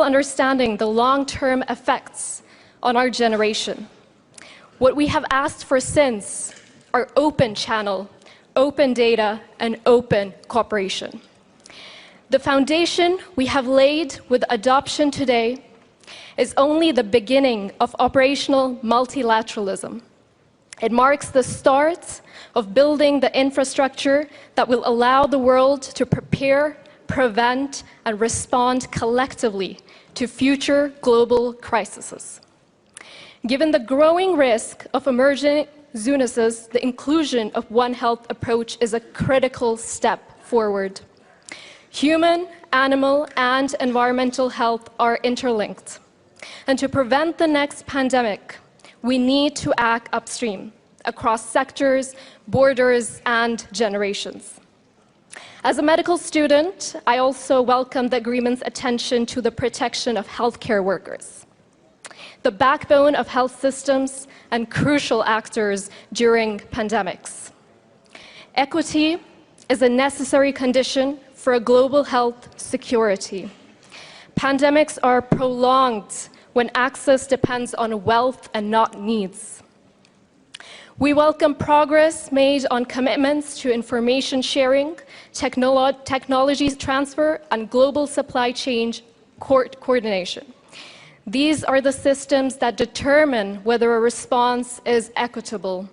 understanding the long-term effects on our generation. What we have asked for since are open channel, open data, and open cooperation. The foundation we have laid with adoption today is only the beginning of operational multilateralism. It marks the start of building the infrastructure that will allow the world to prepare, prevent, and respond collectively to future global crises. Given the growing risk of emerging zoonosis, the inclusion of One Health approach is a critical step forward. Human, animal, and environmental health are interlinked. And to prevent the next pandemic, we need to act upstream, across sectors, borders, and generations. As a medical student, I also welcome the agreement's attention to the protection of healthcare workers, the backbone of health systems and crucial actors during pandemics. Equity is a necessary condition for a global health security. Pandemics are prolonged when access depends on wealth and not needs. We welcome progress made on commitments to information sharing, technology transfer, and global supply chain coordination. These are the systems that determine whether a response is equitable.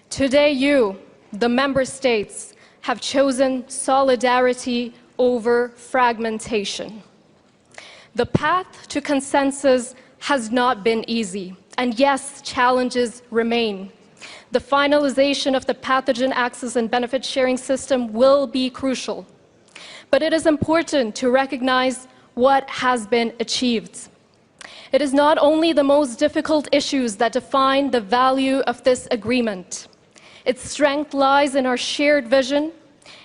Today, you, the member states, have chosen solidarity over fragmentation. The path to consensus has not been easy, and yes, challenges remain. The finalization of the pathogen access and benefit sharing system will be crucial, but it is important to recognize what has been achieved. It is not only the most difficult issues that define the value of this agreement. Its strength lies in our shared vision,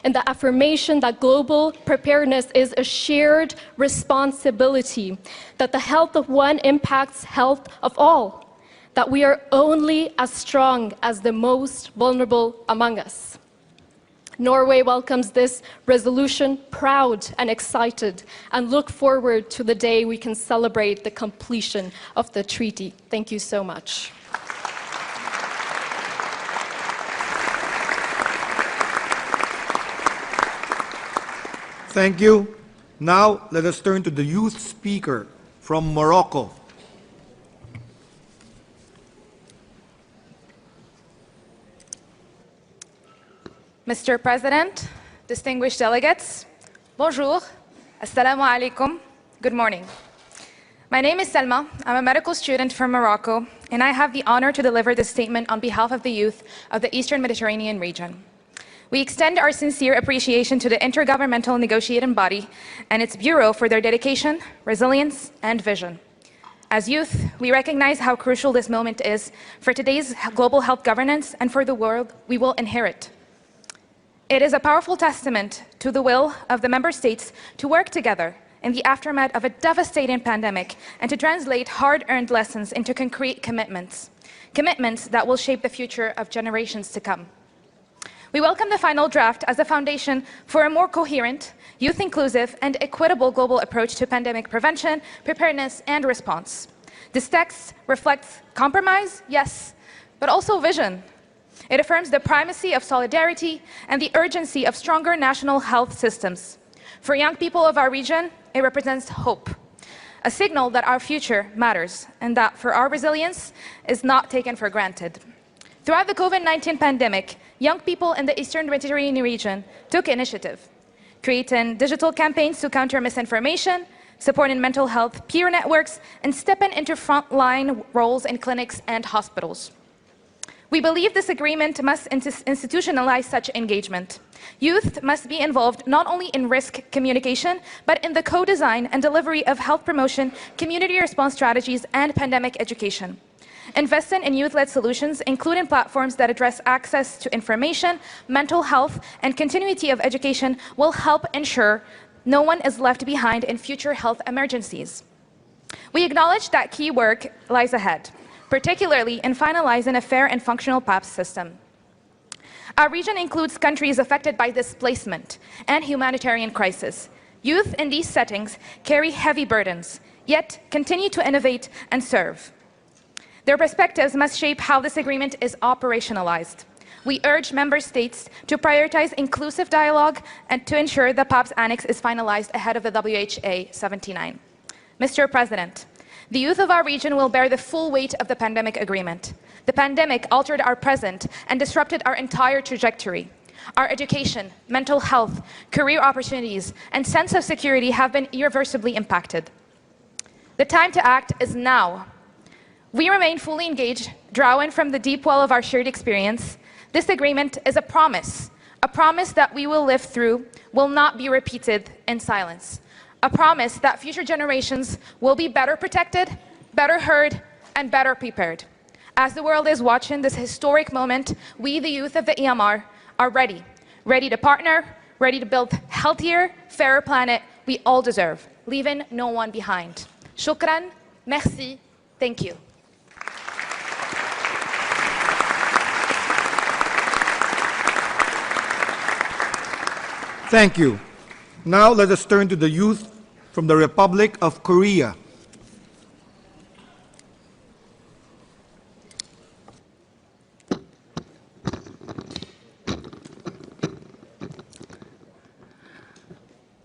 in the affirmation that global preparedness is a shared responsibility, that the health of one impacts health of all, that we are only as strong as the most vulnerable among us. Norway welcomes this resolution proud and excited, and look forward to the day we can celebrate the completion of the treaty. Thank you so much. Thank you. Now, let us turn to the youth speaker from Morocco. Mr. President, distinguished delegates, bonjour, assalamu alaikum, good morning. My name is Selma. I'm a medical student from Morocco, and I have the honor to deliver this statement on behalf of the youth of the Eastern Mediterranean region. We extend our sincere appreciation to the Intergovernmental Negotiating Body and its Bureau for their dedication, resilience, and vision. As youth, we recognize how crucial this moment is for today's global health governance and for the world we will inherit. It is a powerful testament to the will of the member states to work together in the aftermath of a devastating pandemic and to translate hard-earned lessons into concrete commitments, commitments that will shape the future of generations to come. We welcome the final draft as a foundation for a more coherent, youth-inclusive, and equitable global approach to pandemic prevention, preparedness, and response. This text reflects compromise, yes, but also vision. It affirms the primacy of solidarity and the urgency of stronger national health systems. For young people of our region, it represents hope, a signal that our future matters and that for our resilience is not taken for granted. Throughout the COVID-19 pandemic, young people in the Eastern Mediterranean region took initiative, creating digital campaigns to counter misinformation, supporting mental health peer networks, and stepping into frontline roles in clinics and hospitals. We believe this agreement must institutionalize such engagement. Youth must be involved not only in risk communication, but in the co-design and delivery of health promotion, community response strategies, and pandemic education. Investing in youth-led solutions, including platforms that address access to information, mental health, and continuity of education, will help ensure no one is left behind in future health emergencies. We acknowledge that key work lies ahead, particularly in finalizing a fair and functional PAPS system. Our region includes countries affected by displacement and humanitarian crisis. Youth in these settings carry heavy burdens, yet continue to innovate and serve. Their perspectives must shape how this agreement is operationalized. We urge member states to prioritize inclusive dialogue and to ensure the PAP's Annex is finalized ahead of the WHA 79. Mr. President, the youth of our region will bear the full weight of the pandemic agreement. The pandemic altered our present and disrupted our entire trajectory. Our education, mental health, career opportunities, and sense of security have been irreversibly impacted. The time to act is now. We remain fully engaged, drawing from the deep well of our shared experience. This agreement is a promise that we will live through, will not be repeated in silence. A promise that future generations will be better protected, better heard, and better prepared. As the world is watching this historic moment, we, the youth of the EMR, are ready to partner, ready to build a healthier, fairer planet we all deserve, leaving no one behind. Shukran, merci, thank you. Thank you. Now let us turn to the youth from the Republic of Korea.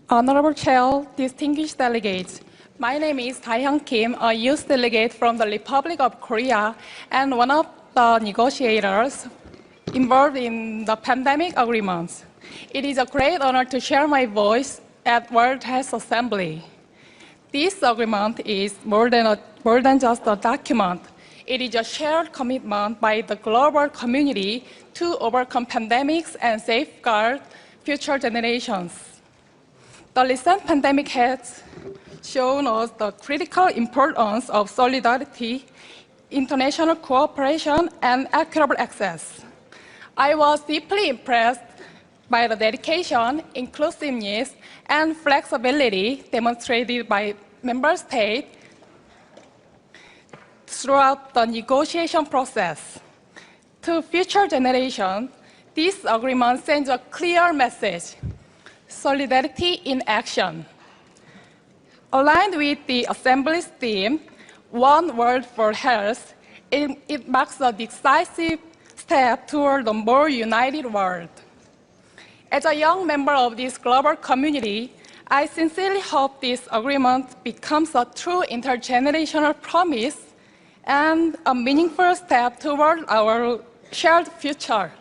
Honorable Chair, distinguished delegates, my name is Dae-hyung Kim, a youth delegate from the Republic of Korea and one of the negotiators involved in the pandemic agreements. It is a great honor to share my voice at World Health Assembly. This agreement is more than just a document. It is a shared commitment by the global community to overcome pandemics and safeguard future generations. The recent pandemic has shown us the critical importance of solidarity, international cooperation, and equitable access. I was deeply impressed by the dedication, inclusiveness, and flexibility demonstrated by member states throughout the negotiation process. To future generations, this agreement sends a clear message: solidarity in action. Aligned with the Assembly's theme, One World for Health, it marks a decisive step toward a more united world. As a young member of this global community, I sincerely hope this agreement becomes a true intergenerational promise and a meaningful step toward our shared future.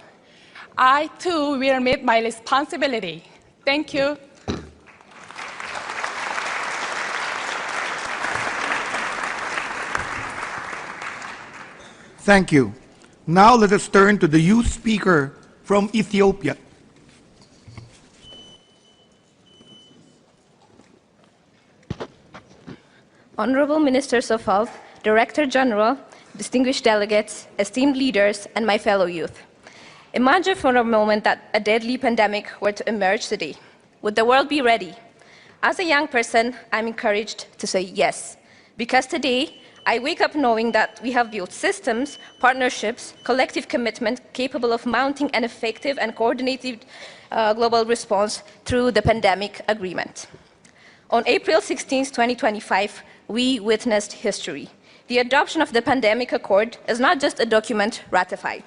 I, too, will meet my responsibility. Thank you. Thank you. Now let us turn to the youth speaker from Ethiopia. Honorable Ministers of Health, Director General, distinguished delegates, esteemed leaders, and my fellow youth. Imagine for a moment that a deadly pandemic were to emerge today. Would the world be ready? As a young person, I'm encouraged to say yes, because today I wake up knowing that we have built systems, partnerships, collective commitment capable of mounting an effective and coordinated global response through the pandemic agreement. On April 16, 2025, we witnessed history. The adoption of the pandemic accord is not just a document ratified.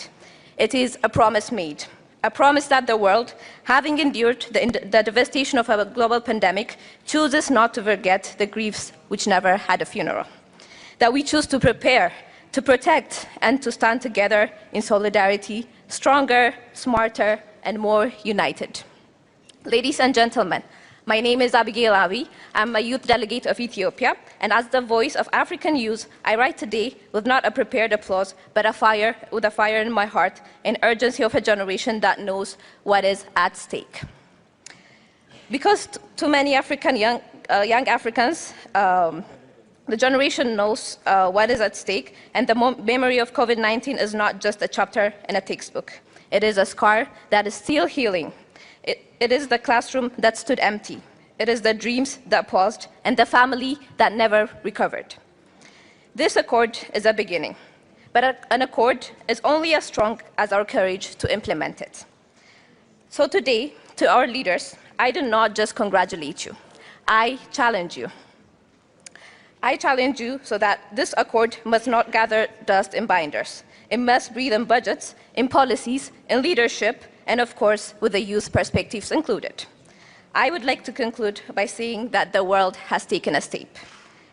It is a promise made, a promise that the world, having endured the devastation of a global pandemic, chooses not to forget the griefs which never had a funeral. That we choose to prepare, to protect, and to stand together in solidarity, stronger, smarter, and more united. Ladies and gentlemen, my name is Abigail Awi. I'm a youth delegate of Ethiopia, and as the voice of African youth, I write today with not a prepared applause, but with a fire in my heart, an urgency of a generation that knows what is at stake. Because too many young Africans, the generation knows what is at stake, and the memory of COVID-19 is not just a chapter in a textbook. It is a scar that is still healing. It is the classroom that stood empty. It is the dreams that paused and the family that never recovered. This accord is a beginning, but an accord is only as strong as our courage to implement it. So today, to our leaders, I do not just congratulate you. I challenge you. I challenge you so that this accord must not gather dust in binders. It must breathe in budgets, in policies, in leadership, and of course, with the youth perspectives included. I would like to conclude by saying that the world has taken a step.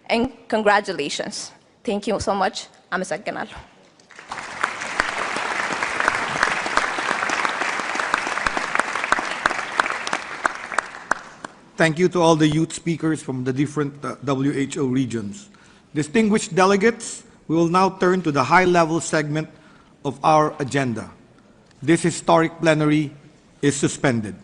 And congratulations. Thank you so much. Amasaganal. Thank you to all the youth speakers from the different WHO regions. Distinguished delegates, we will now turn to the high-level segment of our agenda. This historic plenary is suspended.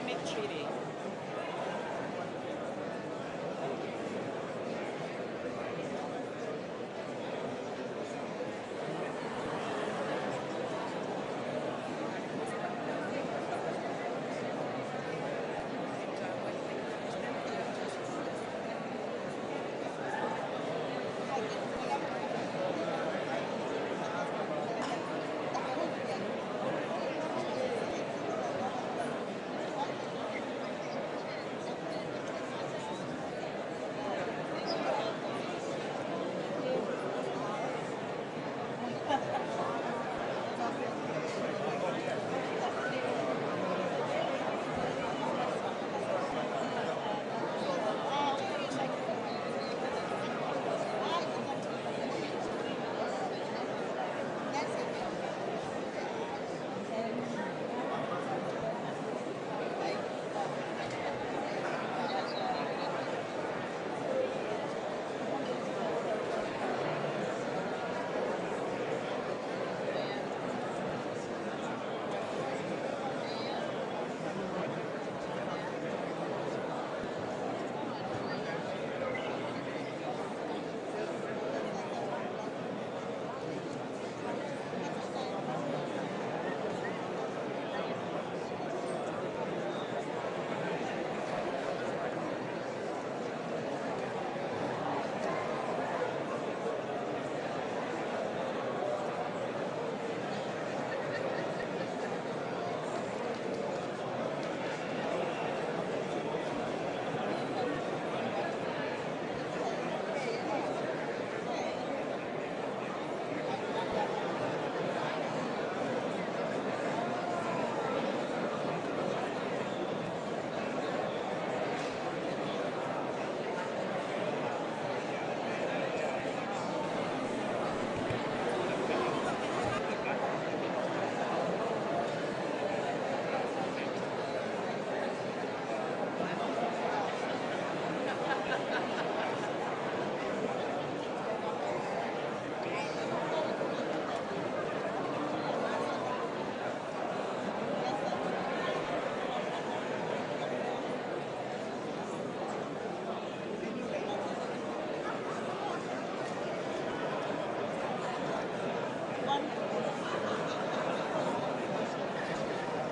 climate treaty.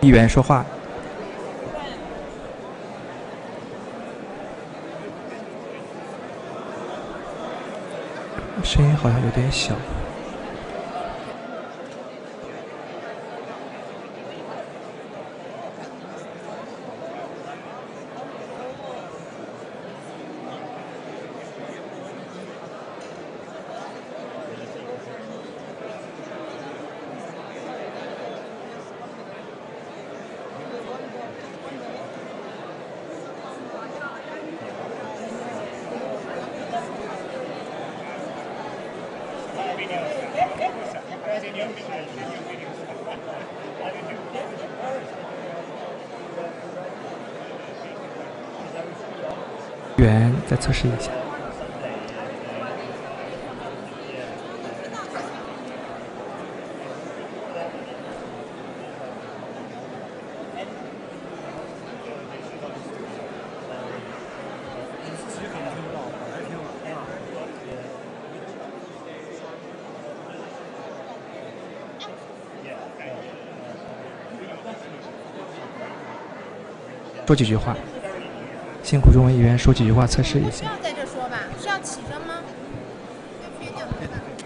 议员说话。声音好像有点小。议员再测试一下。说几句话，辛苦中文议员说几句话，测试一下。不要在这说吧，是要起身吗？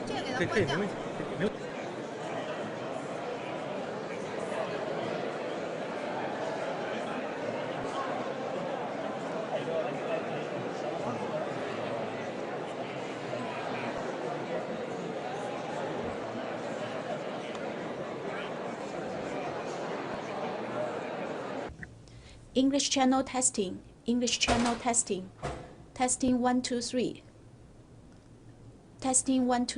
这个给他关掉。English channel testing. English channel testing. Testing 1 2 3. Testing 1 2.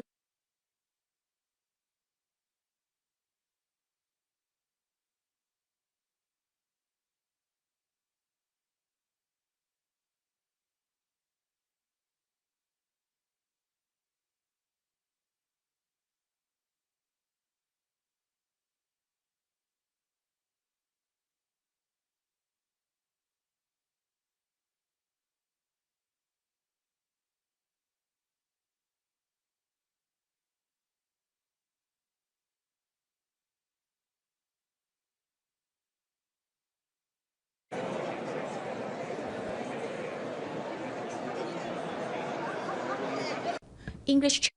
English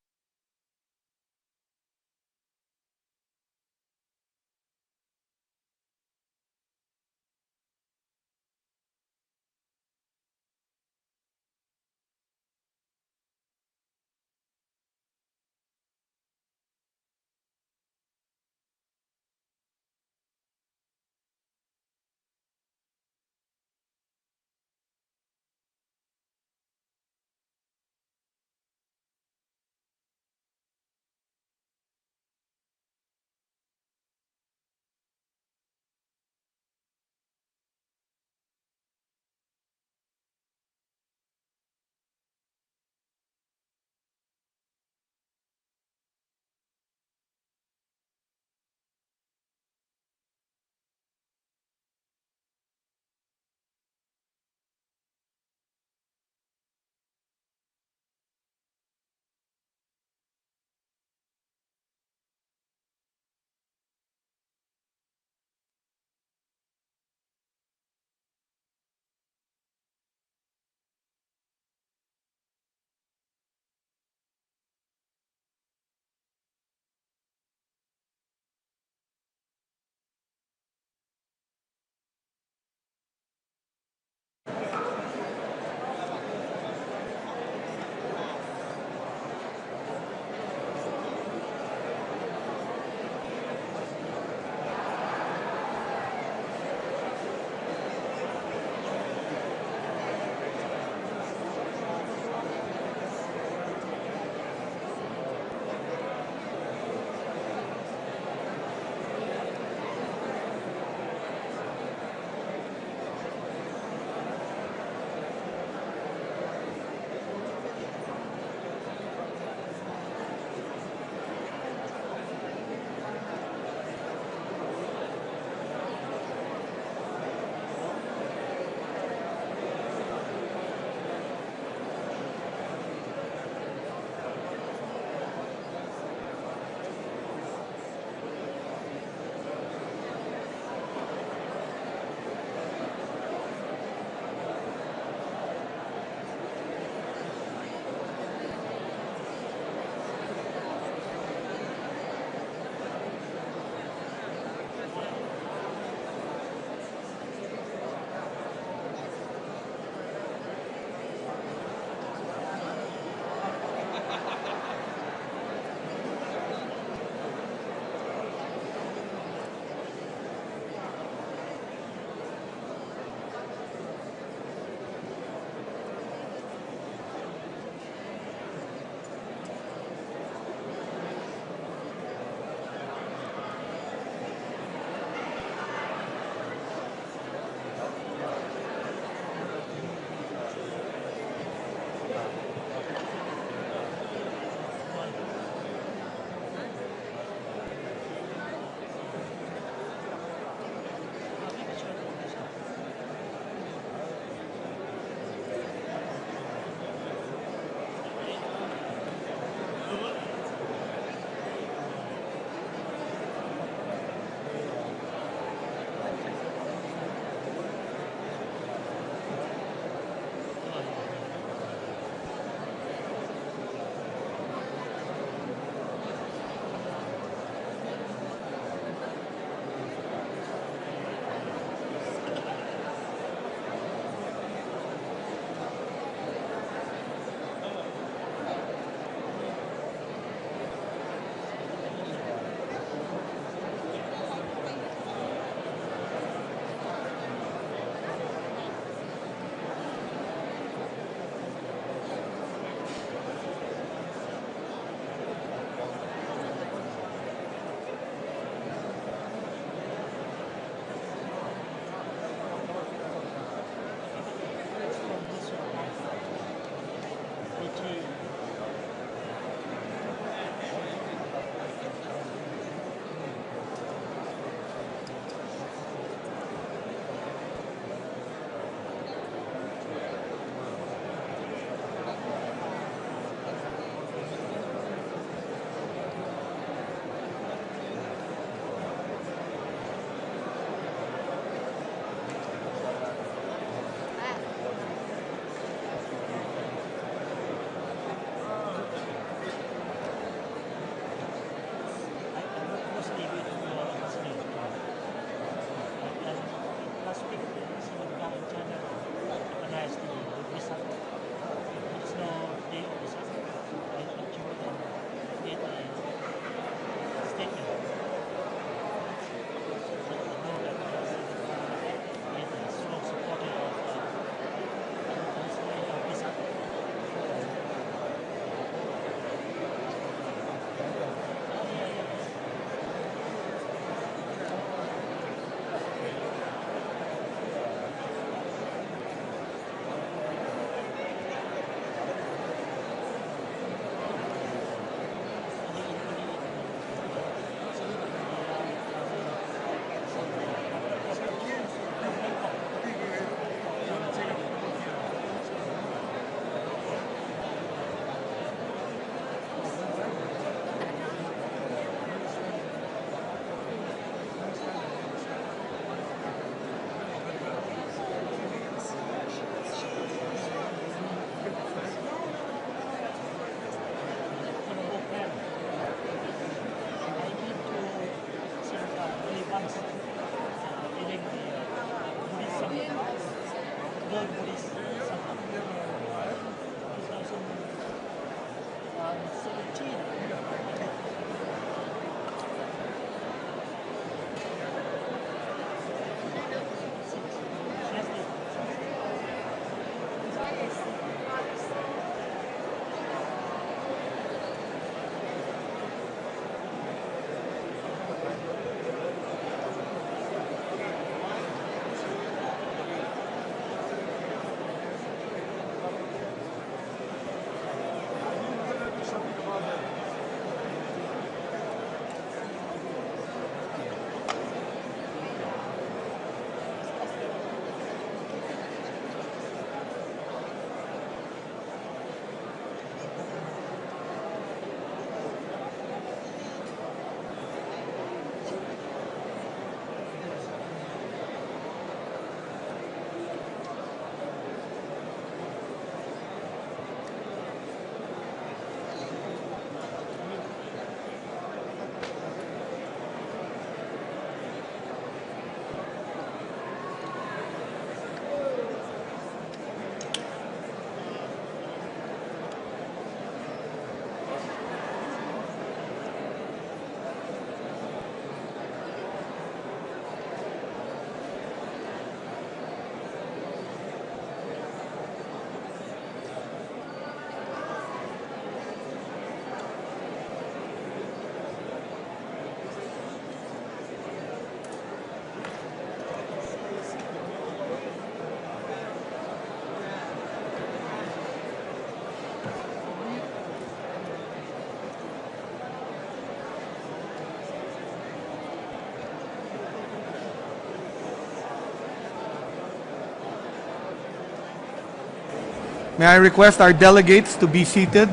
May I request our delegates to be seated?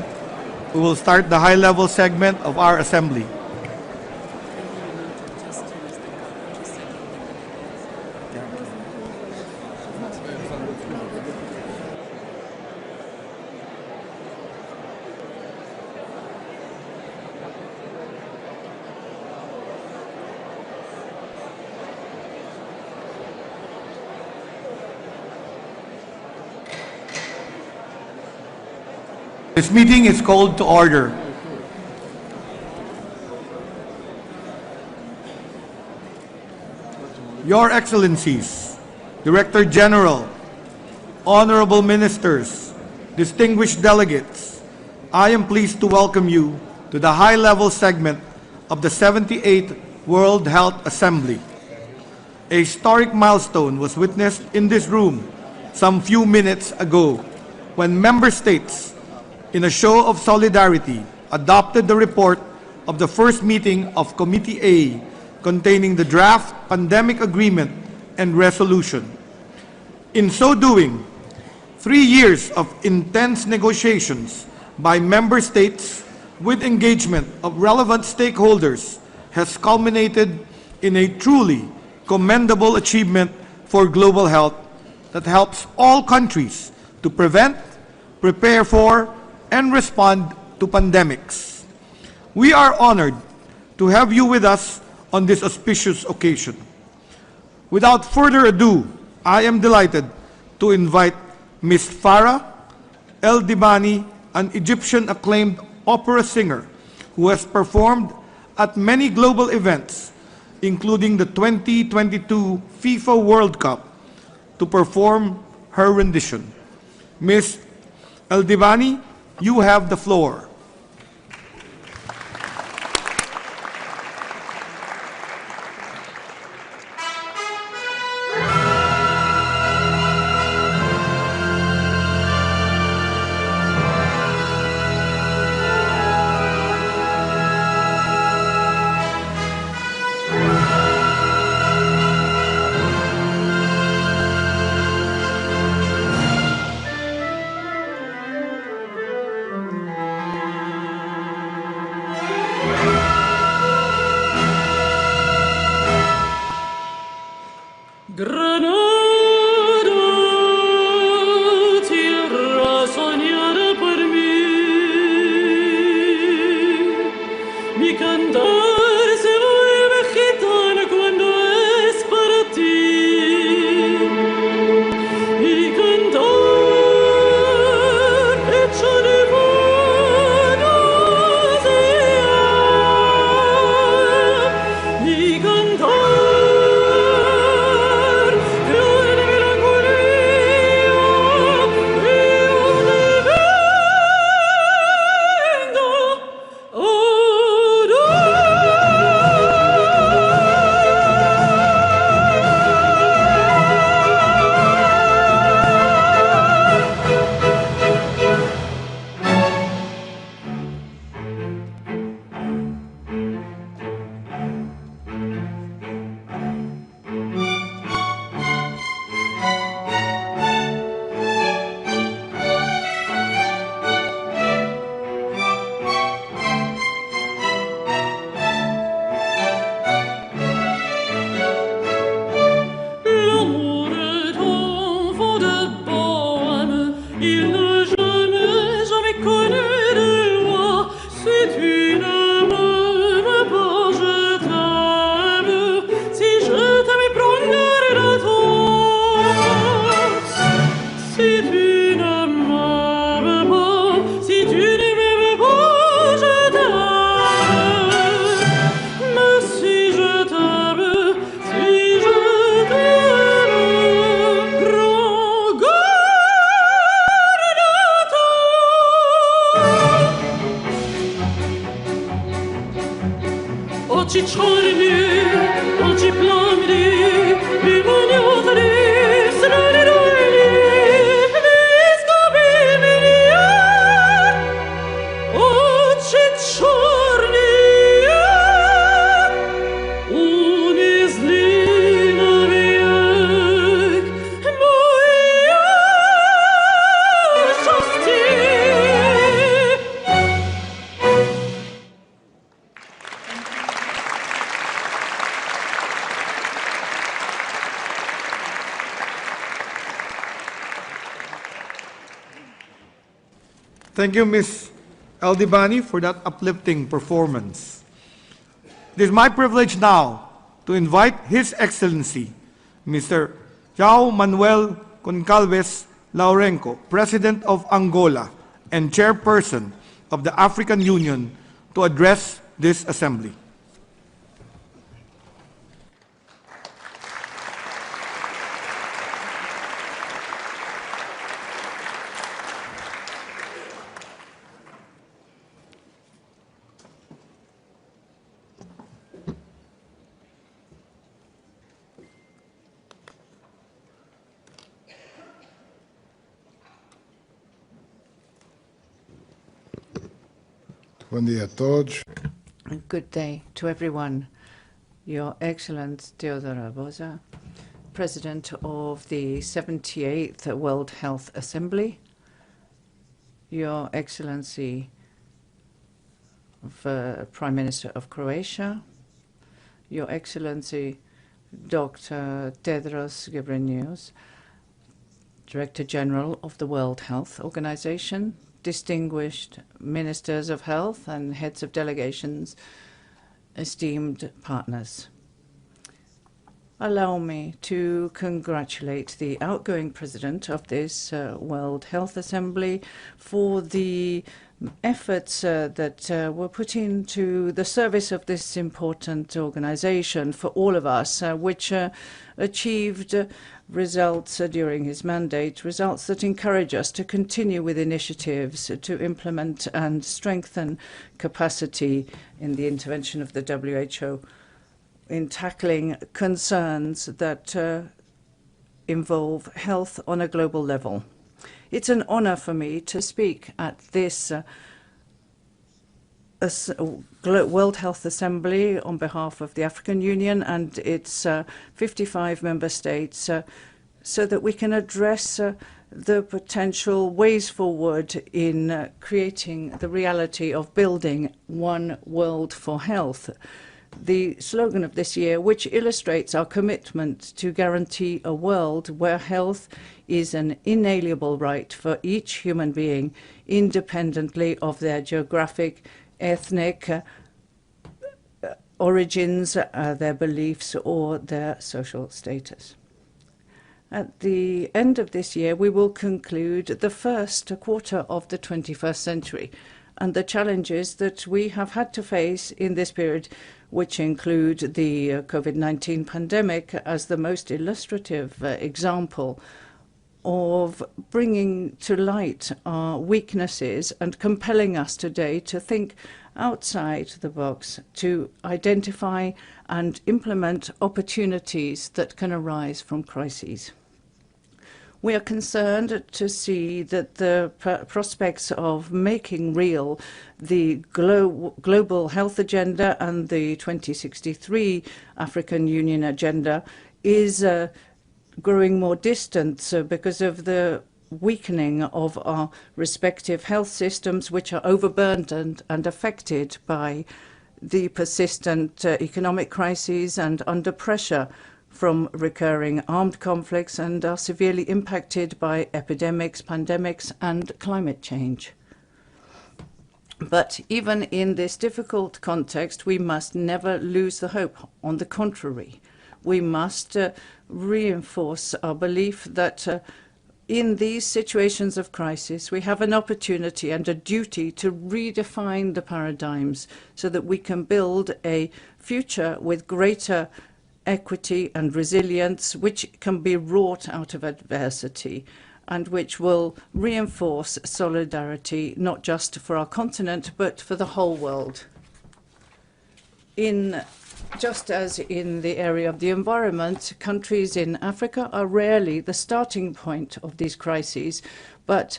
We will start the high-level segment of our assembly. This meeting is called to order. Your Excellencies, Director General, Honorable Ministers, distinguished delegates, I am pleased to welcome you to the high-level segment of the 78th World Health Assembly. A historic milestone was witnessed in this room some few minutes ago when member states, in a show of solidarity, adopted the report of the first meeting of Committee A containing the draft pandemic agreement and resolution. In so doing, 3 years of intense negotiations by member states with engagement of relevant stakeholders has culminated in a truly commendable achievement for global health that helps all countries to prevent, prepare for, and respond to pandemics. We are honored to have you with us on this auspicious occasion. Without further ado, I am delighted to invite Ms. Farah El-Dibani, an Egyptian acclaimed opera singer who has performed at many global events, including the 2022 FIFA World Cup, to perform her rendition. Ms. El-Dibani, you have the floor. Thank you, Ms. Eldibani, for that uplifting performance. It is my privilege now to invite His Excellency, Mr. João Manuel Goncalves Lourenço, President of Angola and Chairperson of the African Union, to address this assembly. Bom dia a todos. Good day to everyone. Your Excellency Teodoro Boza, President of the 78th World Health Assembly, Your Excellency Prime Minister of Croatia, Your Excellency Dr. Tedros Ghebreyesus, Director General of the World Health Organization, distinguished ministers of health and heads of delegations, esteemed partners. Allow me to congratulate the outgoing president of this World Health Assembly for the efforts that were put into the service of this important organization for all of us, which achieved results during his mandate, results that encourage us to continue with initiatives to implement and strengthen capacity in the intervention of the WHO in tackling concerns that involve health on a global level. It's an honor for me to speak at this World Health Assembly on behalf of the African Union and its 55 member states so that we can address the potential ways forward in creating the reality of building one world for health. The slogan of this year, which illustrates our commitment to guarantee a world where health is an inalienable right for each human being, independently of their geographic, ethnic origins, their beliefs, or their social status. At the end of this year, we will conclude the first quarter of the 21st century, and the challenges that we have had to face in this period, which include the COVID-19 pandemic as the most illustrative example of bringing to light our weaknesses and compelling us today to think outside the box, to identify and implement opportunities that can arise from crises. We are concerned to see that the prospects of making real the global health agenda and the 2063 African Union agenda is growing more distant because of the weakening of our respective health systems, which are overburdened and affected by the persistent economic crises and under pressure from recurring armed conflicts, and are severely impacted by epidemics, pandemics, and climate change. But even in this difficult context, we must never lose the hope. On the contrary, we must reinforce our belief that in these situations of crisis, we have an opportunity and a duty to redefine the paradigms so that we can build a future with greater equity and resilience, which can be wrought out of adversity and which will reinforce solidarity, not just for our continent, but for the whole world. Just as in the area of the environment, countries in Africa are rarely the starting point of these crises, but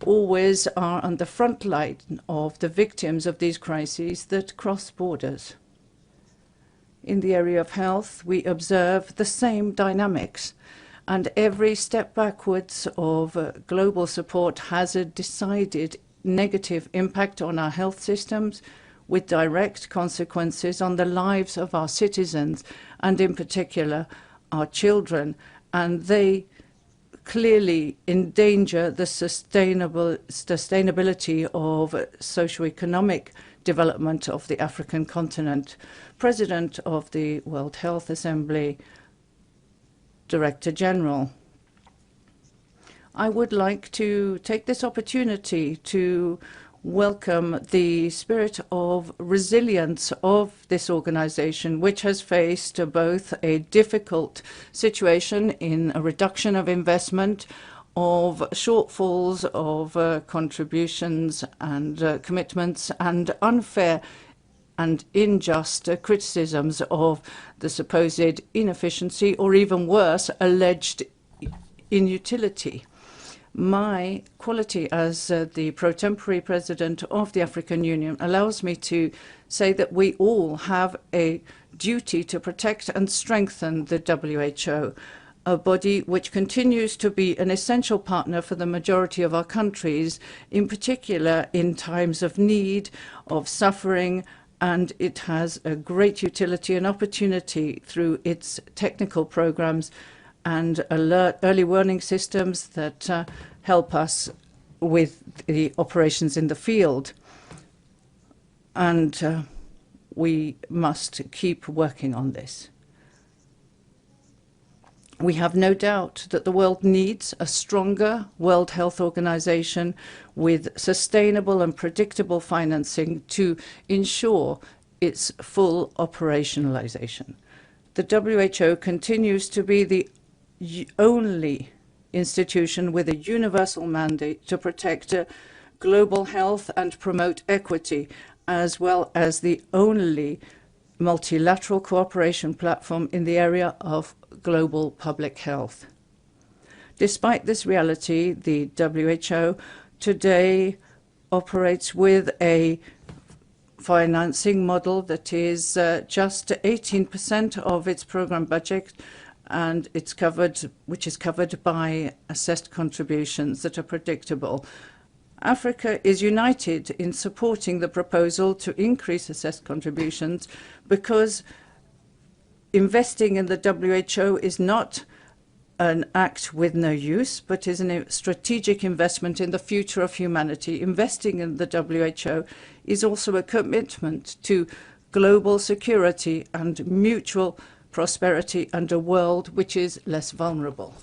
always are on the front line of the victims of these crises that cross borders. In the area of health, we observe the same dynamics, and every step backwards of global support has a decided negative impact on our health systems, with direct consequences on the lives of our citizens, and in particular our children, and they clearly endanger the sustainability of socio-economic development of the African continent. President of the World Health Assembly, Director General. I would like to take this opportunity to welcome the spirit of resilience of this organization, which has faced both a difficult situation in a reduction of investment, of shortfalls of contributions and commitments, and unfair and unjust criticisms of the supposed inefficiency, or even worse, alleged inutility. My quality as the pro-tempore president of the African Union allows me to say that we all have a duty to protect and strengthen the WHO, a body which continues to be an essential partner for the majority of our countries, in particular in times of need, of suffering, and it has a great utility and opportunity through its technical programs and early warning systems that help us with the operations in the field. And we must keep working on this. We have no doubt that the world needs a stronger World Health Organization with sustainable and predictable financing to ensure its full operationalization. The WHO continues to be the only institution with a universal mandate to protect global health and promote equity, as well as the only multilateral cooperation platform in the area of global public health. Despite this reality, the WHO today operates with a financing model that is just 18% of its program budget, and which is covered by assessed contributions that are predictable. Africa is united in supporting the proposal to increase assessed contributions because investing in the WHO is not an act with no use, but is a strategic investment in the future of humanity. Investing in the WHO is also a commitment to global security and mutual prosperity and a world which is less vulnerable.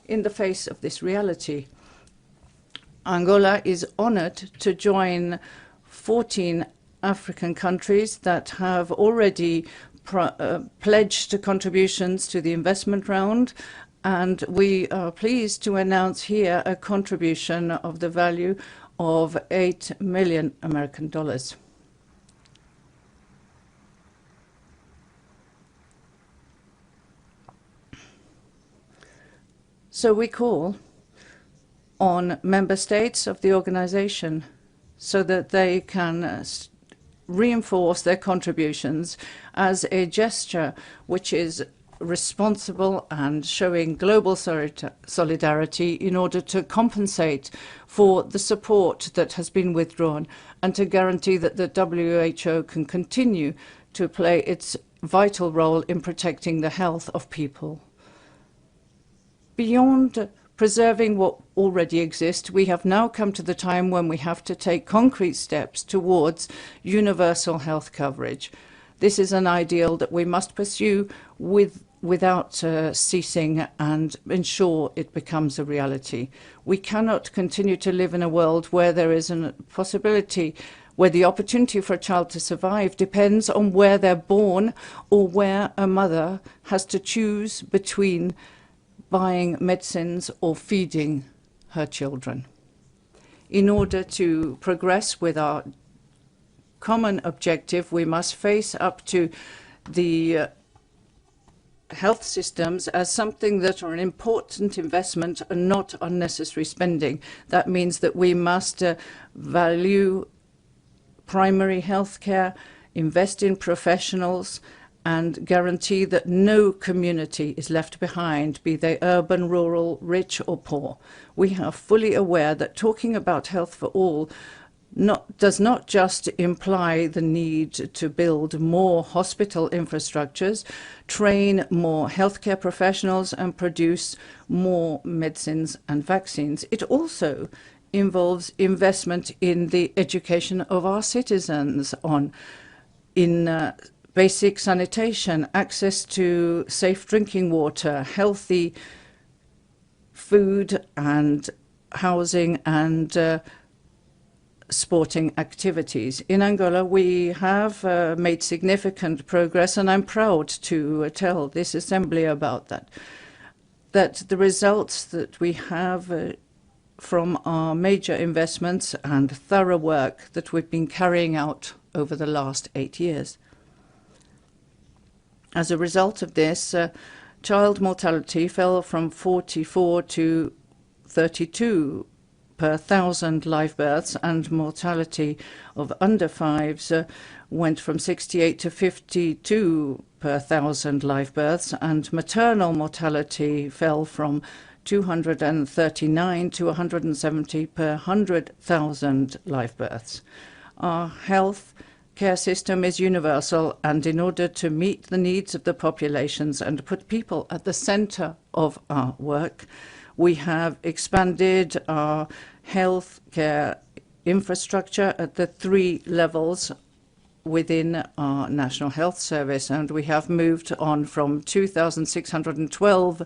In the face of this reality, Angola is honored to join 14 African countries that have already pledged contributions to the investment round, and we are pleased to announce here a contribution of the value of $8 million American dollars. So we call on member states of the organization so that they can reinforce their contributions as a gesture which is responsible and showing global solidarity in order to compensate for the support that has been withdrawn and to guarantee that the WHO can continue to play its vital role in protecting the health of people. Beyond preserving what already exists, we have now come to the time when we have to take concrete steps towards universal health coverage. This is an ideal that we must pursue without ceasing and ensure it becomes a reality. We cannot continue to live in a world where there is a possibility where the opportunity for a child to survive depends on where they're born or where a mother has to choose between buying medicines or feeding her children. In order to progress with our common objective, we must face up to the health systems as something that are an important investment and not unnecessary spending. That means that we must value primary health care, invest in professionals, and guarantee that no community is left behind, be they urban, rural, rich or poor. We are fully aware that talking about health for all not does not just imply the need to build more hospital infrastructures, train more healthcare professionals, and produce more medicines and vaccines. It also involves investment in the education of our citizens in basic sanitation, access to safe drinking water, healthy food and housing, and sporting activities. In Angola, we have made significant progress, and I'm proud to tell this assembly about that the results that we have from our major investments and thorough work that we've been carrying out over the last 8 years. As a result of this, child mortality fell from 44 to 32 per 1,000 live births, and mortality of under fives went from 68 to 52 per 1,000 live births, and maternal mortality fell from 239 to 170 per 100,000 live births. Our health care system is universal, and in order to meet the needs of the populations and put people at the center of our work, we have expanded our health care infrastructure at the 3 levels within our National Health Service, and we have moved on from 2,612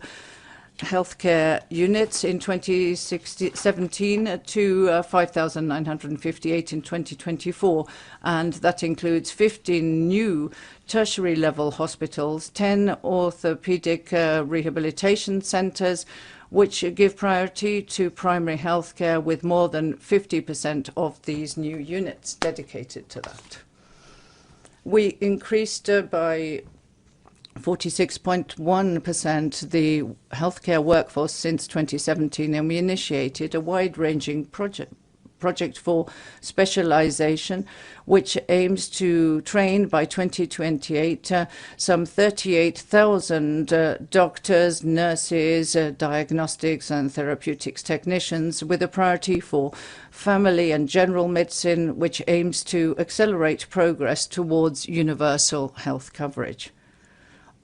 healthcare units in 2017 to 5,958 in 2024, and that includes 15 new tertiary level hospitals, 10 orthopedic rehabilitation centers, which give priority to primary health care, with more than 50% of these new units dedicated to that. We increased by 46.1% the healthcare workforce since 2017, and we initiated a wide-ranging project for specialization, which aims to train by 2028 some 38,000 doctors, nurses, diagnostics and therapeutics technicians, with a priority for family and general medicine, which aims to accelerate progress towards universal health coverage.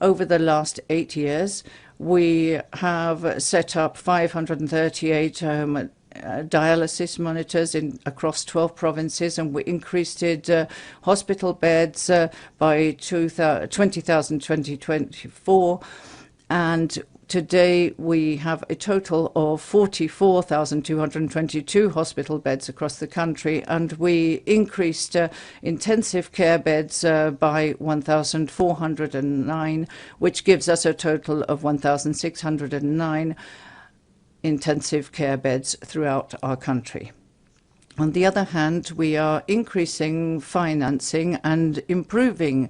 Over the last 8 years, we have set up 538 dialysis monitors across 12 provinces, and we increased hospital beds by 20,000 in 2024. And today we have a total of 44,222 hospital beds across the country, and we increased intensive care beds by 1,409, which gives us a total of 1,609 intensive care beds throughout our country. On the other hand, we are increasing financing and improving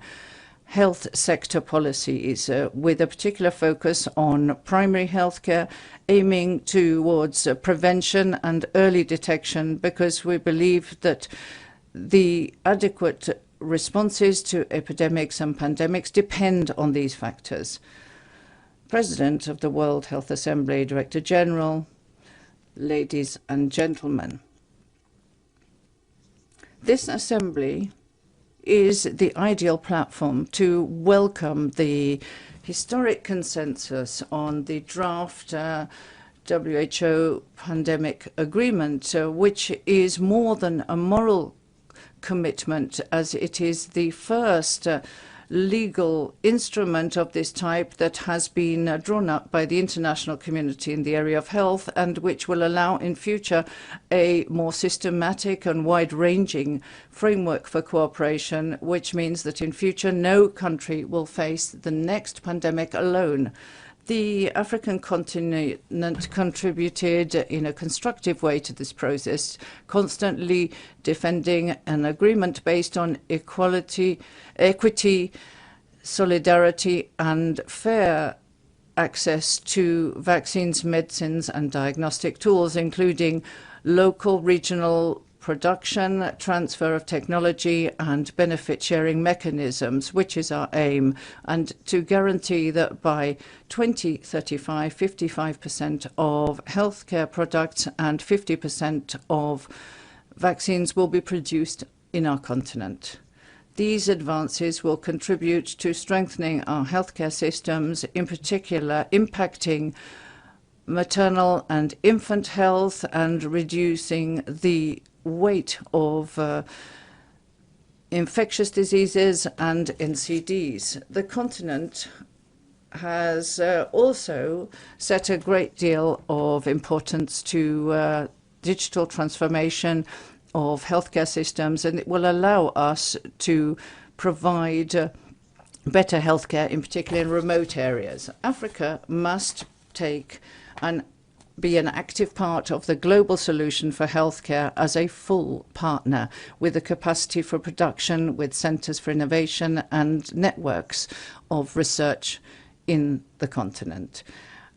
health sector policies with a particular focus on primary healthcare, aiming towards prevention and early detection, because we believe that the adequate responses to epidemics and pandemics depend on these factors. President of the World Health Assembly, Director General, ladies and gentlemen, this assembly is the ideal platform to welcome the historic consensus on the draft WHO pandemic agreement, which is more than a moral commitment, as it is the first legal instrument of this type that has been drawn up by the international community in the area of health, and which will allow in future a more systematic and wide-ranging framework for cooperation, which means that in future no country will face the next pandemic alone. The African continent contributed in a constructive way to this process, constantly defending an agreement based on equity, solidarity, and fair access to vaccines, medicines, and diagnostic tools, including local, regional production, transfer of technology, and benefit-sharing mechanisms, which is our aim, and to guarantee that by 2035, 55% of healthcare products and 50% of vaccines will be produced in our continent. These advances will contribute to strengthening our healthcare systems, in particular impacting maternal and infant health and reducing the weight of infectious diseases and NCDs. The continent has also set a great deal of importance to digital transformation of healthcare systems, and it will allow us to provide better healthcare, in particular in remote areas. Africa must take and be an active part of the global solution for healthcare as a full partner with the capacity for production, with centers for innovation and networks of research in the continent.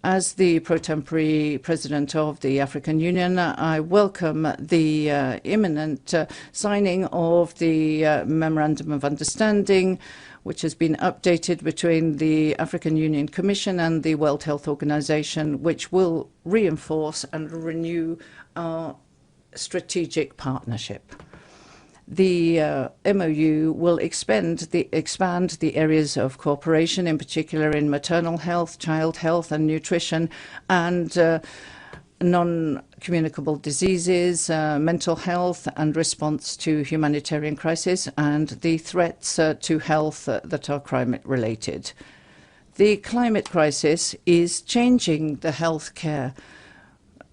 As the pro tempore president of the African Union, I welcome the imminent signing of the Memorandum of Understanding, which has been updated between the African Union Commission and the World Health Organization, which will reinforce and renew our strategic partnership. The MOU will expand the areas of cooperation, in particular in maternal health, child health and nutrition, and non-communicable diseases, mental health and response to humanitarian crisis, and the threats to health that are climate-related. The climate crisis is changing the healthcare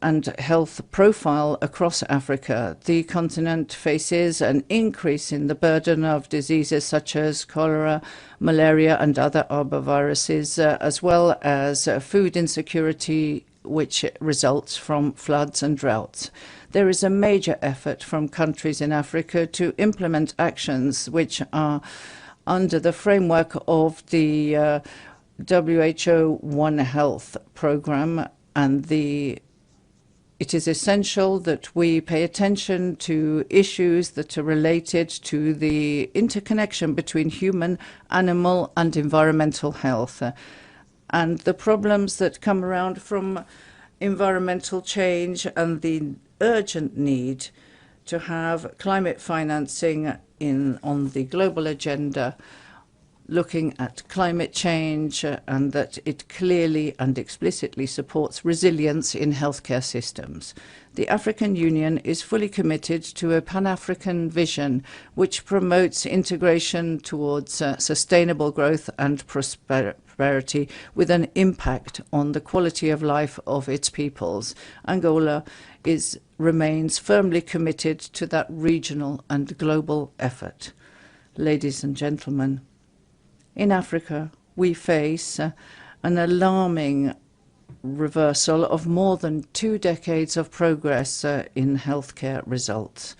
and health profile across Africa. The continent faces an increase in the burden of diseases such as cholera, malaria and other arboviruses, as well as food insecurity, which results from floods and droughts. There is a major effort from countries in Africa to implement actions which are under the framework of the WHO One Health program, and it is essential that we pay attention to issues that are related to the interconnection between human, animal and environmental health, and the problems that come around from environmental change and the urgent need to have climate financing on the global agenda, looking at climate change, and that it clearly and explicitly supports resilience in healthcare systems. The African Union is fully committed to a Pan-African vision which promotes integration towards sustainable growth and prosperity with an impact on the quality of life of its peoples. Angola remains firmly committed to that regional and global effort. Ladies and gentlemen, in Africa, we face an alarming reversal of more than 2 decades of progress in healthcare results.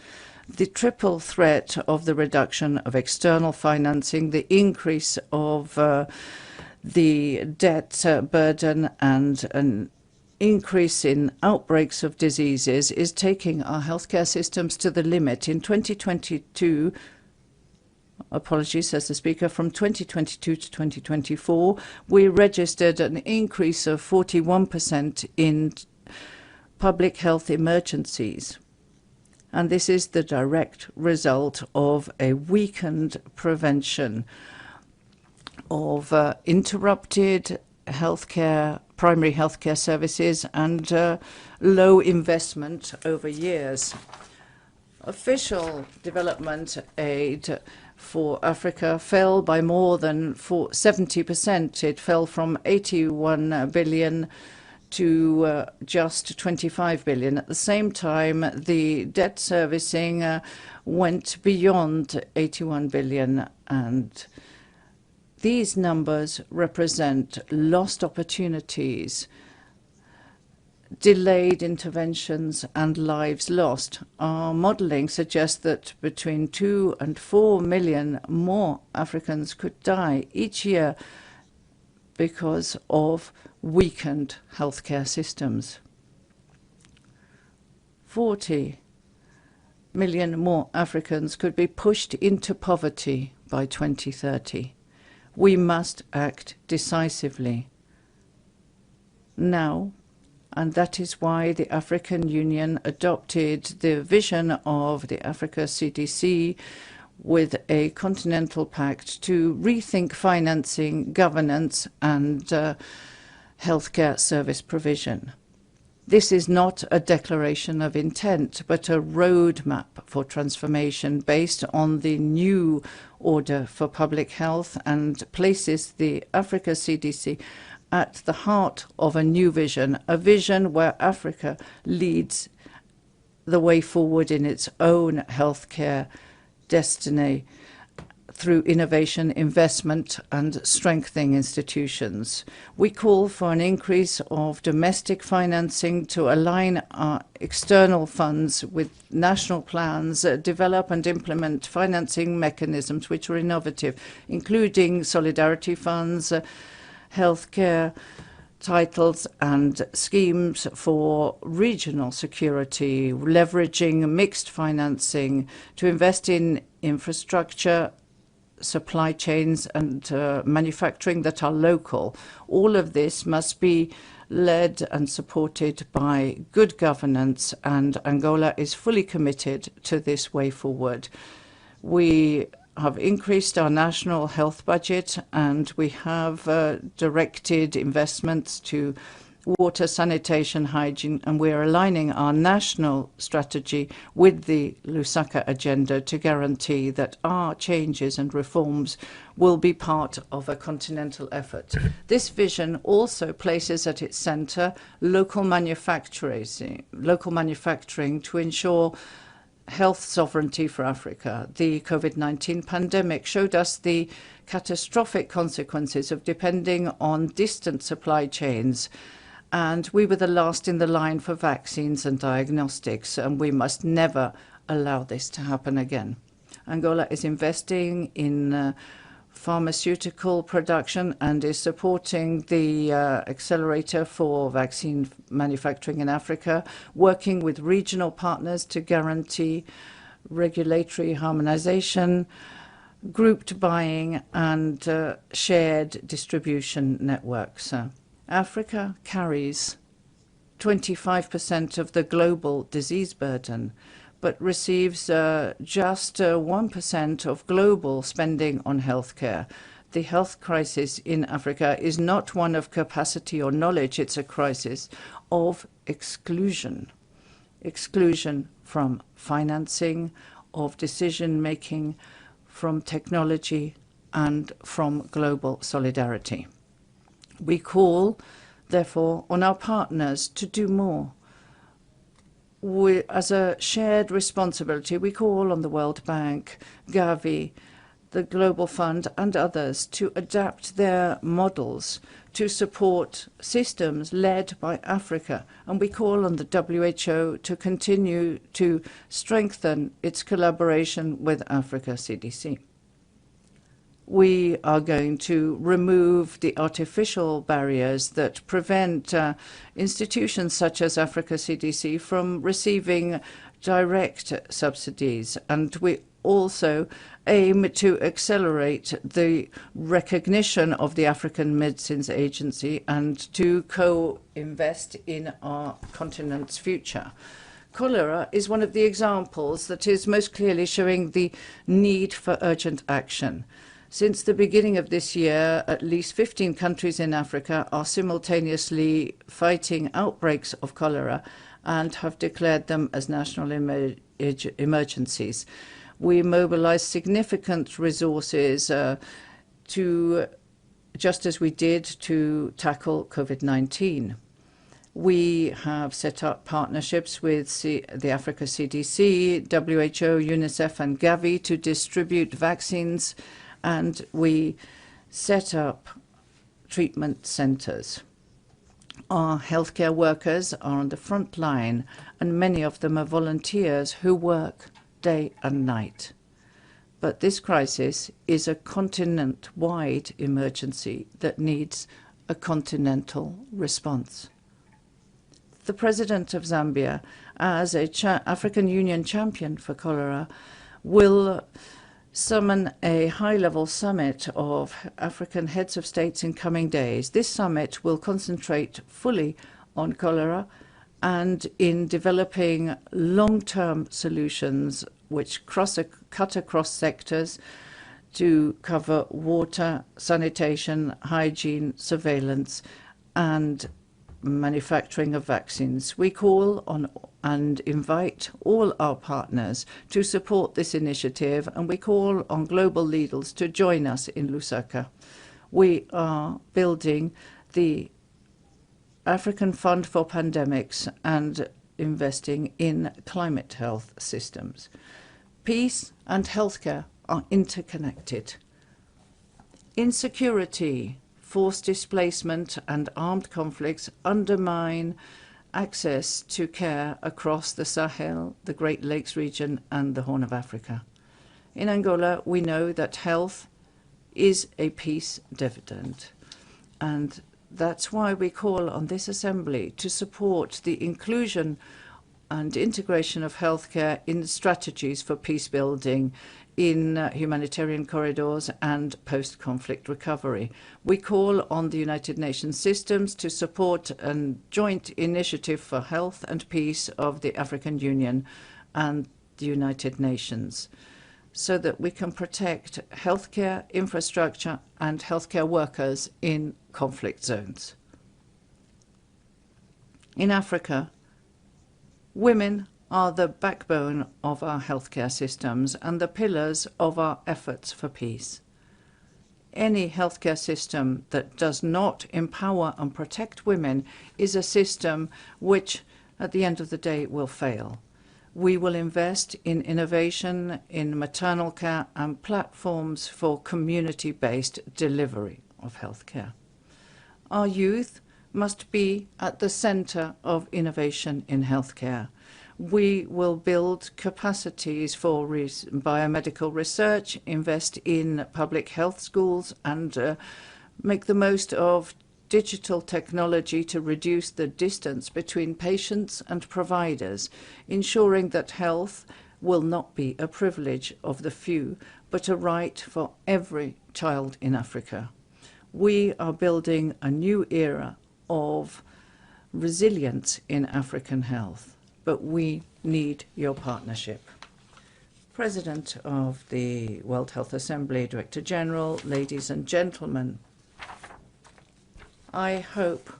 The triple threat of the reduction of external financing, the increase of the debt burden, and an increase in outbreaks of diseases is taking our healthcare systems to the limit. In 2022, apologies, says the speaker, from 2022 to 2024, we registered an increase of 41% in public health emergencies. And this is the direct result of a weakened prevention of interrupted healthcare, primary healthcare services, and low investment over years. Official development aid for Africa fell by more than 70%. It fell from 81 billion to just 25 billion. At the same time, the debt servicing went beyond 81 billion, and these numbers represent lost opportunities, delayed interventions and lives lost. Our modeling suggests that between 2 and 4 million more Africans could die each year because of weakened healthcare systems. 40 million more Africans could be pushed into poverty by 2030. We must act decisively now And that is why the African Union adopted the vision of the Africa CDC with a continental pact to rethink financing, governance, and healthcare service provision. This is not a declaration of intent, but a roadmap for transformation based on the new order for public health, and places the Africa CDC at the heart of a new vision, a vision where Africa leads the way forward in its own healthcare destiny through innovation, investment, and strengthening institutions. We call for an increase of domestic financing to align our external funds with national plans, develop and implement financing mechanisms which are innovative, including solidarity funds, healthcare titles, and schemes for regional security, leveraging mixed financing to invest in infrastructure, supply chains, and manufacturing that are local. All of this must be led and supported by good governance, and Angola is fully committed to this way forward. We have increased our national health budget, and we have directed investments to water, sanitation, hygiene, and we're aligning our national strategy with the Lusaka agenda to guarantee that our changes and reforms will be part of a continental effort. This vision also places at its center local manufacturing to ensure health sovereignty for Africa. The COVID-19 pandemic showed us the catastrophic consequences of depending on distant supply chains, and we were the last in the line for vaccines and diagnostics, and we must never allow this to happen again. Angola is investing in pharmaceutical production and is supporting the accelerator for vaccine manufacturing in Africa, working with regional partners to guarantee regulatory harmonization, grouped buying, and shared distribution networks. Africa carries 25% of the global disease burden, but receives just 1% of global spending on healthcare. The health crisis in Africa is not one of capacity or knowledge, it's a crisis of exclusion. Exclusion from financing, of decision-making, from technology, and from global solidarity. We call, therefore, on our partners to do more. As a shared responsibility, we call on the World Bank, Gavi, the Global Fund, and others to adapt their models to support systems led by Africa. And we call on the WHO to continue to strengthen its collaboration with Africa CDC. We are going to remove the artificial barriers that prevent institutions such as Africa CDC from receiving direct subsidies. And we also aim to accelerate the recognition of the African Medicines Agency and to co-invest in our continent's future. Cholera is one of the examples that is most clearly showing the need for urgent action. Since the beginning of this year, at least 15 countries in Africa are simultaneously fighting outbreaks of cholera and have declared them as national emergencies. We mobilize significant resources just as we did to tackle COVID-19. We have set up partnerships with the Africa CDC, WHO, UNICEF, and Gavi to distribute vaccines, and we set up treatment centers. Our healthcare workers are on the front line, and many of them are volunteers who work day and night. But this crisis is a continent-wide emergency that needs a continental response. The President of Zambia, as an African Union champion for cholera, will summon a high-level summit of African heads of states in coming days. This summit will concentrate fully on cholera, and in developing long-term solutions which cut across sectors to cover water, sanitation, hygiene, surveillance, and manufacturing of vaccines. We call on and invite all our partners to support this initiative, and we call on global leaders to join us in Lusaka. We are building the African Fund for Pandemics and investing in climate health systems. Peace and healthcare are interconnected. Insecurity, forced displacement, and armed conflicts undermine access to care across the Sahel, the Great Lakes region, and the Horn of Africa. In Angola, we know that health is a peace dividend, and that's why we call on this Assembly to support the inclusion and integration of healthcare in strategies for peace building in humanitarian corridors and post-conflict recovery. We call on the United Nations systems to support a joint initiative for health and peace of the African Union and the United Nations, so that we can protect healthcare infrastructure and healthcare workers in conflict zones. In Africa, women are the backbone of our healthcare systems and the pillars of our efforts for peace. Any healthcare system that does not empower and protect women is a system which, at the end of the day, will fail. We will invest in innovation, in maternal care, and platforms for community-based delivery of healthcare. Our youth must be at the center of innovation in healthcare. We will build capacities for biomedical research, invest in public health schools, and make the most of digital technology to reduce the distance between patients and providers, ensuring that health will not be a privilege of the few, but a right for every child in Africa. We are building a new era of resilience in African health, but we need your partnership. President of the World Health Assembly, Director General, ladies and gentlemen, I hope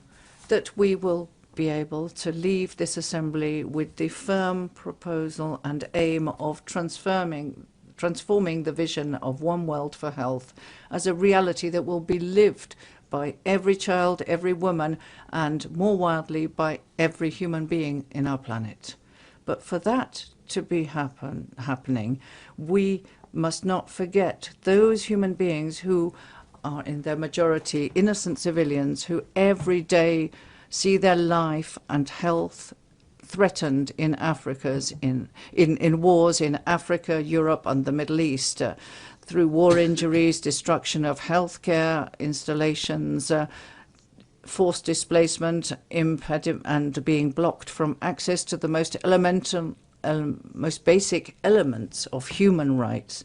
that we will be able to leave this Assembly with the firm proposal and aim of transforming the vision of One World for Health as a reality that will be lived by every child, every woman, and more widely by every human being in our planet. But for that to be happening, we must not forget those human beings who are in their majority innocent civilians who every day see their life and health threatened in in wars in Africa, Europe, and the Middle East, through war injuries, destruction of healthcare installations, forced displacement, and being blocked from access to the most elemental, most basic elements of human rights: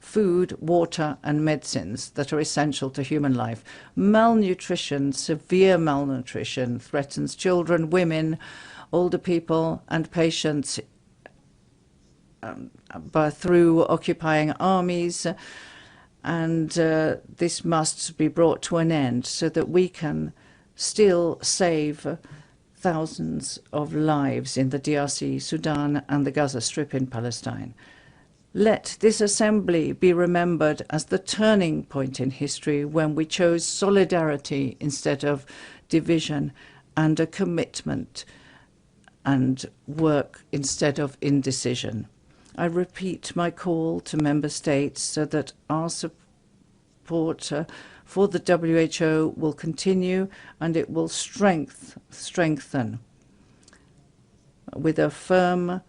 food, water, and medicines that are essential to human life. Malnutrition, severe malnutrition, threatens children, women, older people, and patients through occupying armies, and this must be brought to an end so that we can still save thousands of lives in the DRC, Sudan, and the Gaza Strip in Palestine. Let this Assembly be remembered as the turning point in history when we chose solidarity instead of division, and a commitment and work instead of indecision. I repeat my call to Member States so that our support for the WHO will continue, and it will strengthen with a firm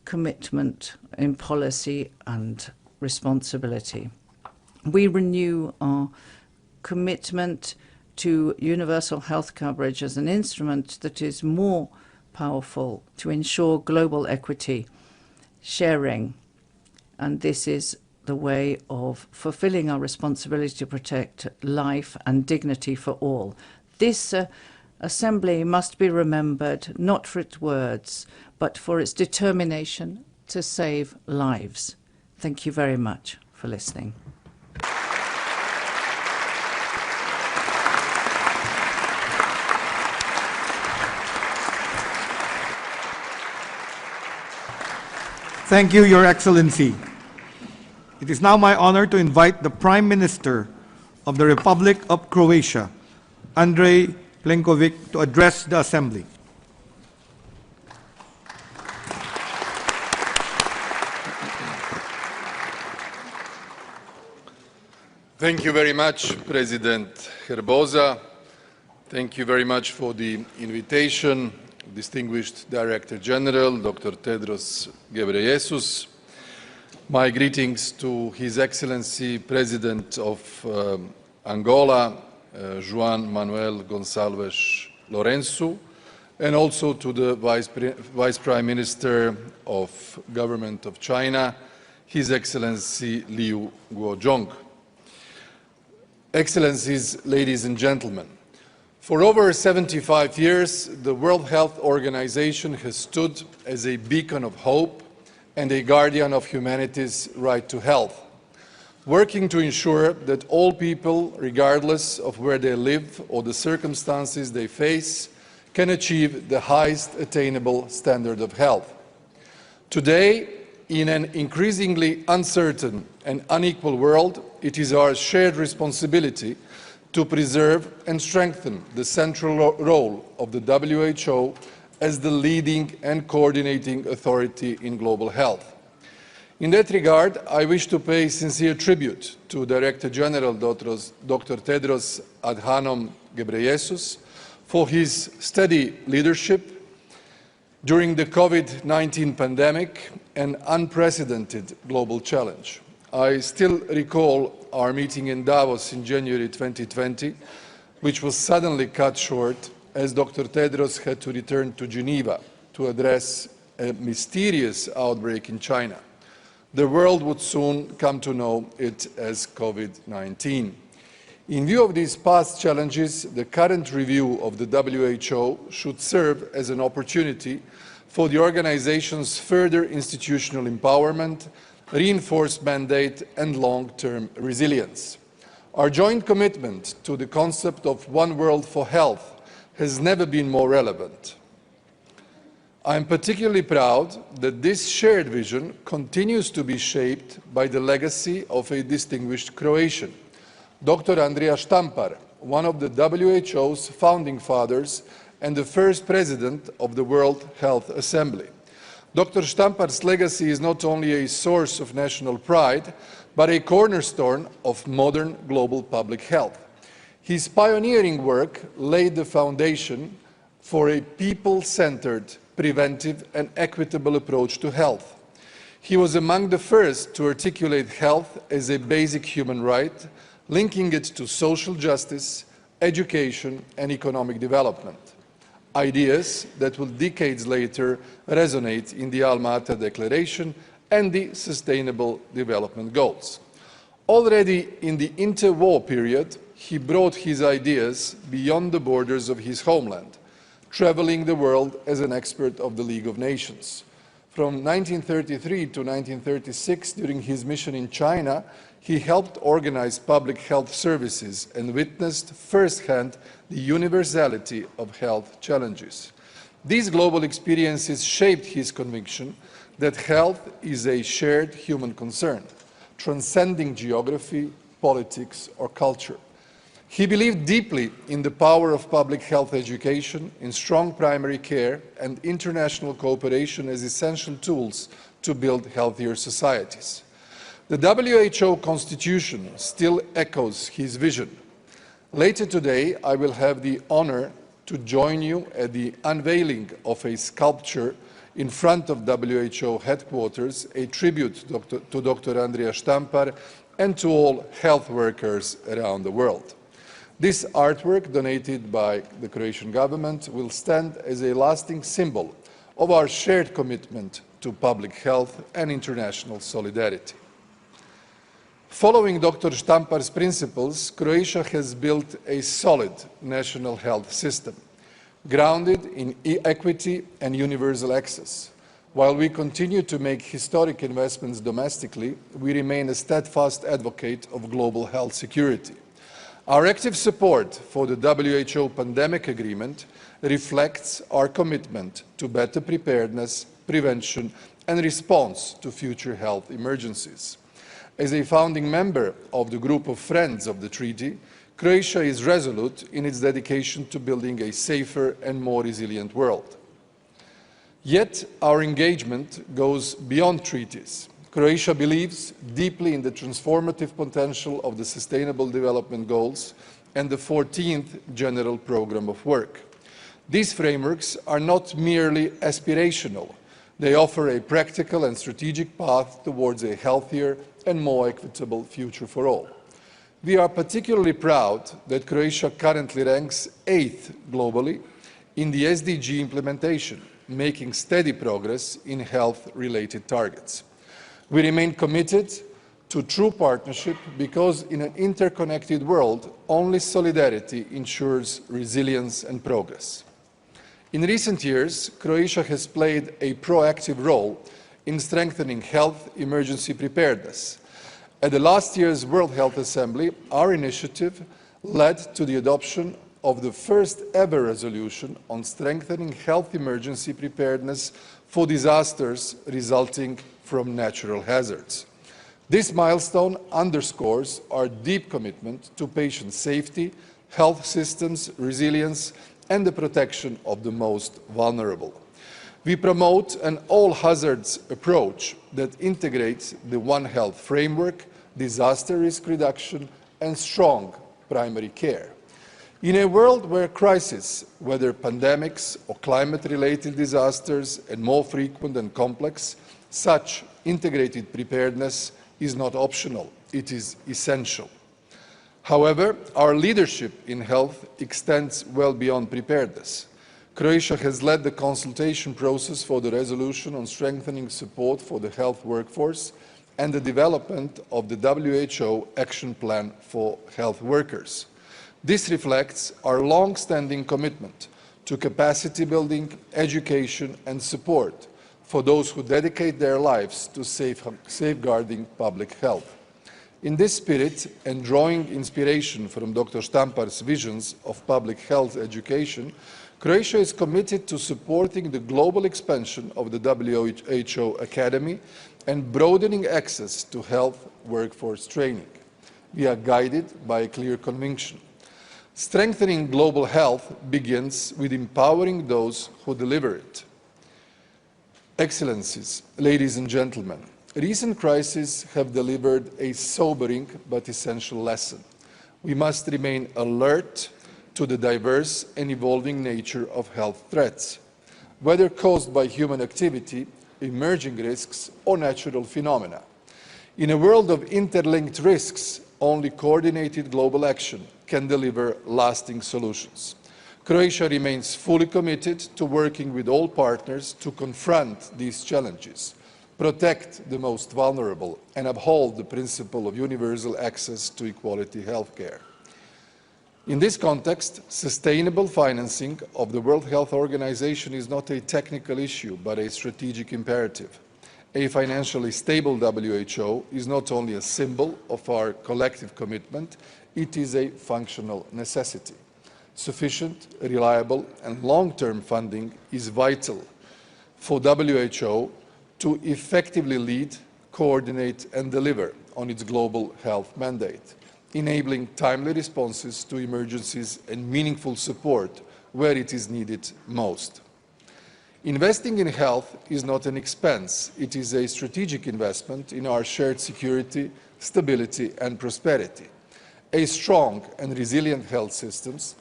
commitment in policy and responsibility. We renew our commitment to universal health coverage as an instrument that is more powerful to ensure global equity, sharing, and this is the way of fulfilling our responsibility to protect life and dignity for all. This Assembly must be remembered not for its words, but for its determination to save lives. Thank you very much for listening. Thank you, Your Excellency. It is now my honor to invite the Prime Minister of the Republic of Croatia, Andrej Plenković, to address the Assembly. Thank you very much, President Herbosa. Thank you very much for the invitation, distinguished Director General, Dr. Tedros Ghebreyesus. My greetings to His Excellency President of Angola, João Manuel Gonçalves Lourenço, and also to the Vice Prime Minister of Government of China, His Excellency Liu Guozhong. Excellencies, ladies and gentlemen, for over 75 years, the World Health Organization has stood as a beacon of hope and a guardian of humanity's right to health, working to ensure that all people, regardless of where they live or the circumstances they face, can achieve the highest attainable standard of health. Today, in an increasingly uncertain and unequal world, it is our shared responsibility to preserve and strengthen the central role of the WHO as the leading and coordinating authority in global health. In that regard, I wish to pay sincere tribute to Director General Dr. Tedros Adhanom Ghebreyesus for his steady leadership during the COVID-19 pandemic, an unprecedented global challenge. I still recall our meeting in Davos in January 2020, which was suddenly cut short as Dr. Tedros had to return to Geneva to address a mysterious outbreak in China. The world would soon come to know it as COVID-19. In view of these past challenges, the current review of the WHO should serve as an opportunity for the organization's further institutional empowerment, reinforced mandate and long-term resilience. Our joint commitment to the concept of one world for health has never been more relevant. I am particularly proud that this shared vision continues to be shaped by the legacy of a distinguished Croatian, Dr. Andrija Štampar, one of the WHO's founding fathers and the first president of the World Health Assembly. Dr. Štampar's legacy is not only a source of national pride, but a cornerstone of modern global public health. His pioneering work laid the foundation for a people-centered, preventive and equitable approach to health. He was among the first to articulate health as a basic human right, linking it to social justice, education and economic development. Ideas that will decades later resonate in the Alma-Ata Declaration and the Sustainable Development Goals. Already in the interwar period, he brought his ideas beyond the borders of his homeland, traveling the world as an expert of the League of Nations. From 1933 to 1936, during his mission in China, he helped organize public health services and witnessed firsthand the universality of health challenges. These global experiences shaped his conviction that health is a shared human concern, transcending geography, politics, or culture. He believed deeply in the power of public health education, in strong primary care, and international cooperation as essential tools to build healthier societies. The WHO Constitution still echoes his vision. Later today, I will have the honor to join you at the unveiling of a sculpture in front of WHO headquarters, a tribute to Dr. Andrija Štampar and to all health workers around the world. This artwork, donated by the Croatian government, will stand as a lasting symbol of our shared commitment to public health and international solidarity. Following Dr. Štampar's principles, Croatia has built a solid national health system. grounded in equity and universal access. While we continue to make historic investments domestically, we remain a steadfast advocate of global health security. Our active support for the WHO pandemic agreement reflects our commitment to better preparedness, prevention, and response to future health emergencies. As a founding member of the group of friends of the treaty, Croatia is resolute in its dedication to building a safer and more resilient world. Yet our engagement goes beyond treaties. Croatia believes deeply in the transformative potential of the Sustainable Development Goals and the 14th General Programme of Work. These frameworks are not merely aspirational. They offer a practical and strategic path towards a healthier and more equitable future for all. We are particularly proud that Croatia currently ranks 8th globally in the SDG implementation, making steady progress in health-related targets. We remain committed to true partnership because in an interconnected world, only solidarity ensures resilience and progress. In recent years, Croatia has played a proactive role in strengthening health emergency preparedness. At the last year's World Health Assembly, our initiative led to the adoption of the first ever resolution on strengthening health emergency preparedness for disasters resulting from natural hazards. This milestone underscores our deep commitment to patient safety, health systems resilience, and the protection of the most vulnerable. We promote an all-hazards approach that integrates the One Health framework, disaster risk reduction, and strong primary care. In a world where crises, whether pandemics or climate-related disasters, are more frequent and complex, such integrated preparedness is not optional, it is essential. However, our leadership in health extends well beyond preparedness. Croatia has led the consultation process for the resolution on strengthening support for the health workforce and the development of the WHO Action Plan for Health Workers. This reflects our long-standing commitment to capacity building, education and support for those who dedicate their lives to safeguarding public health. In this spirit, and drawing inspiration from Dr. Štampar's visions of public health education, Croatia is committed to supporting the global expansion of the WHO Academy and broadening access to health workforce training. We are guided by a clear conviction. Strengthening global health begins with empowering those who deliver it. Excellencies, ladies and gentlemen, recent crises have delivered a sobering but essential lesson. We must remain alert to the diverse and evolving nature of health threats, whether caused by human activity, emerging risks, or natural phenomena. In a world of interlinked risks, only coordinated global action can deliver lasting solutions. Croatia remains fully committed to working with all partners to confront these challenges, protect the most vulnerable, and uphold the principle of universal access to equality healthcare. In this context, sustainable financing of the World Health Organization is not a technical issue, but a strategic imperative. A financially stable WHO is not only a symbol of our collective commitment, it is a functional necessity. Sufficient, reliable, and long-term funding is vital for WHO to effectively lead, coordinate, and deliver on its global health mandate, enabling timely responses to emergencies and meaningful support where it is needed most. Investing in health is not an expense, it is a strategic investment in our shared security, stability, and prosperity. A strong and resilient health systems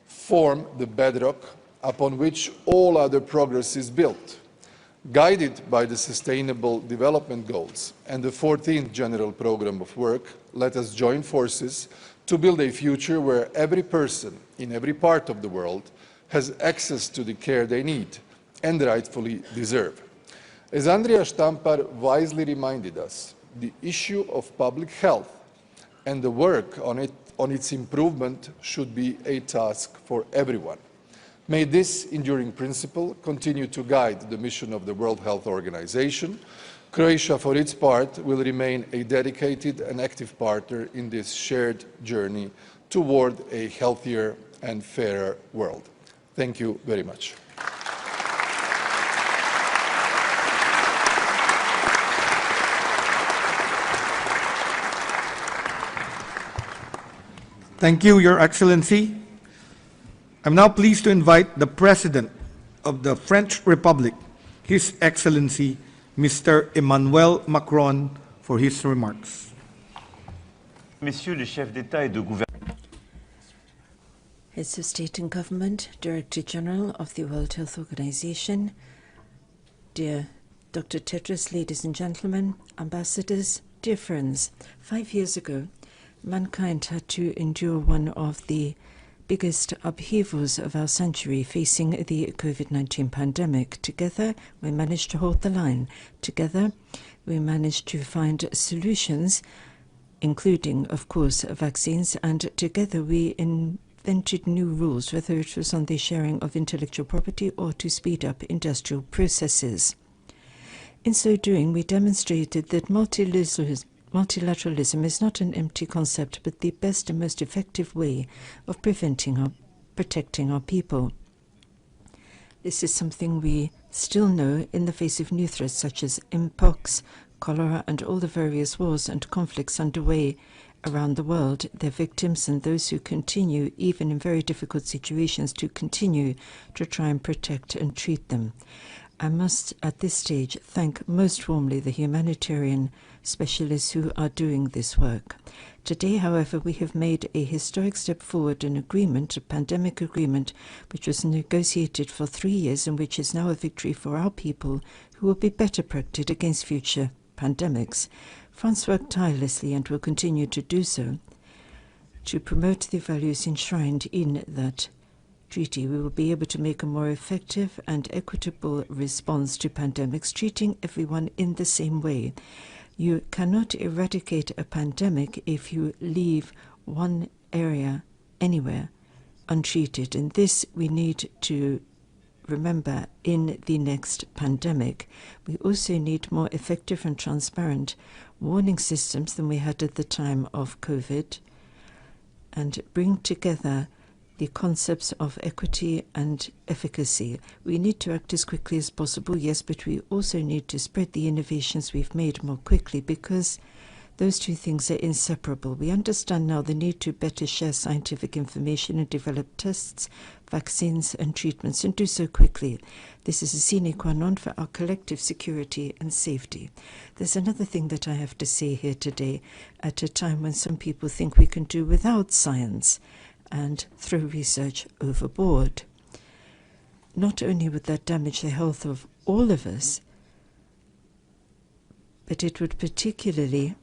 form the bedrock upon which all other progress is built. Guided by the Sustainable Development Goals and the 14th General Programme of Work, let us join forces to build a future where every person in every part of the world has access to the care they need and rightfully deserve. As Andrea Štampar wisely reminded us, the issue of public health and the work on its improvement should be a task for everyone. May this enduring principle continue to guide the mission of the World Health Organization. Croatia, for its part, will remain a dedicated and active partner in this shared journey toward a healthier and fairer world. Thank you very much. Thank you, Your Excellency. I'm now pleased to invite the President of the French Republic, His Excellency, Mr. Emmanuel Macron, for his remarks. Messieurs les chefs d'État et de gouvernement. Heads of State and Government, Director General of the World Health Organization, dear Dr. Tedros, ladies and gentlemen, ambassadors, dear friends, 5 years ago, mankind had to endure one of the biggest upheavals of our century, facing the COVID-19 pandemic. Together, we managed to hold the line. Together, we managed to find solutions, including, of course, vaccines, and together we invented new rules, whether it was on the sharing of intellectual property or to speed up industrial processes. In so doing, we demonstrated that multilateralism is not an empty concept, but the best and most effective way of protecting our people. This is something we still know in the face of new threats such as mpox, cholera, and all the various wars and conflicts underway around the world, their victims and those who continue, even in very difficult situations, to continue to try and protect and treat them. I must, at this stage, thank most warmly the humanitarian specialists who are doing this work. Today, however, we have made a historic step forward, an agreement, a pandemic agreement, which was negotiated for 3 years and which is now a victory for our people who will be better protected against future pandemics. France worked tirelessly and will continue to do so to promote the values enshrined in that treaty. We will be able to make a more effective and equitable response to pandemics, treating everyone in the same way. You cannot eradicate a pandemic if you leave one area anywhere untreated, and this we need to remember in the next pandemic. We also need more effective and transparent warning systems than we had at the time of COVID, and bring together the concepts of equity and efficacy. We need to act as quickly as possible, yes, but we also need to spread the innovations we've made more quickly, because those two things are inseparable. We understand now the need to better share scientific information and develop tests, vaccines and treatments, and do so quickly. This is a sine qua non for our collective security and safety. There's another thing that I have to say here today, at a time when some people think we can do without science and throw research overboard. Not only would that damage the health of all of us, but it would particularly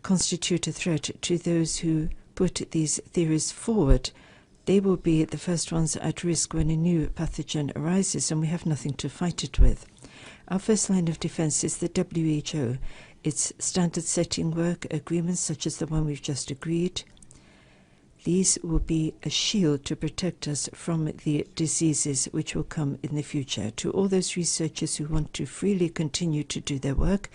constitute a threat to those who put these theories forward. They will be the first ones at risk when a new pathogen arises and we have nothing to fight it with. Our first line of defense is the WHO. Its standard-setting work, agreements such as the one we've just agreed, these will be a shield to protect us from the diseases which will come in the future. To all those researchers who want to freely continue to do their work,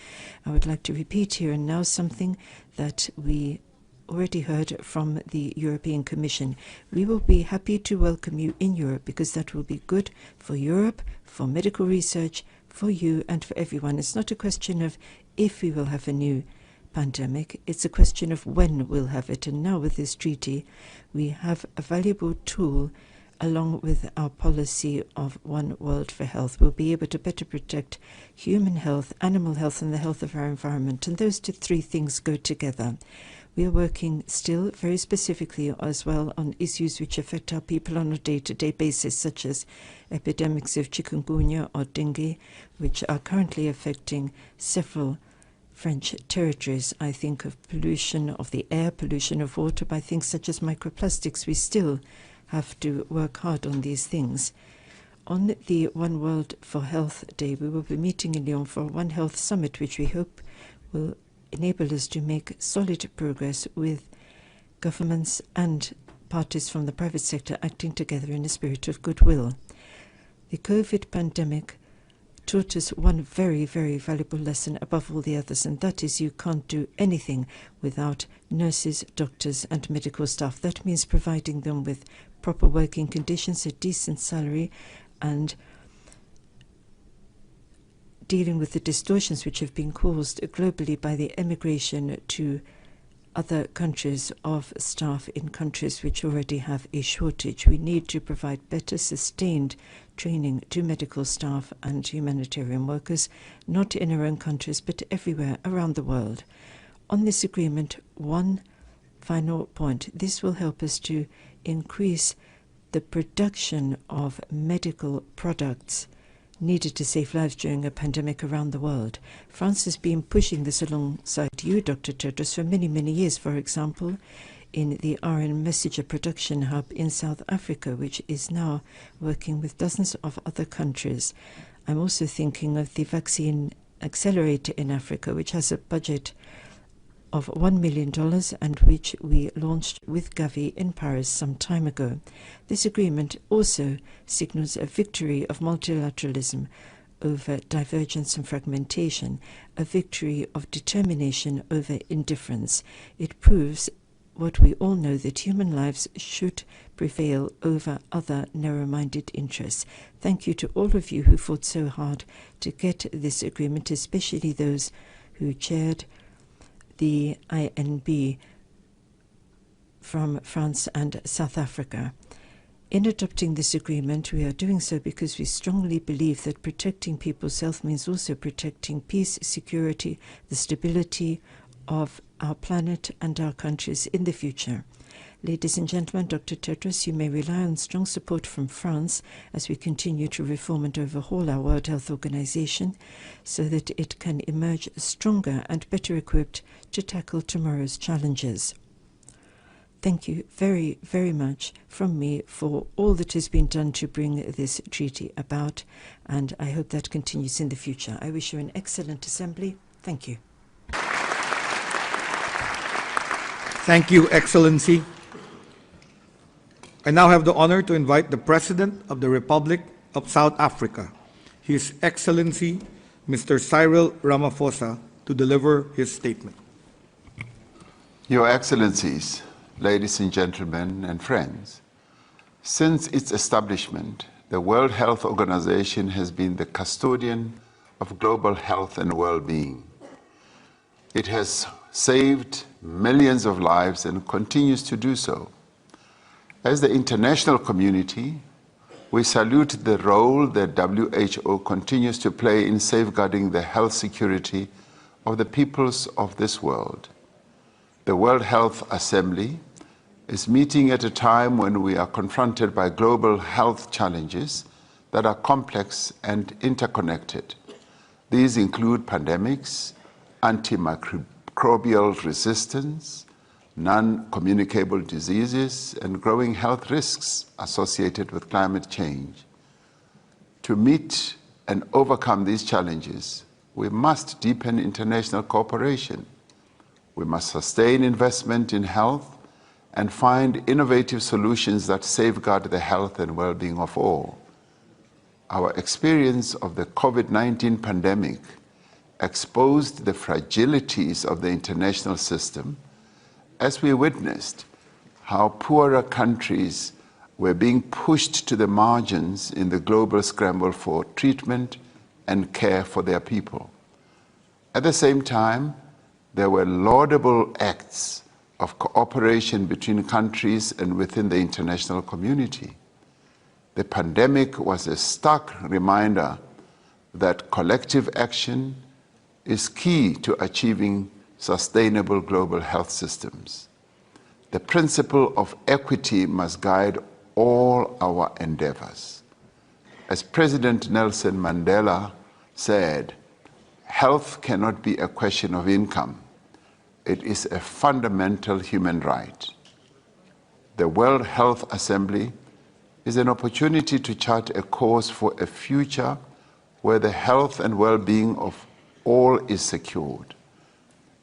I would like to repeat here and now something that we already heard from the European Commission. We will be happy to welcome you in Europe, because that will be good for Europe, for medical research, for you and for everyone. It's not a question of if we will have a new pandemic, it's a question of when we'll have it. And now with this treaty, we have a valuable tool along with our policy of One World for Health. We'll be able to better protect human health, animal health, and the health of our environment. And those three things go together. We are working still very specifically as well on issues which affect our people on a day-to-day basis, such as epidemics of chikungunya or dengue, which are currently affecting several French territories. I think of pollution of the air, pollution of water, by things such as microplastics. We still have to work hard on these things. On the One World for Health Day, we will be meeting in Lyon for One Health Summit, which we hope will enable us to make solid progress with governments and parties from the private sector acting together in a spirit of goodwill. The COVID pandemic taught us one very, very valuable lesson above all the others, and that is you can't do anything without nurses, doctors, and medical staff. That means providing them with proper working conditions, a decent salary, and dealing with the distortions which have been caused globally by the emigration to other countries of staff in countries which already have a shortage. We need to provide better sustained training to medical staff and humanitarian workers, not in our own countries, but everywhere around the world. On this agreement, one final point. This will help us to increase the production of medical products needed to save lives during a pandemic around the world. France has been pushing this alongside you, Dr. Tedros, for many, many years. For example, in the RN messenger production hub in South Africa, which is now working with dozens of other countries. I'm also thinking of the vaccine accelerator in Africa, which has a budget of $1 million and which we launched with Gavi in Paris some time ago. This agreement also signals a victory of multilateralism over divergence and fragmentation, a victory of determination over indifference. It proves what we all know, that human lives should prevail over other narrow-minded interests. Thank you to all of you who fought so hard to get this agreement, especially those who chaired the INB from France and South Africa. In adopting this agreement, we are doing so because we strongly believe that protecting people's health means also protecting peace, security, the stability of our planet and our countries in the future. Ladies and gentlemen, Dr. Tedros, you may rely on strong support from France as we continue to reform and overhaul our World Health Organization so that it can emerge stronger and better equipped to tackle tomorrow's challenges. Thank you very, very much from me for all that has been done to bring this treaty about, and I hope that continues in the future. I wish you an excellent assembly. Thank you. Thank you, Excellency. I now have the honor to invite the President of the Republic of South Africa, His Excellency, Mr. Cyril Ramaphosa, to deliver his statement. Your Excellencies, ladies and gentlemen and friends, since its establishment, the World Health Organization has been the custodian of global health and well-being. It has saved millions of lives and continues to do so. As the international community, we salute the role that WHO continues to play in safeguarding the health security of the peoples of this world. The World Health Assembly is meeting at a time when we are confronted by global health challenges that are complex and interconnected. These include pandemics, antimicrobial resistance, non-communicable diseases, and growing health risks associated with climate change. To meet and overcome these challenges, we must deepen international cooperation. We must sustain investment in health and find innovative solutions that safeguard the health and well-being of all. Our experience of the COVID-19 pandemic exposed the fragilities of the international system as we witnessed how poorer countries were being pushed to the margins in the global scramble for treatment and care for their people. At the same time, there were laudable acts of cooperation between countries and within the international community. The pandemic was a stark reminder that collective action is key to achieving sustainable global health systems. The principle of equity must guide all our endeavors. As President Nelson Mandela said, health cannot be a question of income. It is a fundamental human right. The World Health Assembly is an opportunity to chart a course for a future where the health and well-being of all is secured.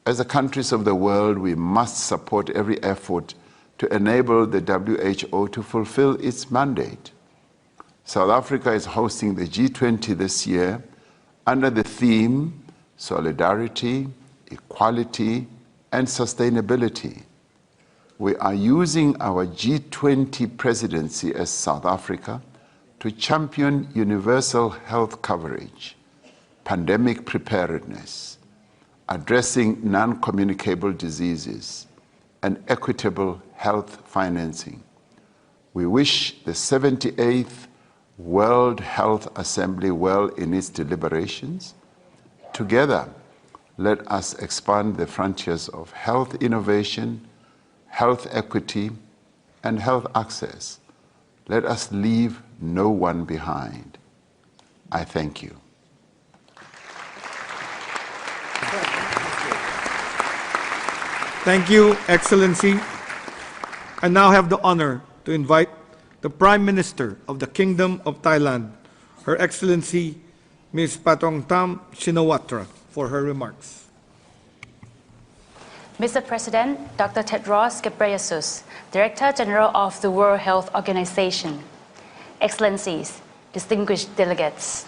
As the countries of the world, we must support every effort to enable the WHO to fulfill its mandate. South Africa is hosting the G20 this year under the theme Solidarity, Equality, and Sustainability. We are using our G20 presidency as South Africa to champion universal health coverage, pandemic preparedness, addressing non-communicable diseases, and equitable health financing. We wish the 78th World Health Assembly well in its deliberations. Together, let us expand the frontiers of health innovation, health equity, and health access. Let us leave no one behind. I thank you. Thank you, Excellency. I now have the honor to invite the Prime Minister of the Kingdom of Thailand, Her Excellency Ms. Patongtam Shinawatra, for her remarks. Mr. President, Dr. Tedros Ghebreyesus, Director General of the World Health Organization, Excellencies, distinguished delegates,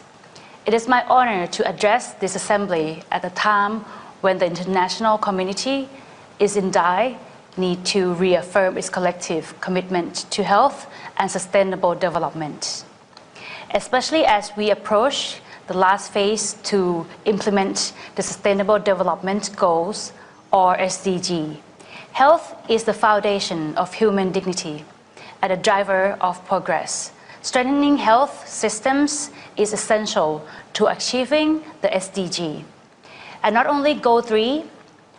it is my honor to address this assembly at a time when the international community is in dire need to reaffirm its collective commitment to health and sustainable development, especially as we approach the last phase to implement the Sustainable Development Goals, or SDG. Health is the foundation of human dignity and a driver of progress. Strengthening health systems is essential to achieving the SDG. And not only Goal 3,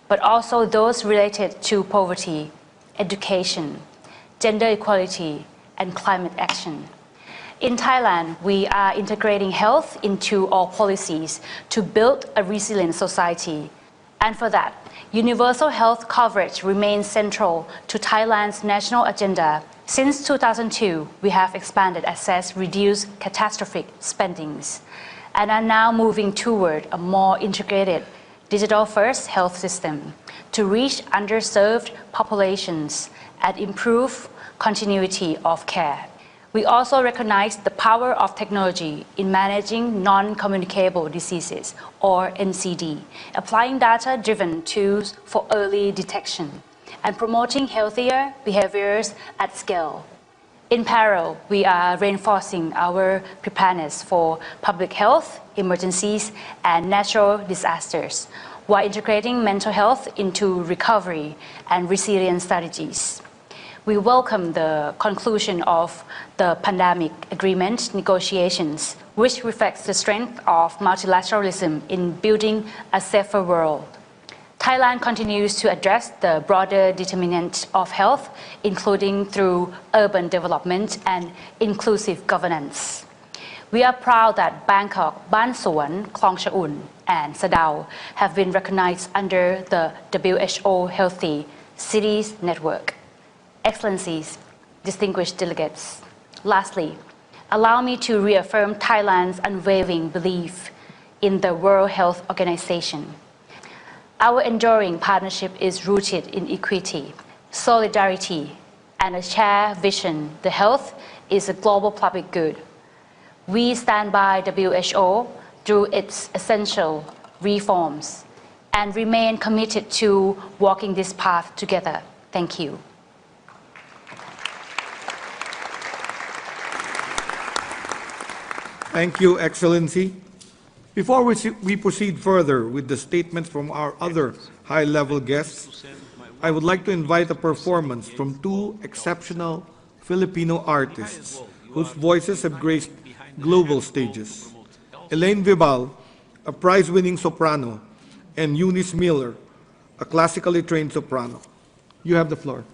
but also those related to poverty, education, gender equality, and climate action. In Thailand, we are integrating health into all policies to build a resilient society. And for that, universal health coverage remains central to Thailand's national agenda. Since 2002, we have expanded access, reduced catastrophic spendings, and are now moving toward a more integrated digital-first health system to reach underserved populations and improve continuity of care. We also recognize the power of technology in managing non-communicable diseases, or NCD, applying data-driven tools for early detection, and promoting healthier behaviors at scale. In parallel, we are reinforcing our preparedness for public health, emergencies, and natural disasters, while integrating mental health into recovery and resilience strategies. We welcome the conclusion of the pandemic agreement negotiations, which reflects the strength of multilateralism in building a safer world. Thailand continues to address the broader determinant of health, including through urban development and inclusive governance. We are proud that Bangkok, Ban Suan, Klong Chaun, and Sadao have been recognized under the WHO Healthy Cities Network. Excellencies, distinguished delegates, lastly, allow me to reaffirm Thailand's unwavering belief in the World Health Organization. Our enduring partnership is rooted in equity, solidarity, and a shared vision. The health is a global public good. We stand by WHO through its essential reforms and remain committed to walking this path together. Thank you. Thank you, Excellency. Before we proceed further with the statements from our other high-level guests, I would like to invite a performance from two exceptional Filipino artists whose voices have graced global stages. Elaine Vibal, a prize-winning soprano, and Eunice Miller, a classically trained soprano. You have the floor.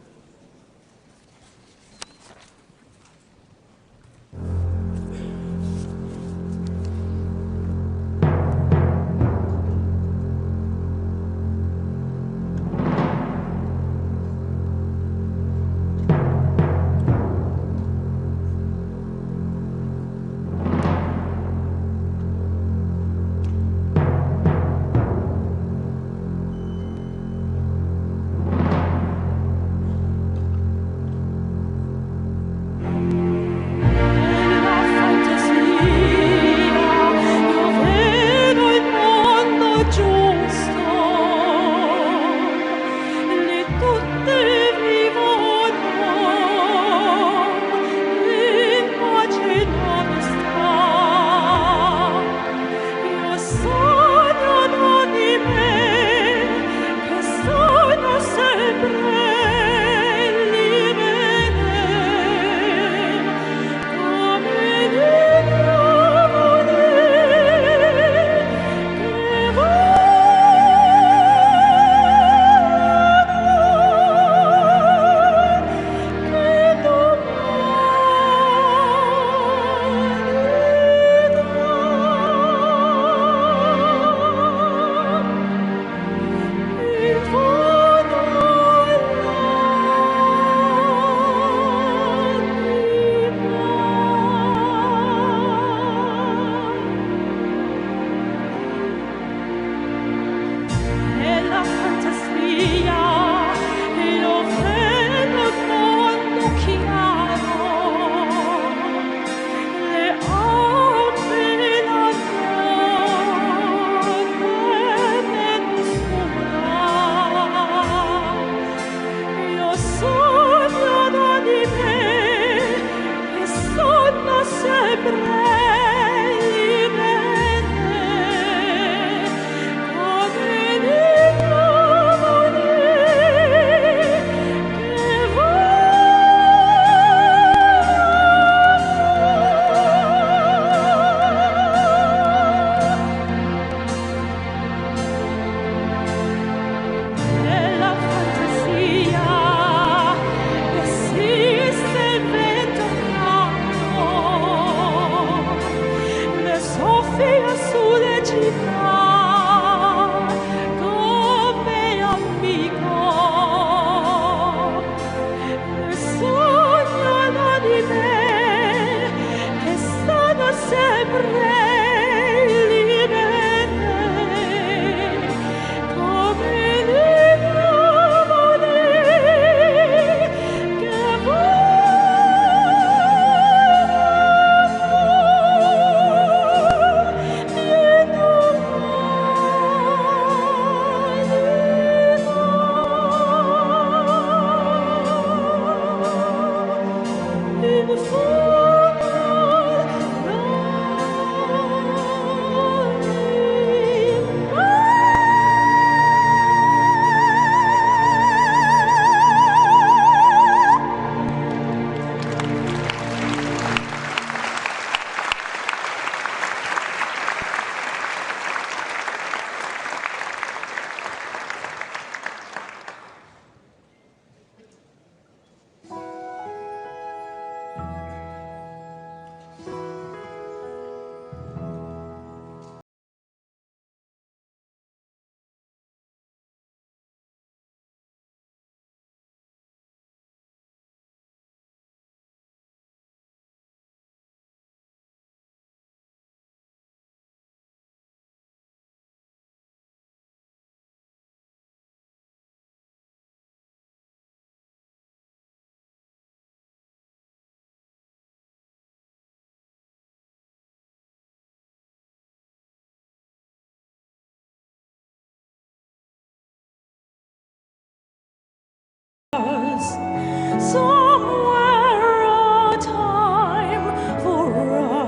Somewhere a time for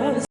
us.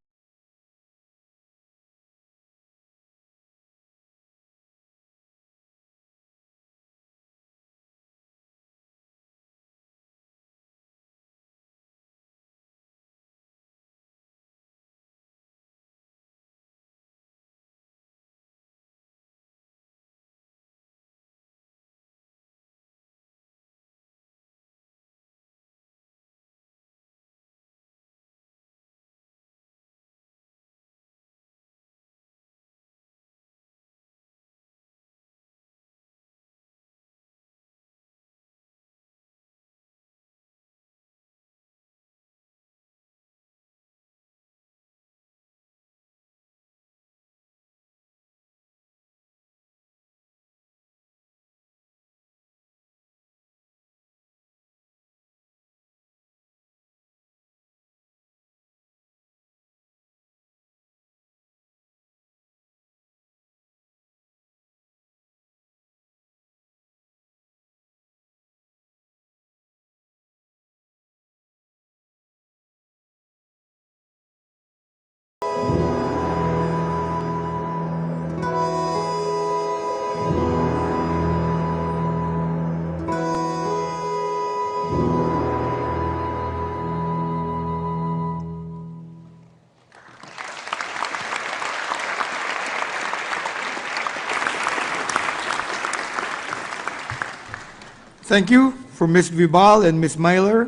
Thank you for Ms. Vibal and Ms. Myler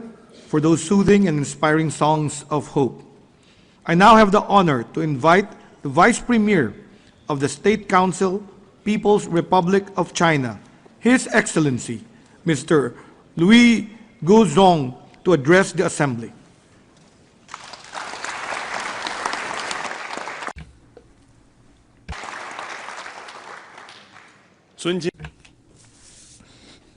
for those soothing and inspiring songs of hope. I now have the honor to invite the Vice Premier of the State Council, People's Republic of China, His Excellency, Mr. Louis Guzong, to address the Assembly.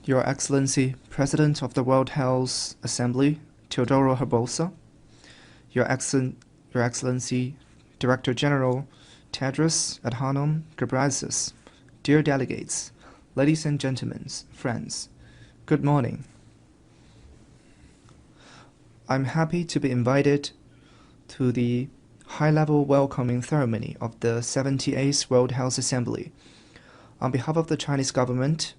Your Excellency, President of the World Health Assembly, Teodoro Herbosa, Your Excellency, Director General Tedros Adhanom Ghebreyesus, dear delegates, ladies and gentlemen, friends, good morning. I'm happy to be invited to the high-level welcoming ceremony of the 78th World Health Assembly. On behalf of the Chinese government,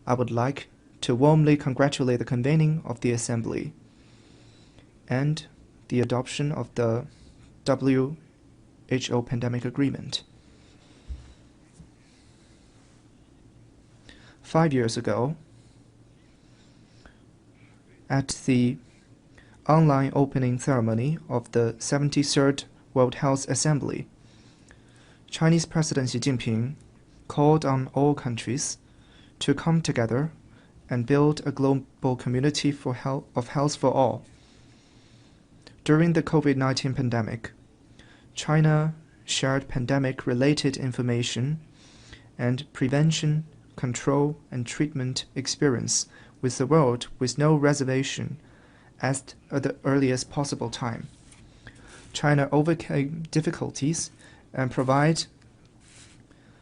I would like to warmly congratulate the convening of the Assembly and the adoption of the WHO Pandemic Agreement. 5 years ago, at the online opening ceremony of the 73rd World Health Assembly, Chinese President Xi Jinping called on all countries to come together and build a global community of health for all. During the COVID-19 pandemic, China shared pandemic-related information and prevention, control, and treatment experience with the world with no reservation at the earliest possible time. China overcame difficulties and provided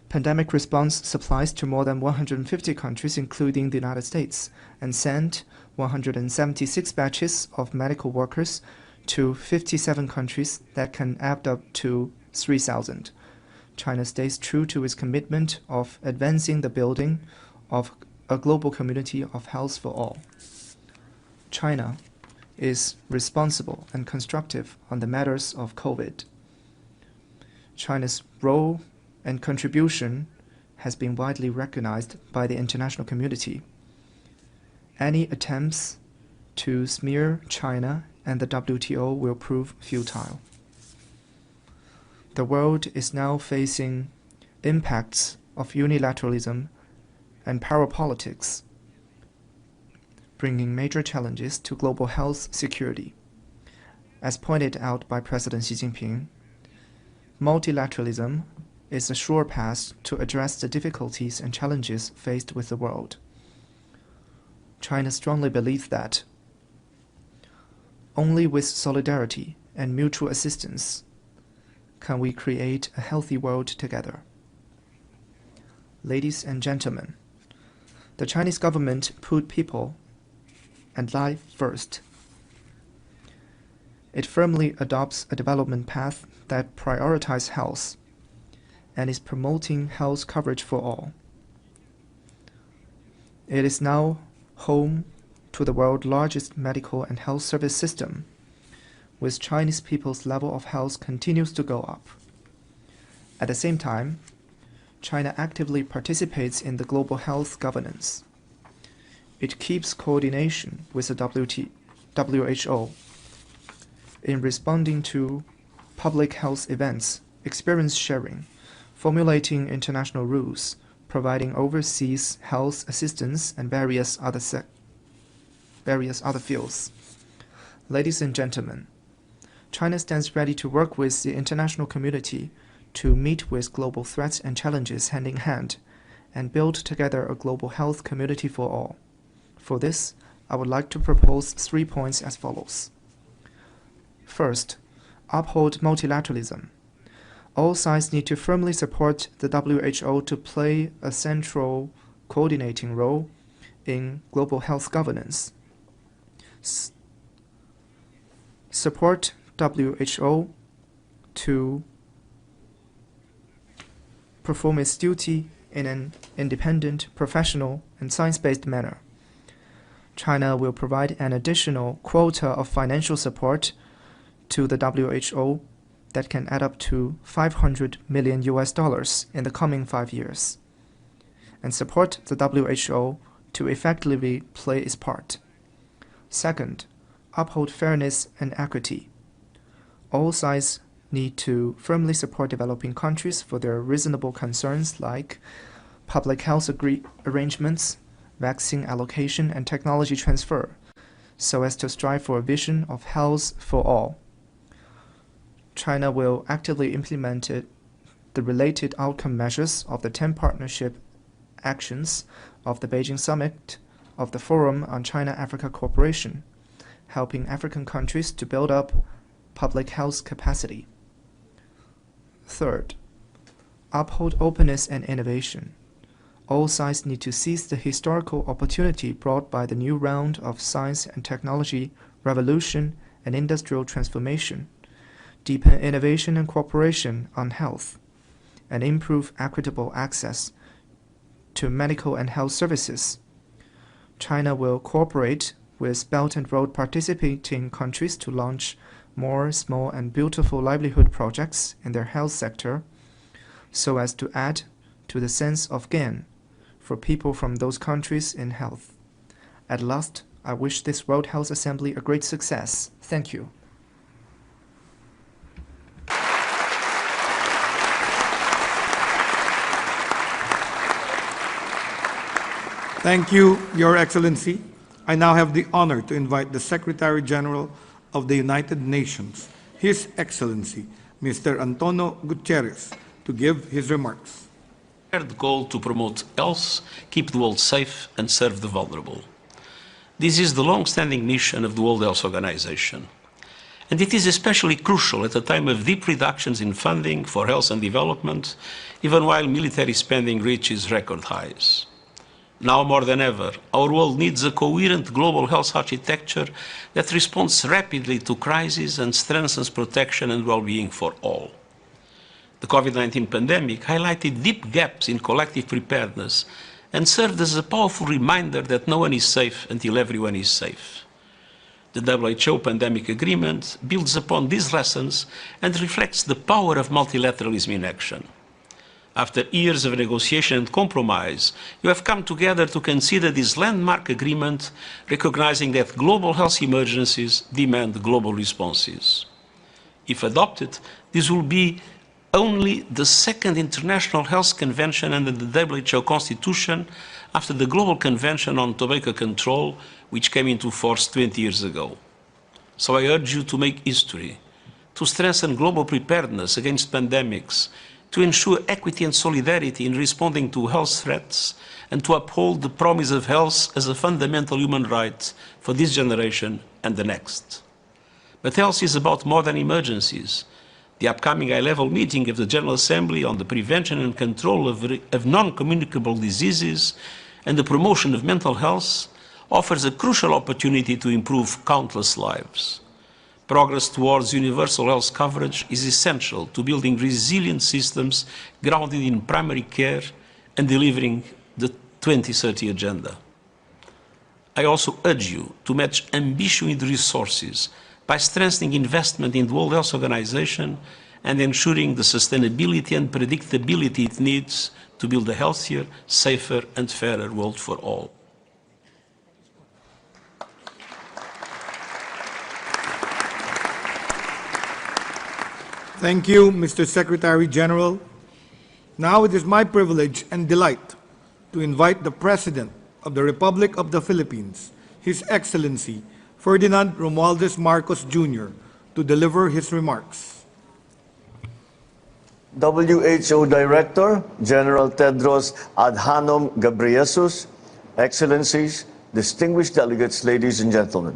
pandemic response supplies to more than 150 countries, including the United States, and sent 176 batches of medical workers to 57 countries that can add up to 3,000. China stays true to its commitment of advancing the building of a global community of health for all. China is responsible and constructive on the matters of COVID. China's role and contribution has been widely recognized by the international community. Any attempts to smear China and the WTO will prove futile. The world is now facing impacts of unilateralism and power politics, bringing major challenges to global health security. As pointed out by President Xi Jinping, multilateralism is a sure path to address the difficulties and challenges faced with the world. China strongly believes that only with solidarity and mutual assistance can we create a healthy world together. Ladies and gentlemen, the Chinese government put people and life first. It firmly adopts a development path that prioritizes health and is promoting health coverage for all. It is now home to the world's largest medical and health service system, with Chinese people's level of health continues to go up. At the same time, China actively participates in the global health governance. It keeps coordination with the WHO in responding to public health events, experience sharing, formulating international rules, providing overseas health assistance, and various other fields. Ladies and gentlemen, China stands ready to work with the international community to meet with global threats and challenges hand in hand and build together a global health community for all. For this, I would like to propose 3 points as follows. First, uphold multilateralism. All sides need to firmly support the WHO to play a central coordinating role in global health governance. Support WHO to perform its duty in an independent, professional, and science-based manner. China will provide an additional quota of financial support to the WHO that can add up to $500 million in the coming 5 years, and support the WHO to effectively play its part. Second, uphold fairness and equity. All sides need to firmly support developing countries for their reasonable concerns like public health arrangements, vaccine allocation, and technology transfer, so as to strive for a vision of health for all. China will actively implement the related outcome measures of the 10 partnership actions of the Beijing Summit of the Forum on China-Africa Cooperation, helping African countries to build up public health capacity. Third, uphold openness and innovation. All sides need to seize the historical opportunity brought by the new round of science and technology revolution and industrial transformation, deepen innovation and cooperation on health, and improve equitable access to medical and health services. China will cooperate with Belt and Road participating countries to launch more small and beautiful livelihood projects in their health sector, so as to add to the sense of gain for people from those countries in health. At last, I wish this World Health Assembly a great success. Thank you. Thank you, Your Excellency. I now have the honor to invite the Secretary General of the United Nations, His Excellency, Mr. Antonio Guterres, to give his remarks. The goal to promote health, keep the world safe, and serve the vulnerable. This is the long-standing mission of the World Health Organization. And it is especially crucial at a time of deep reductions in funding for health and development, even while military spending reaches record highs. Now more than ever, our world needs a coherent global health architecture that responds rapidly to crises and strengthens protection and well-being for all. The COVID-19 pandemic highlighted deep gaps in collective preparedness and served as a powerful reminder that no one is safe until everyone is safe. The WHO pandemic agreement builds upon these lessons and reflects the power of multilateralism in action. After years of negotiation and compromise, you have come together to consider this landmark agreement, recognizing that global health emergencies demand global responses. If adopted, this will be only the second international health convention under the WHO Constitution after the Global Convention on Tobacco Control, which came into force 20 years ago. So I urge you to make history, to strengthen global preparedness against pandemics, to ensure equity and solidarity in responding to health threats, and to uphold the promise of health as a fundamental human right for this generation and the next. But health is about more than emergencies. The upcoming high-level meeting of the General Assembly on the prevention and control of non-communicable diseases and the promotion of mental health offers a crucial opportunity to improve countless lives. Progress towards universal health coverage is essential to building resilient systems grounded in primary care and delivering the 2030 Agenda. I also urge you to match ambition with resources by strengthening investment in the World Health Organization and ensuring the sustainability and predictability it needs to build a healthier, safer and fairer world for all. Thank you, Mr. Secretary General. Now it is my privilege and delight to invite the President of the Republic of the Philippines, His Excellency Ferdinand Romualdez Marcos Jr., to deliver his remarks. WHO Director General Tedros Adhanom Ghebreyesus, Excellencies, distinguished delegates, ladies and gentlemen.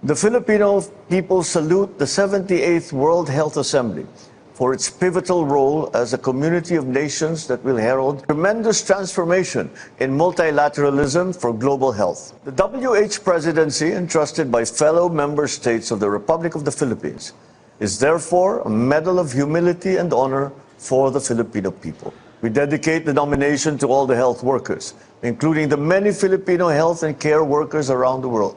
The Filipino people salute the 78th World Health Assembly for its pivotal role as a community of nations that will herald tremendous transformation in multilateralism for global health. The WHO presidency, entrusted by fellow member states of the Republic of the Philippines, is therefore a medal of humility and honor for the Filipino people. We dedicate the nomination to all the health workers, including the many Filipino health and care workers around the world,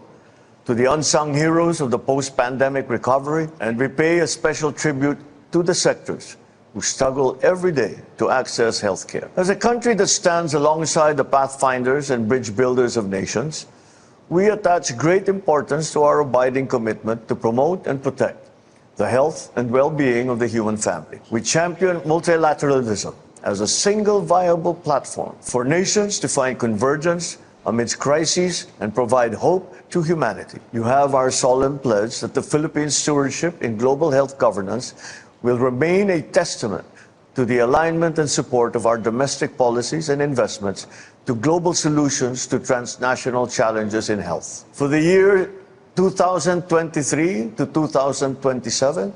to the unsung heroes of the post-pandemic recovery, and we pay a special tribute to the sectors who struggle every day to access health care. As a country that stands alongside the pathfinders and bridge builders of nations, we attach great importance to our abiding commitment to promote and protect the health and well-being of the human family. We champion multilateralism as a single viable platform for nations to find convergence amidst crises and provide hope to humanity. You have our solemn pledge that the Philippines' stewardship in global health governance will remain a testament to the alignment and support of our domestic policies and investments to global solutions to transnational challenges in health. For the year 2023 to 2027,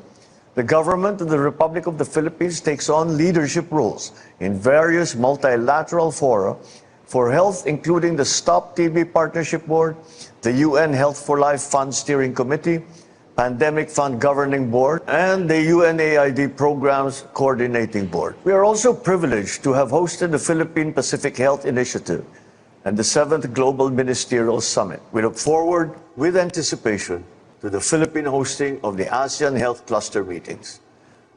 the government of the Republic of the Philippines takes on leadership roles in various multilateral fora for health, including the Stop TB Partnership Board, the UN Health for Life Fund Steering Committee, Pandemic Fund Governing Board, and the UNAID Programs Coordinating Board. We are also privileged to have hosted the Philippine Pacific Health Initiative and the 7th Global Ministerial Summit. We look forward with anticipation to the Philippine hosting of the ASEAN Health Cluster meetings.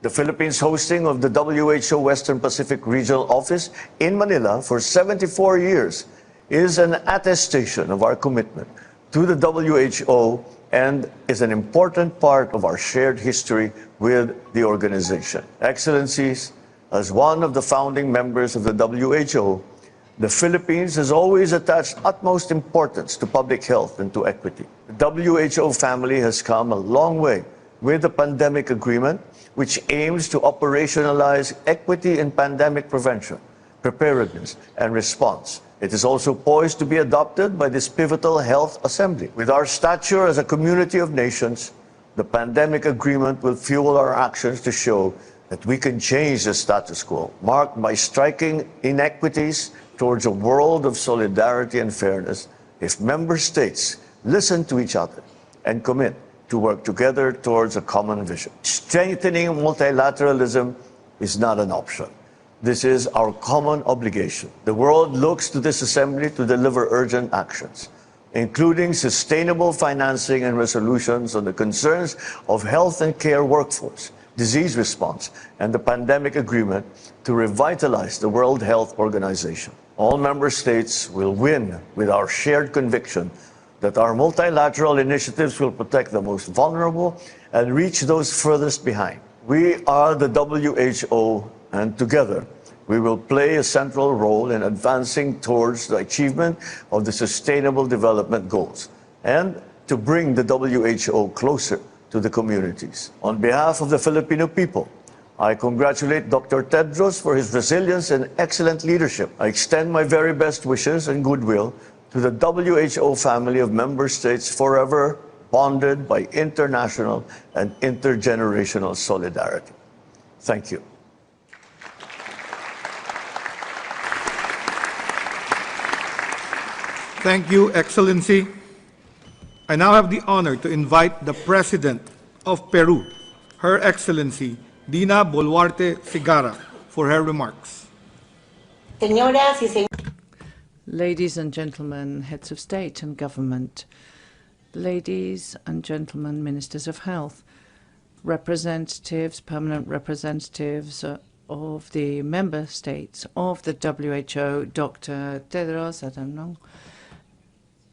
The Philippines hosting of the WHO Western Pacific Regional Office in Manila for 74 years is an attestation of our commitment to the WHO and is an important part of our shared history with the organization. Excellencies, as one of the founding members of the WHO, the Philippines has always attached utmost importance to public health and to equity. The WHO family has come a long way with the pandemic agreement, which aims to operationalize equity in pandemic prevention, preparedness, and response. It is also poised to be adopted by this pivotal health assembly. With our stature as a community of nations, the pandemic agreement will fuel our actions to show that we can change the status quo, marked by striking inequities towards a world of solidarity and fairness if member states listen to each other and commit to work together towards a common vision. Strengthening multilateralism is not an option. This is our common obligation. The world looks to this assembly to deliver urgent actions, including sustainable financing and resolutions on the concerns of health and care workforce, disease response, and the pandemic agreement to revitalize the World Health Organization. All member states will win with our shared conviction that our multilateral initiatives will protect the most vulnerable and reach those furthest behind. We are the WHO, and together we will play a central role in advancing towards the achievement of the Sustainable Development Goals and to bring the WHO closer to the communities. On behalf of the Filipino people, I congratulate Dr. Tedros for his resilience and excellent leadership. I extend my very best wishes and goodwill to the WHO family of member states forever bonded by international and intergenerational solidarity. Thank you. Thank you, Excellency. I now have the honor to invite the President of Peru, Her Excellency Dina Boluarte Segarra, for her remarks. Ladies and gentlemen, heads of state and government, ladies and gentlemen, ministers of health, representatives, permanent representatives of the member states of the WHO, Dr. Tedros Adhanom,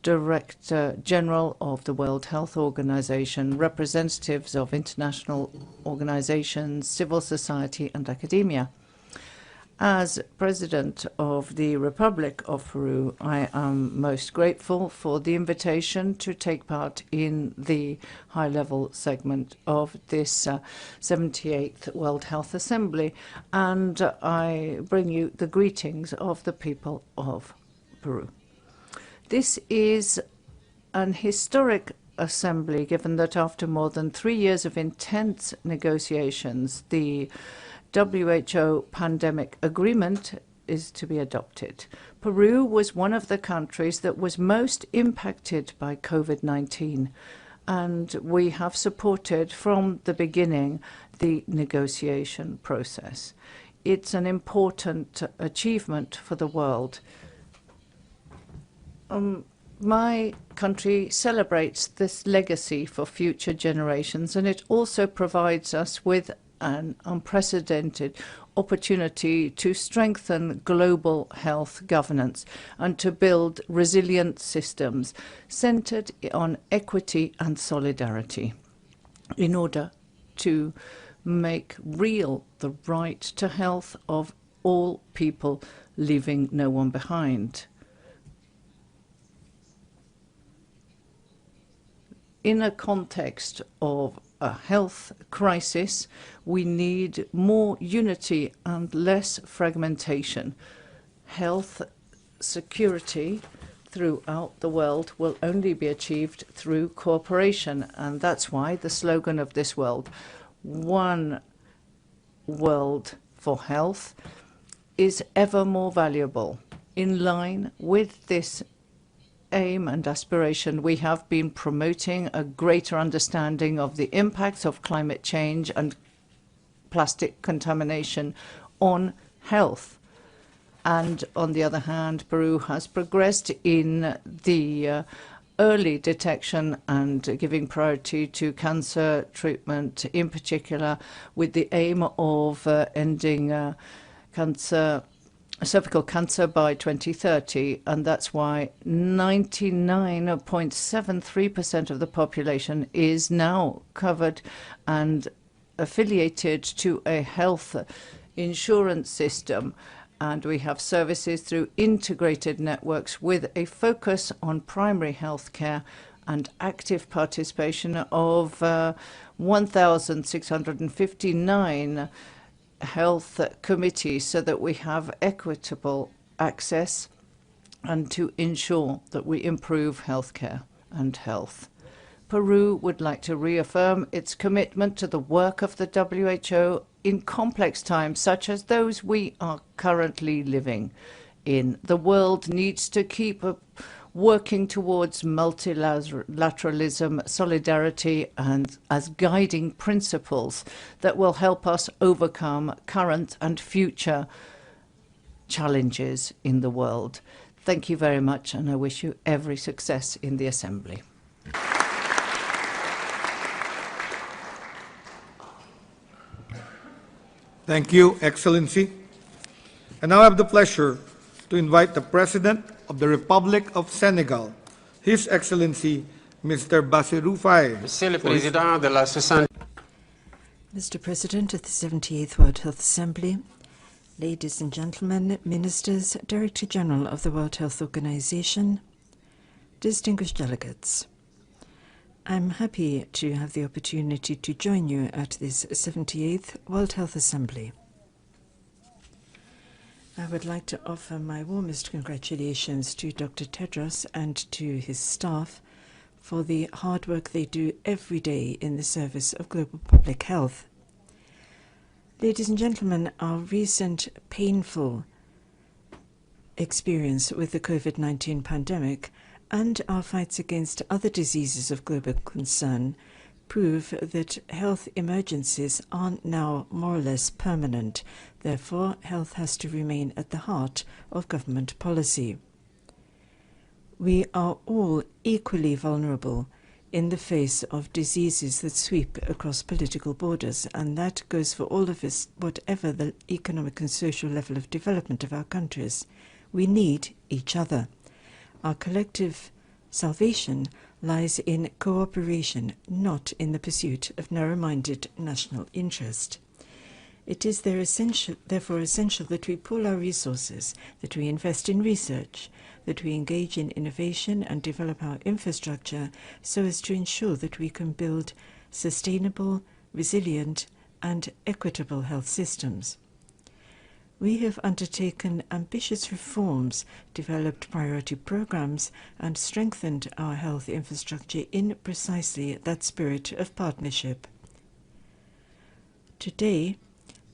Director General of the World Health Organization, representatives of international organizations, civil society, and academia. As President of the Republic of Peru, I am most grateful for the invitation to take part in the high-level segment of this 78th World Health Assembly, and I bring you the greetings of the people of Peru. This is an historic assembly, given that after more than 3 years of intense negotiations, the WHO pandemic agreement is to be adopted. Peru was one of the countries that was most impacted by COVID-19, and we have supported from the beginning the negotiation process. It's an important achievement for the world. My country celebrates this legacy for future generations, and it also provides us with an unprecedented opportunity to strengthen global health governance and to build resilient systems centered on equity and solidarity in order to make real the right to health of all people, leaving no one behind. In a context of a health crisis, we need more unity and less fragmentation. Health security throughout the world will only be achieved through cooperation, and that's why the slogan of this world, One World for Health, is ever more valuable. In line with this aim and aspiration, we have been promoting a greater understanding of the impacts of climate change and plastic contamination on health. And on the other hand, Peru has progressed in the early detection and giving priority to cancer treatment, in particular with the aim of ending cervical cancer by 2030, and that's why 99.73% of the population is now covered and affiliated to a health insurance system. And we have services through integrated networks with a focus on primary health care and active participation of 1,659 health committees so that we have equitable access and to ensure that we improve healthcare and health. Peru would like to reaffirm its commitment to the work of the WHO in complex times such as those we are currently living in. The world needs to keep working towards multilateralism, solidarity, and as guiding principles that will help us overcome current and future challenges in the world. Thank you very much, and I wish you every success in the Assembly. Thank you, Excellency. And now I have the pleasure to invite the President of the Republic of Senegal, His Excellency, Mr. Bassirou Faye. Monsieur le Président de la 60... Mr. President of the 78th World Health Assembly, ladies and gentlemen, ministers, Director General of the World Health Organization, distinguished delegates, I'm happy to have the opportunity to join you at this 78th World Health Assembly. I would like to offer my warmest congratulations to Dr. Tedros and to his staff for the hard work they do every day in the service of global public health. Ladies and gentlemen, our recent painful experience with the COVID-19 pandemic and our fights against other diseases of global concern prove that health emergencies are now more or less permanent. Therefore, health has to remain at the heart of government policy. We are all equally vulnerable in the face of diseases that sweep across political borders, and that goes for all of us, whatever the economic and social level of development of our countries. We need each other. Our collective salvation lies in cooperation, not in the pursuit of narrow-minded national interest. It is therefore essential that we pool our resources, that we invest in research, that we engage in innovation and develop our infrastructure so as to ensure that we can build sustainable, resilient, and equitable health systems. We have undertaken ambitious reforms, developed priority programs, and strengthened our health infrastructure in precisely that spirit of partnership. Today,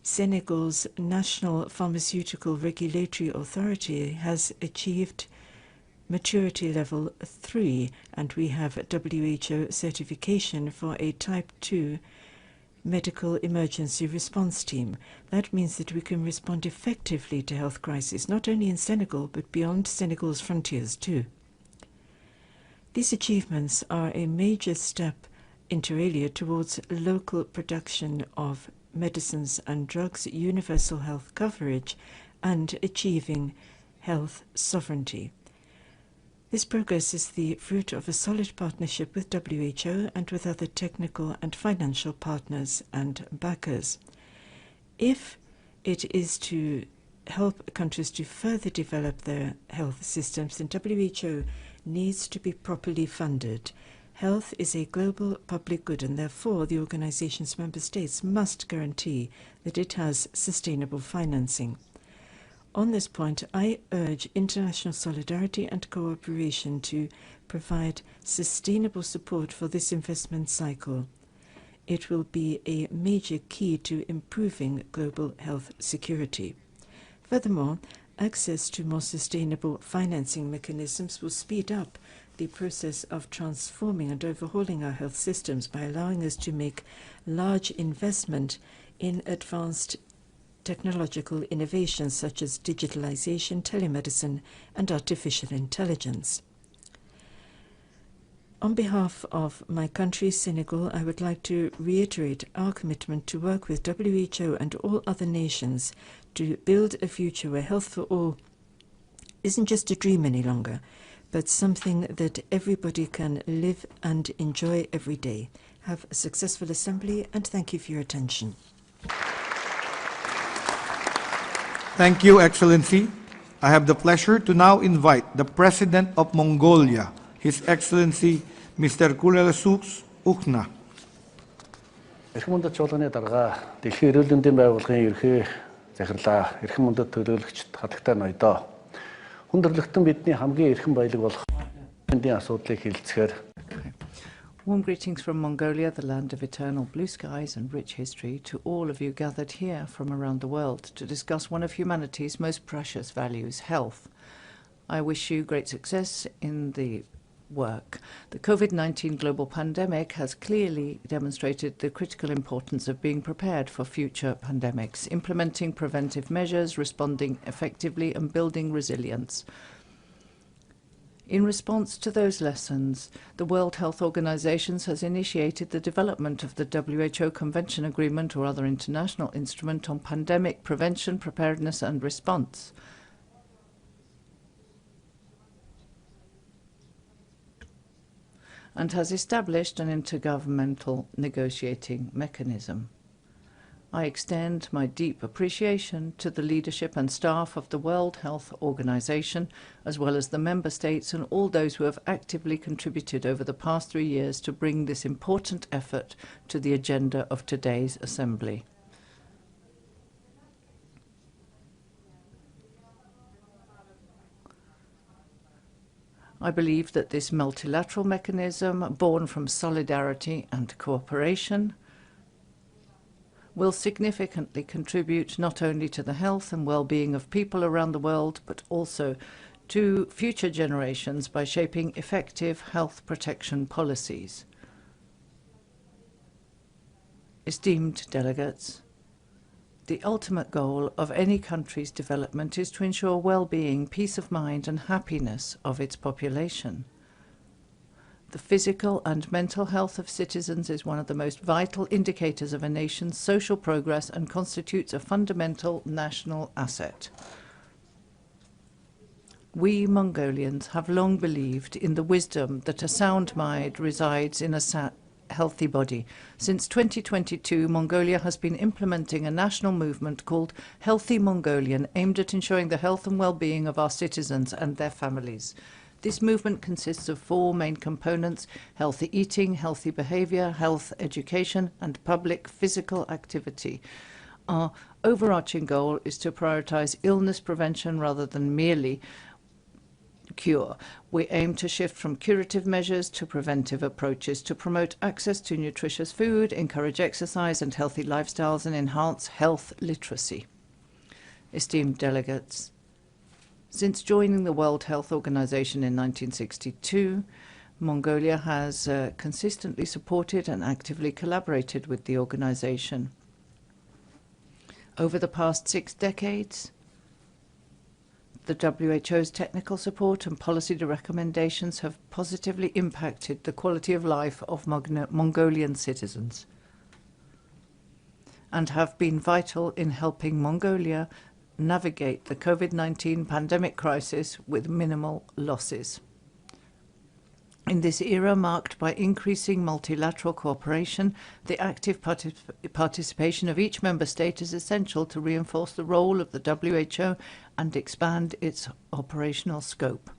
Senegal's National Pharmaceutical Regulatory Authority has achieved maturity level 3, and we have WHO certification for a Type 2 medical emergency response team. That means that we can respond effectively to health crises, not only in Senegal, but beyond Senegal's frontiers too. These achievements are a major step inter alia towards local production of medicines and drugs, universal health coverage, and achieving health sovereignty. This progress is the fruit of a solid partnership with WHO and with other technical and financial partners and backers. If it is to help countries to further develop their health systems, then WHO needs to be properly funded. Health is a global public good, and therefore the organization's member states must guarantee that it has sustainable financing. On this point, I urge international solidarity and cooperation to provide sustainable support for this investment cycle. It will be a major key to improving global health security. Furthermore, access to more sustainable financing mechanisms will speed up the process of transforming and overhauling our health systems by allowing us to make large investment in advanced technological innovations such as digitalization, telemedicine, and artificial intelligence. On behalf of my country, Senegal, I would like to reiterate our commitment to work with WHO and all other nations to build a future where health for all isn't just a dream any longer, but something that everybody can live and enjoy every day. Have a successful assembly, and thank you for your attention. Thank you, Excellency. I have the pleasure to now invite the President of Mongolia, His Excellency Mr. Kurelesus Ukhna. Эрхэм мөндөд чуулганы дарга Дэлхийн эрүүл мэндийн байгууллагын ерхий захирлаа, эрхэм мөндөд төлөөлөгчд, хатагтай ноёдоо. Хүндрэлтэн бидний хамгийн эрхэм баялаг болох мэндийн асуудлыг хэлэлцэхээр Warm greetings from Mongolia, the land of eternal blue skies and rich history, to all of you gathered here from around the world to discuss one of humanity's most precious values, health. I wish you great success in the work. The COVID-19 global pandemic has clearly demonstrated the critical importance of being prepared for future pandemics, implementing preventive measures, responding effectively, and building resilience. In response to those lessons, the World Health Organization has initiated the development of the WHO Convention Agreement or other international instrument on pandemic prevention, preparedness and response. And has established an intergovernmental negotiating mechanism. I extend my deep appreciation to the leadership and staff of the World Health Organization, as well as the member states and all those who have actively contributed over the past 3 years to bring this important effort to the agenda of today's Assembly. I believe that this multilateral mechanism, born from solidarity and cooperation, will significantly contribute not only to the health and well-being of people around the world, but also to future generations by shaping effective health protection policies. Esteemed delegates, the ultimate goal of any country's development is to ensure well-being, peace of mind and happiness of its population. The physical and mental health of citizens is one of the most vital indicators of a nation's social progress and constitutes a fundamental national asset. We Mongolians have long believed in the wisdom that a sound mind resides in a healthy body. Since 2022, Mongolia has been implementing a national movement called Healthy Mongolian, aimed at ensuring the health and well-being of our citizens and their families. This movement consists of 4 main components: healthy eating, healthy behavior, health education, and public physical activity. Our overarching goal is to prioritize illness prevention rather than merely cure. We aim to shift from curative measures to preventive approaches to promote access to nutritious food, encourage exercise and healthy lifestyles, and enhance health literacy. Esteemed delegates, since joining the World Health Organization in 1962, Mongolia has consistently supported and actively collaborated with the organization. Over the past 6 decades, the WHO's technical support and policy recommendations have positively impacted the quality of life of Mongolian citizens and have been vital in helping Mongolia navigate the COVID-19 pandemic crisis with minimal losses. In this era marked by increasing multilateral cooperation, the active participation of each member state is essential to reinforce the role of the WHO and expand its operational scope.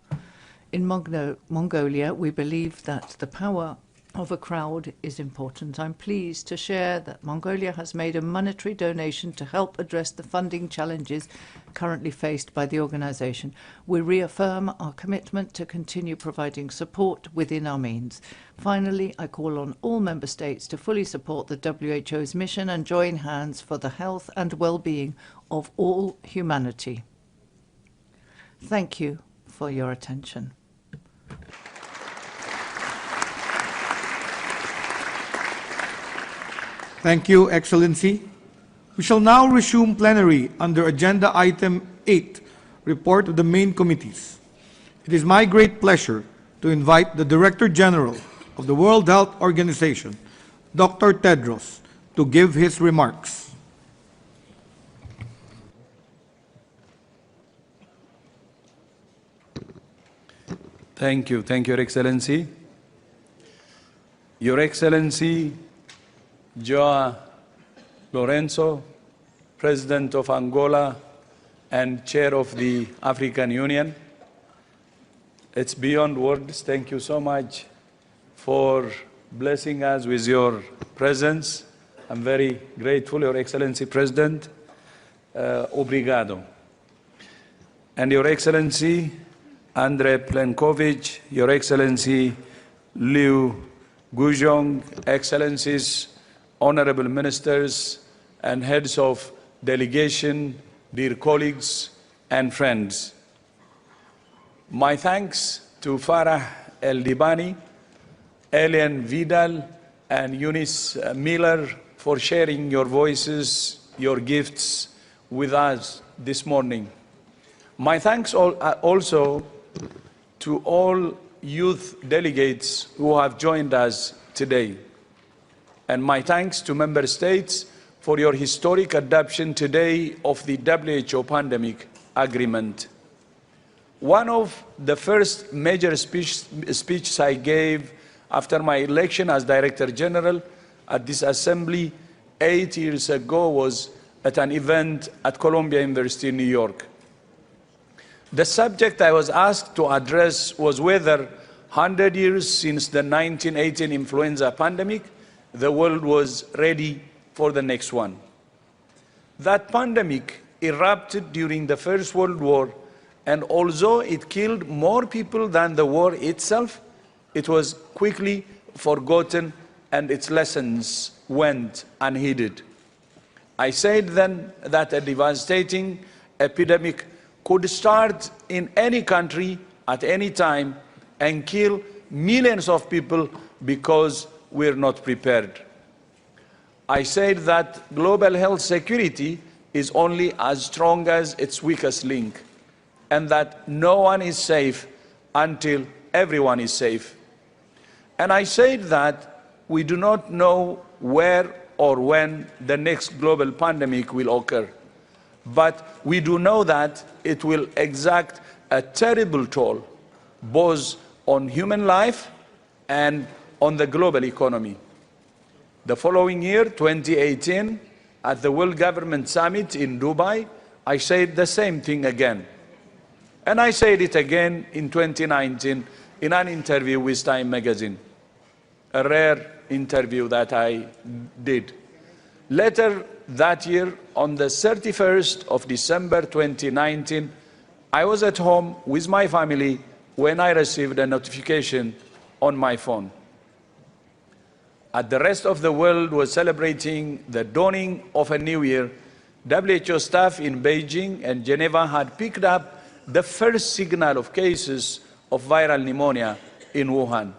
In Mongolia, we believe that the power of a crowd is important. I'm pleased to share that Mongolia has made a monetary donation to help address the funding challenges currently faced by the organization. We reaffirm our commitment to continue providing support within our means. Finally, I call on all member states to fully support the WHO's mission and join hands for the health and well-being of all humanity. Thank you for your attention. Thank you, Excellency. We shall now resume plenary under Agenda Item 8, Report of the Main Committees. It is my great pleasure to invite the Director General of the World Health Organization, Dr. Tedros, to give his remarks. Thank you, Your Excellency. Your Excellency, Joao Lorenzo, President of Angola and Chair of the African Union. It's beyond words. Thank you so much for blessing us with your presence. I'm very grateful, Your Excellency President. Obrigado. And Your Excellency, Andrei Plenković, Your Excellency, Liu Gujong, Excellencies, Honorable Ministers, and heads of delegation, dear colleagues and friends. My thanks to Farah El-Dibani, Elian Vidal, and Eunice Miller for sharing your voices, your gifts with us this morning. My thanks also to all youth delegates who have joined us today. And my thanks to member states for your historic adoption today of the WHO pandemic agreement. One of the first major speeches I gave after my election as Director General at this assembly 8 years ago was at an event at Columbia University in New York. The subject I was asked to address was whether 100 years since the 1918 influenza pandemic, the world was ready for the next one. That pandemic erupted during the First World War, and although it killed more people than the war itself, it was quickly forgotten and its lessons went unheeded. I said then that a devastating epidemic could start in any country at any time and kill millions of people because we're not prepared. I said that global health security is only as strong as its weakest link, and that no one is safe until everyone is safe. And I said that we do not know where or when the next global pandemic will occur, but we do know that it will exact a terrible toll, both on human life and on the global economy. The following year, 2018, at the World Government Summit in Dubai, I said the same thing again. And I said it again in 2019 in an interview with Time magazine, a rare interview that I did. Later that year, on the 31st of December 2019, I was at home with my family when I received a notification on my phone. As the rest of the world was celebrating the dawning of a new year, WHO staff in Beijing and Geneva had picked up the first signal of cases of viral pneumonia in Wuhan.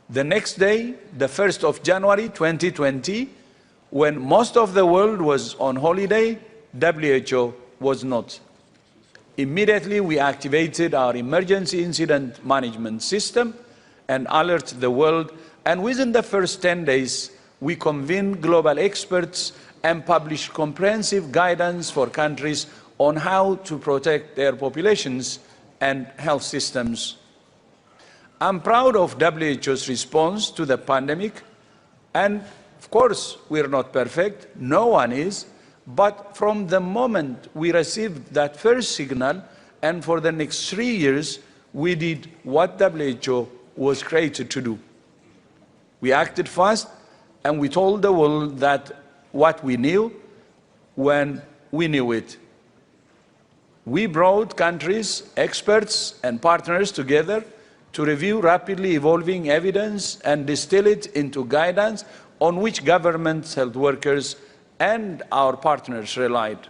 The next day, the 1st of January 2020, when most of the world was on holiday, WHO was not. Immediately, we activated our emergency incident management system and alerted the world, and within the first 10 days, we convened global experts and published comprehensive guidance for countries on how to protect their populations and health systems. I'm proud of WHO's response to the pandemic, and of course, we're not perfect, no one is, but from the moment we received that first signal, and for the next 3 years, we did what WHO was created to do. We acted fast, and we told the world that what we knew when we knew it. We brought countries, experts, and partners together to review rapidly evolving evidence and distill it into guidance on which governments, health workers, and our partners relied.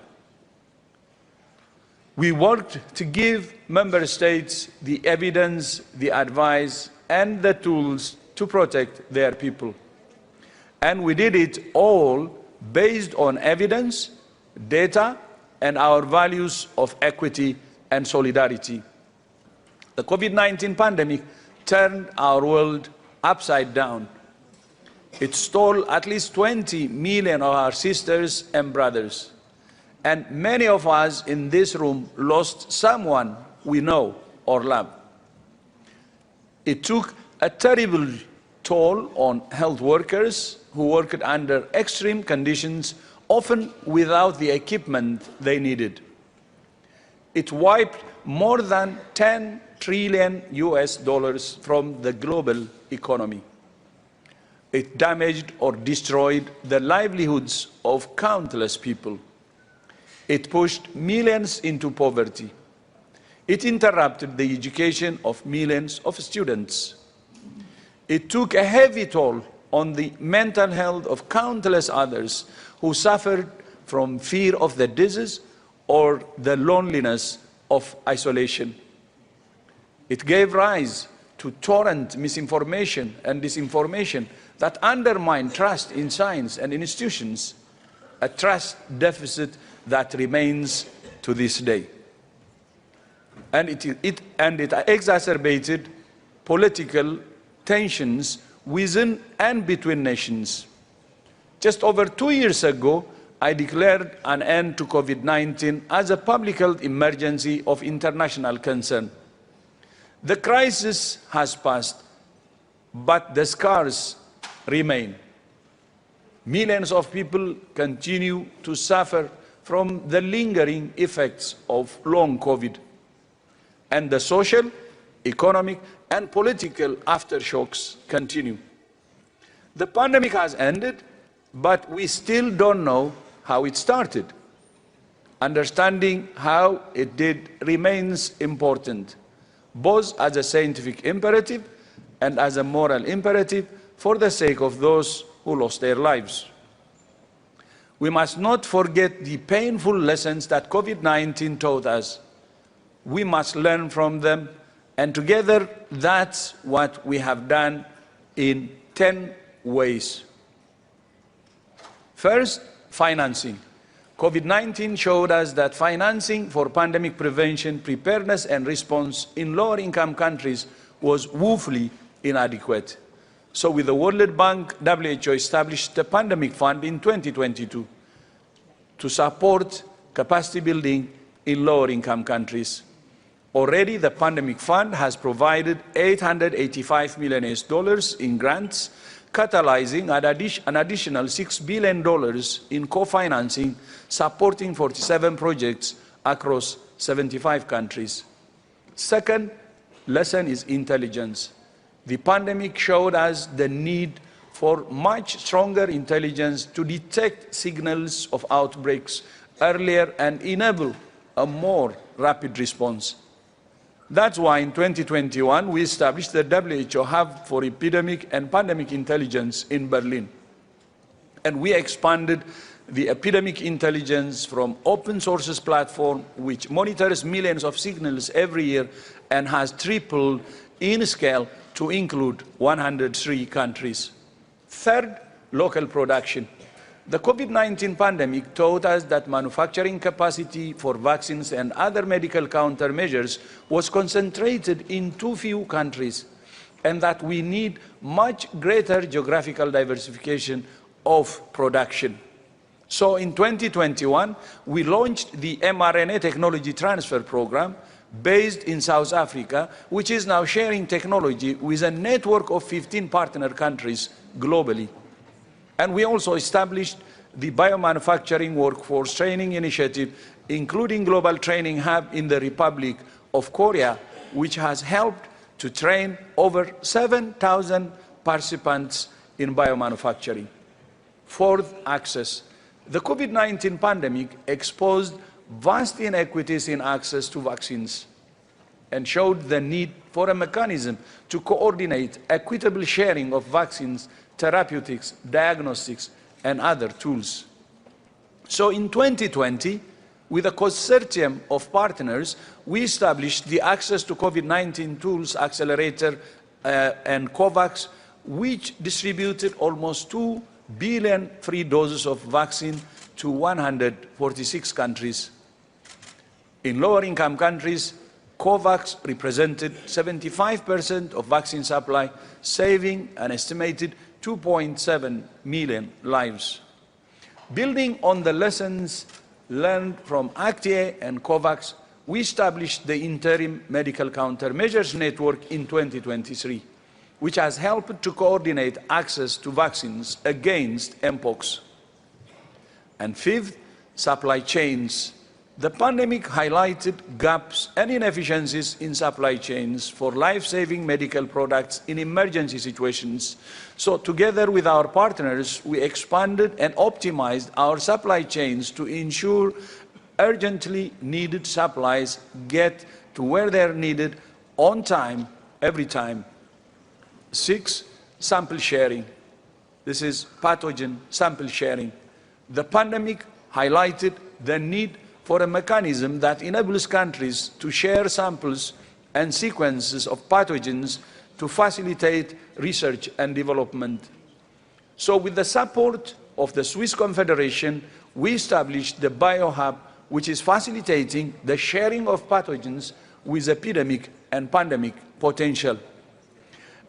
We worked to give member states the evidence, the advice, and the tools to protect their people. And we did it all based on evidence, data, and our values of equity and solidarity. The COVID-19 pandemic turned our world upside down. It stole at least 20 million of our sisters and brothers. And many of us in this room lost someone we know or love. It took a terrible toll on health workers who worked under extreme conditions, often without the equipment they needed. It wiped more than $10 trillion from the global economy. It damaged or destroyed the livelihoods of countless people. It pushed millions into poverty. It interrupted the education of millions of students. It took a heavy toll on the mental health of countless others who suffered from fear of the disease or the loneliness of isolation. It gave rise to torrent misinformation and disinformation that undermine trust in science and institutions, a trust deficit that remains to this day. And it exacerbated political tensions within and between nations. Just over 2 years ago, I declared an end to COVID-19 as a public health emergency of international concern. The crisis has passed, but the scars remain. Millions of people continue to suffer from the lingering effects of long COVID, and the social, economic, and political aftershocks continue. The pandemic has ended, but we still don't know how it started. Understanding how it did remains important, both as a scientific imperative and as a moral imperative for the sake of those who lost their lives. We must not forget the painful lessons that COVID-19 taught us. We must learn from them, and together that's what we have done in 10 ways. First, financing. COVID-19 showed us that financing for pandemic prevention, preparedness, and response in lower-income countries was woefully inadequate. So with the World Bank, WHO established the Pandemic Fund in 2022 to support capacity building in lower-income countries. Already, the Pandemic Fund has provided $885 million in grants, catalyzing an additional $6 billion in co-financing, supporting 47 projects across 75 countries. Second lesson is intelligence. The pandemic showed us the need for much stronger intelligence to detect signals of outbreaks earlier and enable a more rapid response. That's why in 2021 we established the WHO Hub for Epidemic and Pandemic Intelligence in Berlin. And we expanded the epidemic intelligence from open sources platform, which monitors millions of signals every year and has tripled in scale to include 103 countries. Third, local production. The COVID-19 pandemic taught us that manufacturing capacity for vaccines and other medical countermeasures was concentrated in too few countries, and that we need much greater geographical diversification of production. So in 2021, we launched the mRNA Technology Transfer Program based in South Africa, which is now sharing technology with a network of 15 partner countries globally. And we also established the Biomanufacturing Workforce Training Initiative, including Global Training Hub in the Republic of Korea, which has helped to train over 7,000 participants in biomanufacturing. Fourth, access. The COVID-19 pandemic exposed vast inequities in access to vaccines and showed the need for a mechanism to coordinate equitable sharing of vaccines, therapeutics, diagnostics, and other tools. So in 2020, with a consortium of partners, we established the Access to COVID-19 Tools Accelerator and COVAX, which distributed almost 2 billion free doses of vaccine to 146 countries. In lower-income countries, COVAX represented 75% of vaccine supply, saving an estimated 2.7 million lives. Building on the lessons learned from ACT-A and COVAX, we established the Interim Medical Countermeasures Network in 2023, which has helped to coordinate access to vaccines against Mpox. And fifth, supply chains. The pandemic highlighted gaps and inefficiencies in supply chains for life-saving medical products in emergency situations. So together with our partners, we expanded and optimized our supply chains to ensure urgently needed supplies get to where they're needed on time, every time. Six, sample sharing. This is pathogen sample sharing. The pandemic highlighted the need for a mechanism that enables countries to share samples and sequences of pathogens to facilitate research and development. So with the support of the Swiss Confederation, we established the BioHub, which is facilitating the sharing of pathogens with epidemic and pandemic potential.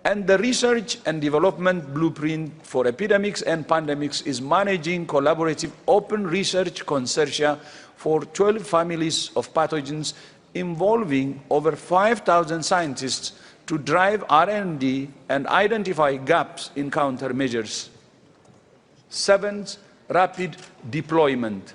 And the research and development blueprint for epidemics and pandemics is managing collaborative open research consortia for 12 families of pathogens involving over 5,000 scientists to drive R&D and identify gaps in countermeasures. Seventh, rapid deployment.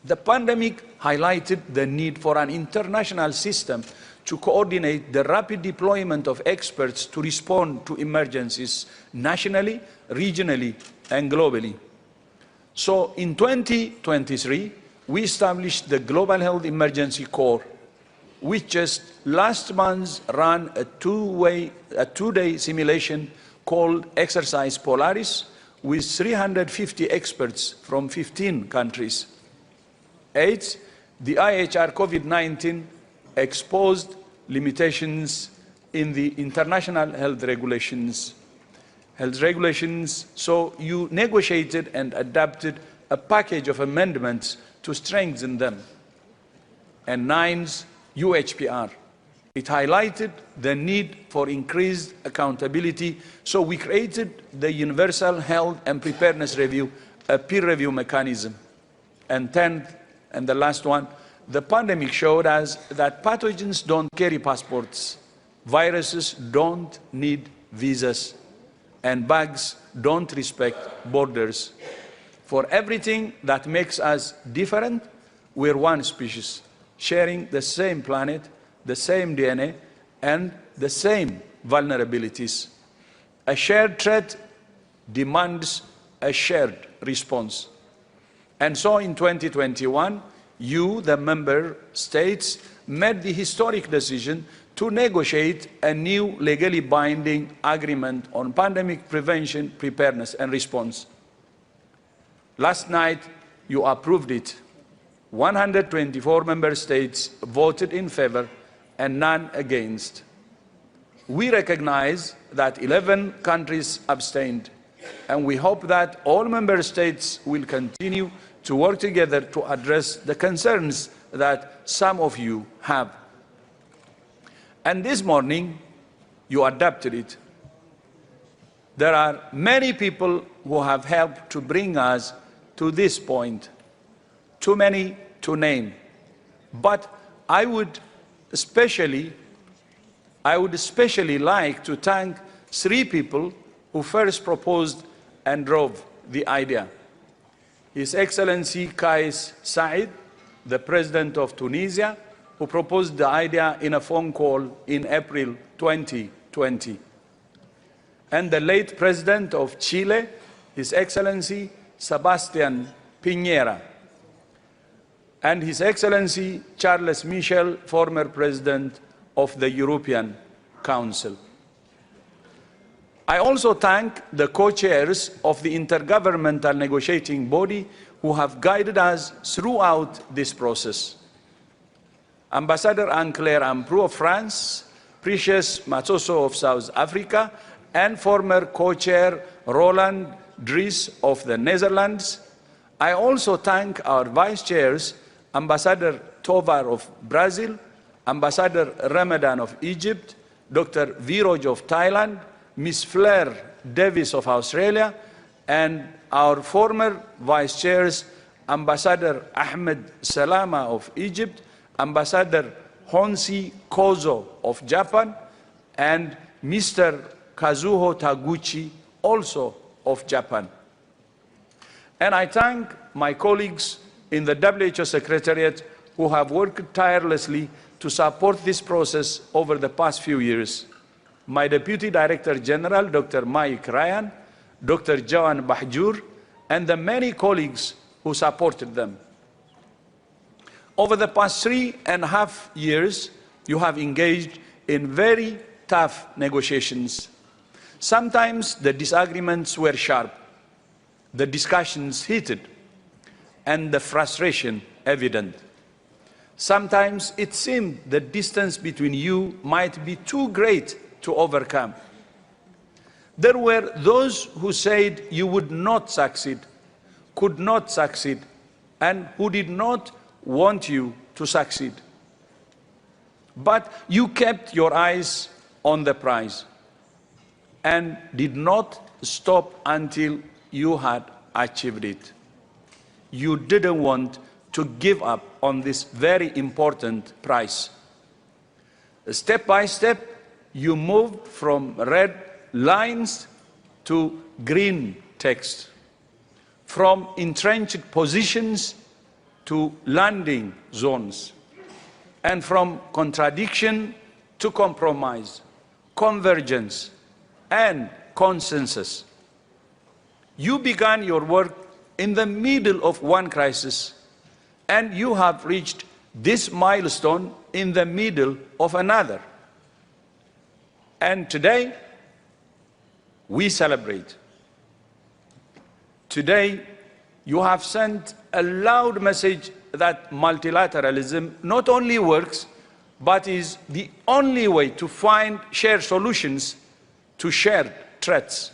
The pandemic highlighted the need for an international system to coordinate the rapid deployment of experts to respond to emergencies nationally, regionally, and globally. So in 2023, we established the Global Health Emergency Corps, which just last month ran a two-day simulation called Exercise Polaris with 350 experts from 15 countries. 8. The IHR COVID-19 exposed limitations in the international health regulations. So you negotiated and adapted a package of amendments to strengthen them. And 9, UHPR. It highlighted the need for increased accountability, so we created the Universal Health and Preparedness Review, a peer review mechanism. And 10th, and the last one, the pandemic showed us that pathogens don't carry passports, viruses don't need visas, and bugs don't respect borders. For everything that makes us different, we're one species, sharing the same planet, the same DNA, and the same vulnerabilities. A shared threat demands a shared response. And so in 2021, you, the member states, made the historic decision to negotiate a new legally binding agreement on pandemic prevention, preparedness, and response. Last night, you approved it. 124 member states voted in favor and none against. We recognize that 11 countries abstained, and we hope that all member states will continue to work together to address the concerns that some of you have. And this morning, you adopted it. There are many people who have helped to bring us to this point, too many to name. But I would especially like to thank 3 people who first proposed and drove the idea. His Excellency Kais Saied, the President of Tunisia, who proposed the idea in a phone call in April 2020. And the late President of Chile, His Excellency Sebastián Piñera. And His Excellency Charles Michel, former President of the European Council. I also thank the co-chairs of the intergovernmental negotiating body who have guided us throughout this process. Ambassador Anne-Claire Amprou of France, Precious Matsoso of South Africa, and former co-chair Roland Dries of the Netherlands. I also thank our vice chairs, Ambassador Tovar of Brazil, Ambassador Ramadan of Egypt, Dr. Viroj of Thailand, Ms. Flair Davis of Australia, and our former vice chairs, Ambassador Ahmed Salama of Egypt, Ambassador Honsi Kozo of Japan, and Mr. Kazuho Taguchi, also of Japan. And I thank my colleagues in the WHO Secretariat who have worked tirelessly to support this process over the past few years. My Deputy Director General, Dr. Mike Ryan, Dr. Joan Bahjour, and the many colleagues who supported them. Over the past 3.5 years, you have engaged in very tough negotiations. Sometimes the disagreements were sharp, the discussions heated, and the frustration evident. Sometimes it seemed the distance between you might be too great to overcome. There were those who said you would not succeed, could not succeed, and who did not want you to succeed. But you kept your eyes on the prize and did not stop until you had achieved it. You didn't want to give up on this very important prize. Step by step, you moved from red lines to green text, from entrenched positions to landing zones, and from contradiction to compromise, convergence, and consensus. You began your work in the middle of one crisis, and you have reached this milestone in the middle of another. And today, we celebrate. Today, you have sent a loud message that multilateralism not only works, but is the only way to find shared solutions to shared threats.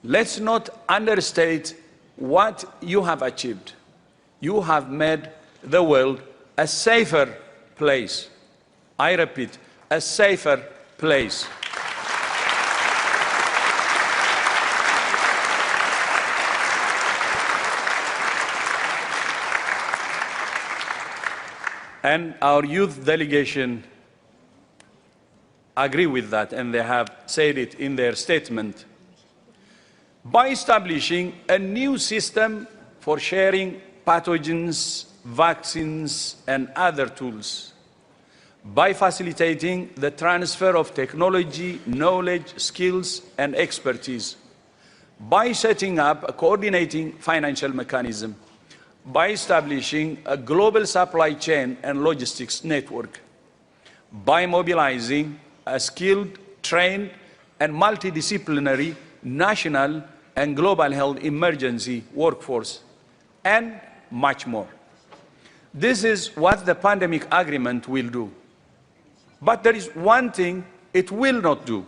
Let's not understate what you have achieved. You have made the world a safer place. I repeat, a safer place. And our youth delegation agree with that, and they have said it in their statement. By establishing a new system for sharing pathogens, vaccines, and other tools, by facilitating the transfer of technology, knowledge, skills, and expertise, by setting up a coordinating financial mechanism, by establishing a global supply chain and logistics network, by mobilizing a skilled, trained, and multidisciplinary national and global health emergency workforce, and much more. This is what the pandemic agreement will do. But there is one thing it will not do.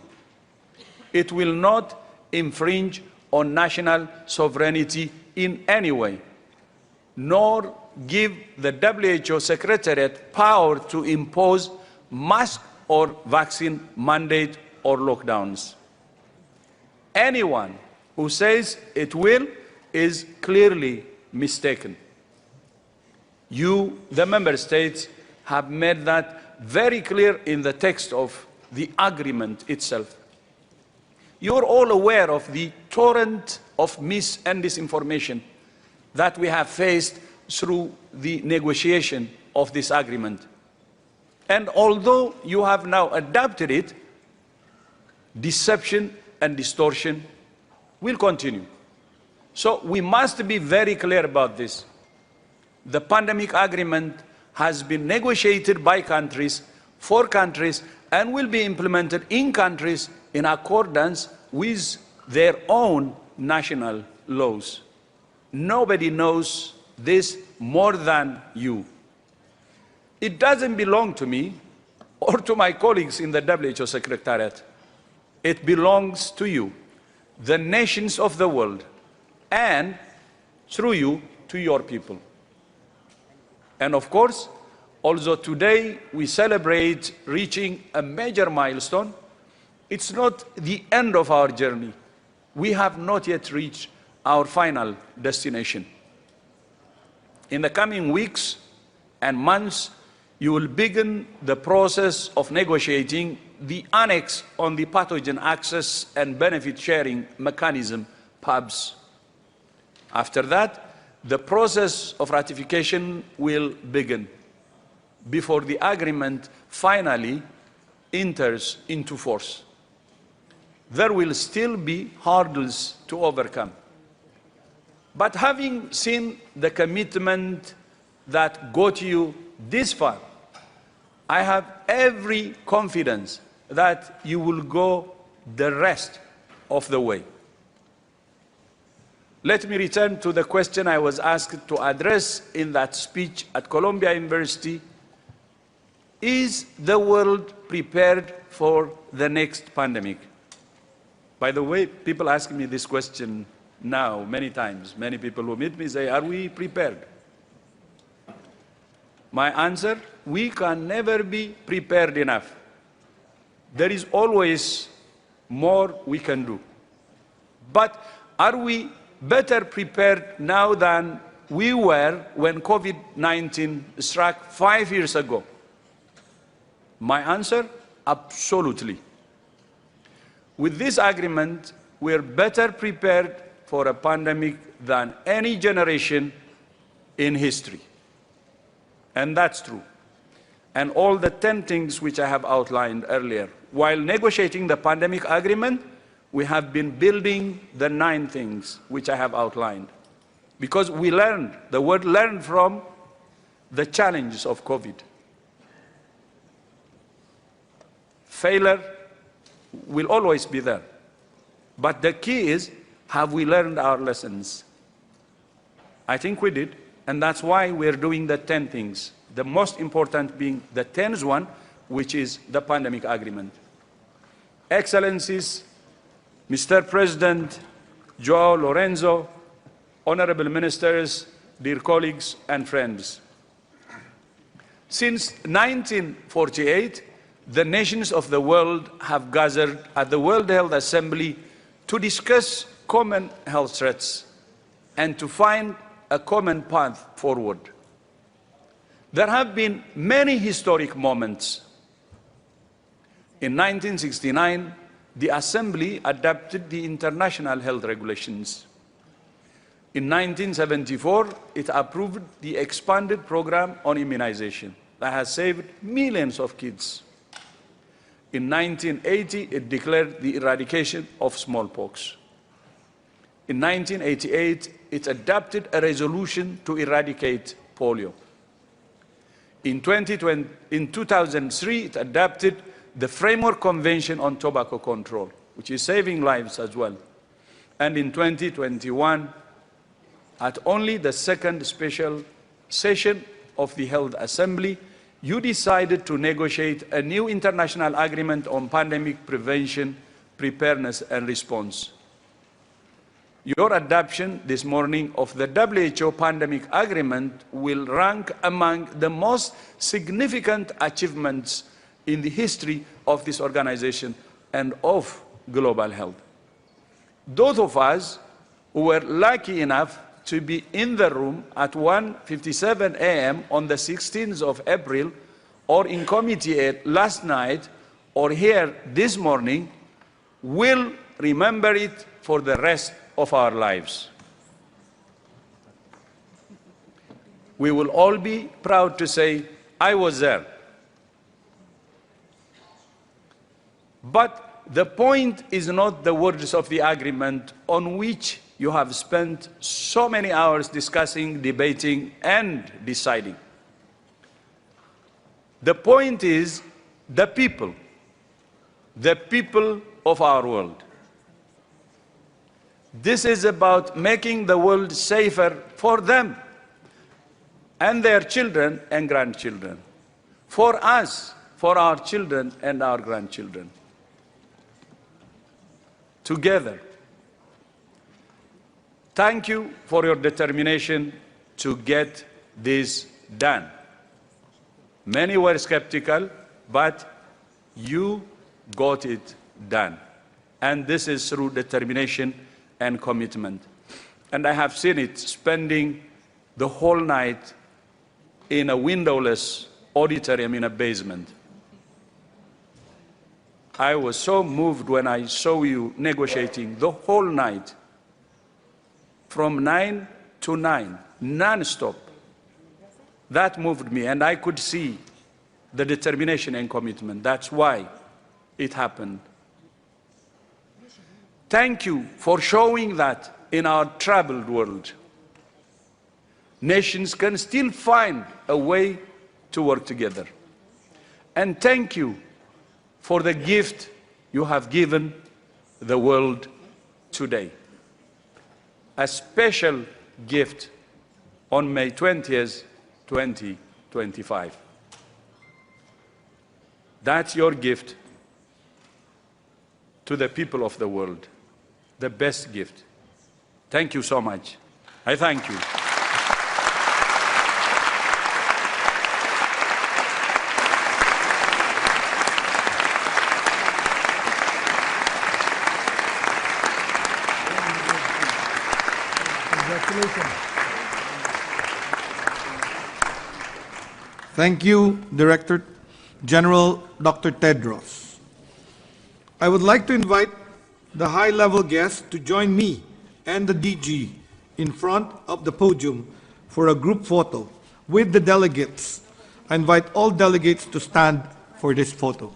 It will not infringe on national sovereignty in any way, nor give the WHO Secretariat power to impose mask or vaccine mandate or lockdowns. Anyone who says it will is clearly mistaken. You, the member states, have made that very clear in the text of the agreement itself. You're all aware of the torrent of mis- and disinformation that we have faced through the negotiation of this agreement. And although you have now adapted it, deception and distortion will continue. So we must be very clear about this. The pandemic agreement has been negotiated by countries, for countries, and will be implemented in countries in accordance with their own national laws. Nobody knows this more than you. It doesn't belong to me or to my colleagues in the WHO Secretariat. It belongs to you, the nations of the world, and through you, to your people. And of course, although today we celebrate reaching a major milestone, it's not the end of our journey. We have not yet reached our final destination. In the coming weeks and months, you will begin the process of negotiating the annex on the pathogen access and benefit sharing mechanism, PABS. After that, the process of ratification will begin before the agreement finally enters into force. There will still be hurdles to overcome. But having seen the commitment that got you this far, I have every confidence that you will go the rest of the way. Let me return to the question I was asked to address in that speech at Columbia University. Is the world prepared for the next pandemic? By the way, people ask me this question now many times. Many people who meet me say, are we prepared? My answer, we can never be prepared enough. There is always more we can do. But are we better prepared now than we were when COVID-19 struck 5 years ago? My answer, absolutely. With this agreement, we're better prepared for a pandemic than any generation in history. And that's true. And all the 10 things which I have outlined earlier. While negotiating the pandemic agreement, we have been building the 9 things which I have outlined. Because we learned, the world learned from the challenges of COVID. Failure will always be there. But the key is, have we learned our lessons? I think we did, and that's why we're doing the 10 things. The most important being the 10th one, which is the pandemic agreement. Excellencies, Mr. President, Joao Lorenzo, honorable ministers, dear colleagues and friends. Since 1948, the nations of the world have gathered at the World Health Assembly to discuss common health threats and to find a common path forward. There have been many historic moments. In 1969, the Assembly adopted the International Health Regulations. In 1974, it approved the expanded program on immunization that has saved millions of kids. In 1980, it declared the eradication of smallpox. In 1988, it adopted a resolution to eradicate polio. In 2003, it adopted the Framework Convention on Tobacco Control, which is saving lives as well. And in 2021, at only the second special session of the Health Assembly, you decided to negotiate a new international agreement on pandemic prevention, preparedness and response. Your adoption this morning of the WHO pandemic agreement will rank among the most significant achievements in the history of this organization and of global health. Those of us who were lucky enough to be in the room at 1:57 a.m. on the 16th of April, or in committee last night, or here this morning, will remember it for the rest of our lives. We will all be proud to say, I was there. But the point is not the words of the agreement on which you have spent so many hours discussing, debating, and deciding. The point is the people of our world. This is about making the world safer for them and their children and grandchildren, for us, for our children and our grandchildren. Together. Thank you for your determination to get this done. Many were skeptical, but you got it done. And this is through determination and commitment. And I have seen it spending the whole night in a windowless auditorium in a basement. I was so moved when I saw you negotiating the whole night, from 9 to 9, non-stop. That moved me, and I could see the determination and commitment. That's why it happened. Thank you for showing that in our troubled world, nations can still find a way to work together. And thank you for the gift you have given the world today. A special gift on May 20th, 2025. That's your gift to the people of the world, the best gift. Thank you so much. I thank you. Thank you, Director General Dr. Tedros. I would like to invite the high-level guests to join me and the DG in front of the podium for a group photo with the delegates. I invite all delegates to stand for this photo.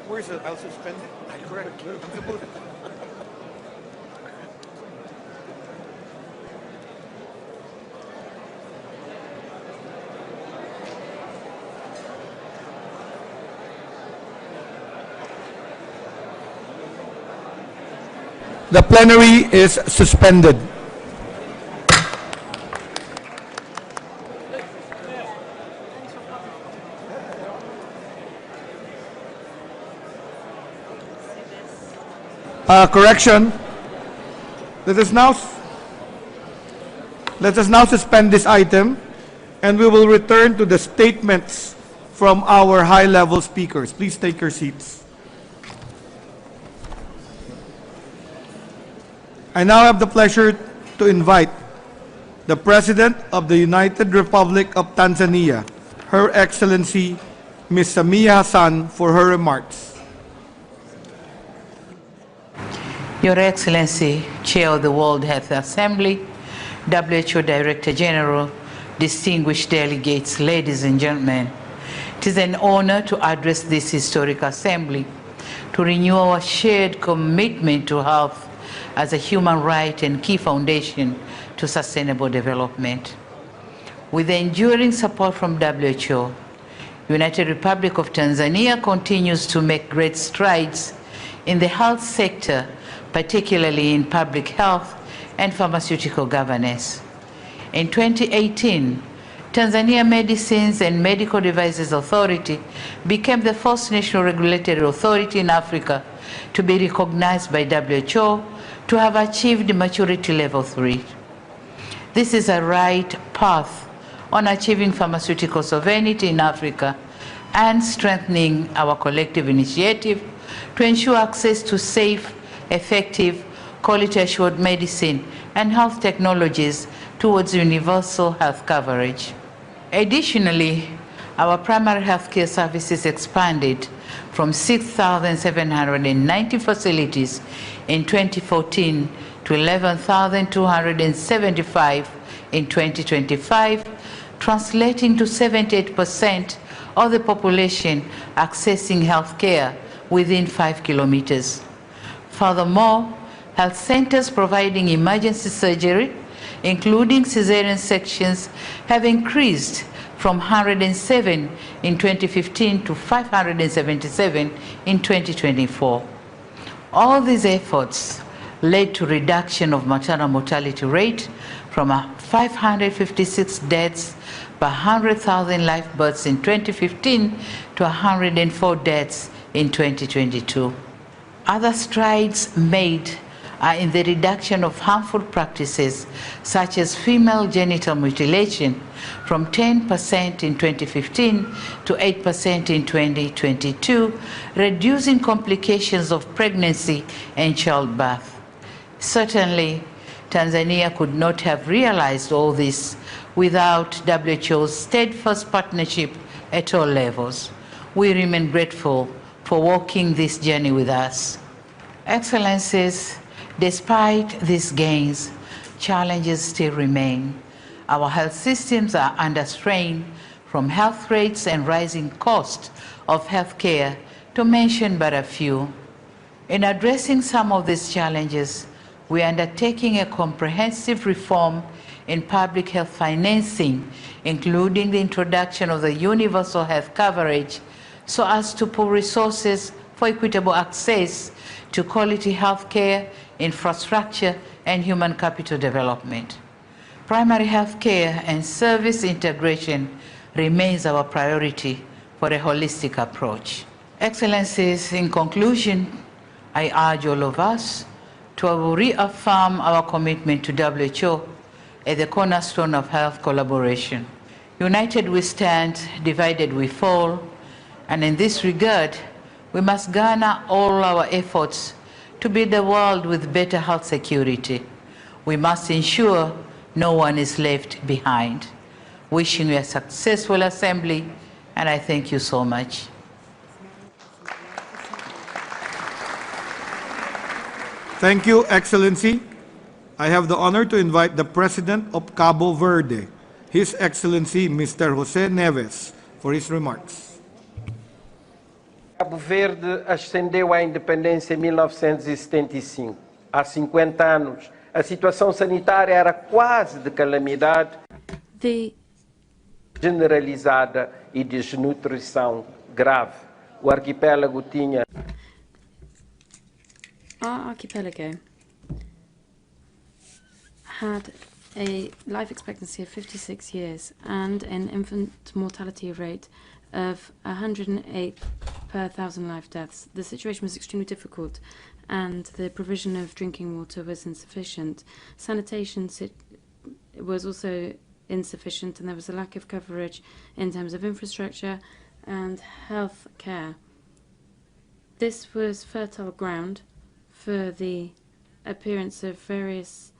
Where is it? I'll suspend it. Correct. I'm supposed to. The plenary is suspended. Correction. Let us now suspend this item, and we will return to the statements from our high-level speakers. Please take your seats. I now have the pleasure to invite the President of the United Republic of Tanzania, Her Excellency Ms. Samia Hassan, for her remarks. Your Excellency, Chair of the World Health Assembly, WHO Director General, distinguished delegates, ladies and gentlemen, it is an honor to address this historic assembly to renew our shared commitment to health as a human right and key foundation to sustainable development. With the enduring support from WHO, United Republic of Tanzania continues to make great strides in the health sector, particularly in public health and pharmaceutical governance. In 2018, Tanzania Medicines and Medical Devices Authority became the first national regulatory authority in Africa to be recognized by WHO to have achieved maturity level 3. This is a right path on achieving pharmaceutical sovereignty in Africa and strengthening our collective initiative to ensure access to safe, effective, quality-assured medicine and health technologies towards universal health coverage. Additionally, our primary healthcare services expanded from 6,790 facilities in 2014 to 11,275 in 2025, translating to 78% of the population accessing health care within 5 kilometers. Furthermore, health centers providing emergency surgery, including cesarean sections, have increased from 107 in 2015 to 577 in 2024. All these efforts led to reduction of maternal mortality rate from 556 deaths per 100,000 live births in 2015 to 104 deaths in 2022. Other strides made are in the reduction of harmful practices such as female genital mutilation from 10% in 2015 to 8% in 2022, reducing complications of pregnancy and childbirth. Certainly, Tanzania could not have realized all this without WHO's steadfast partnership at all levels. We remain grateful for walking this journey with us. Excellencies, despite these gains, challenges still remain. Our health systems are under strain from health rates and rising costs of healthcare, to mention but a few. In addressing some of these challenges, we are undertaking a comprehensive reform in public health financing, including the introduction of the universal health coverage, so as to pool resources for equitable access to quality health care, infrastructure, and human capital development. Primary health care and service integration remains our priority for a holistic approach. Excellencies, in conclusion, I urge all of us to reaffirm our commitment to WHO as the cornerstone of health collaboration. United we stand, divided we fall, and in this regard, we must garner all our efforts to build a world with better health security. We must ensure no one is left behind. Wishing you a successful assembly, and I thank you so much. Thank you, Excellency. I have the honor to invite the President of Cabo Verde, His Excellency Mr. José Neves, for his remarks. Cabo Verde ascendeu à independência em 1975. Há 50 anos, a situação sanitária era quase de calamidade generalizada e desnutrição grave. O arquipélago tinha... Our archipelago had a life expectancy of 56 years and an infant mortality rate of 108 per 1,000 live deaths. The situation was extremely difficult and the provision of drinking water was insufficient. Sanitation was also insufficient, and there was a lack of coverage in terms of infrastructure and health care. This was fertile ground for the appearance of various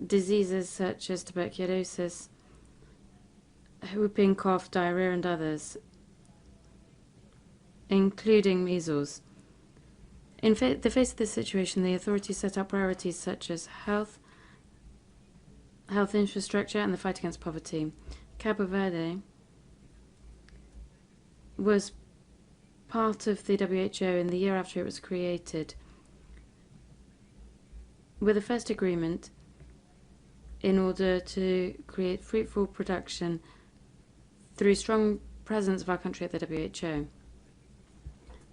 diseases such as tuberculosis, whooping cough, diarrhea, and others, including measles. In the face of this situation, the authorities set up priorities such as health infrastructure, and the fight against poverty. Cabo Verde was part of the WHO in the year after it was created, with the first agreement in order to create fruitful production through strong presence of our country at the WHO.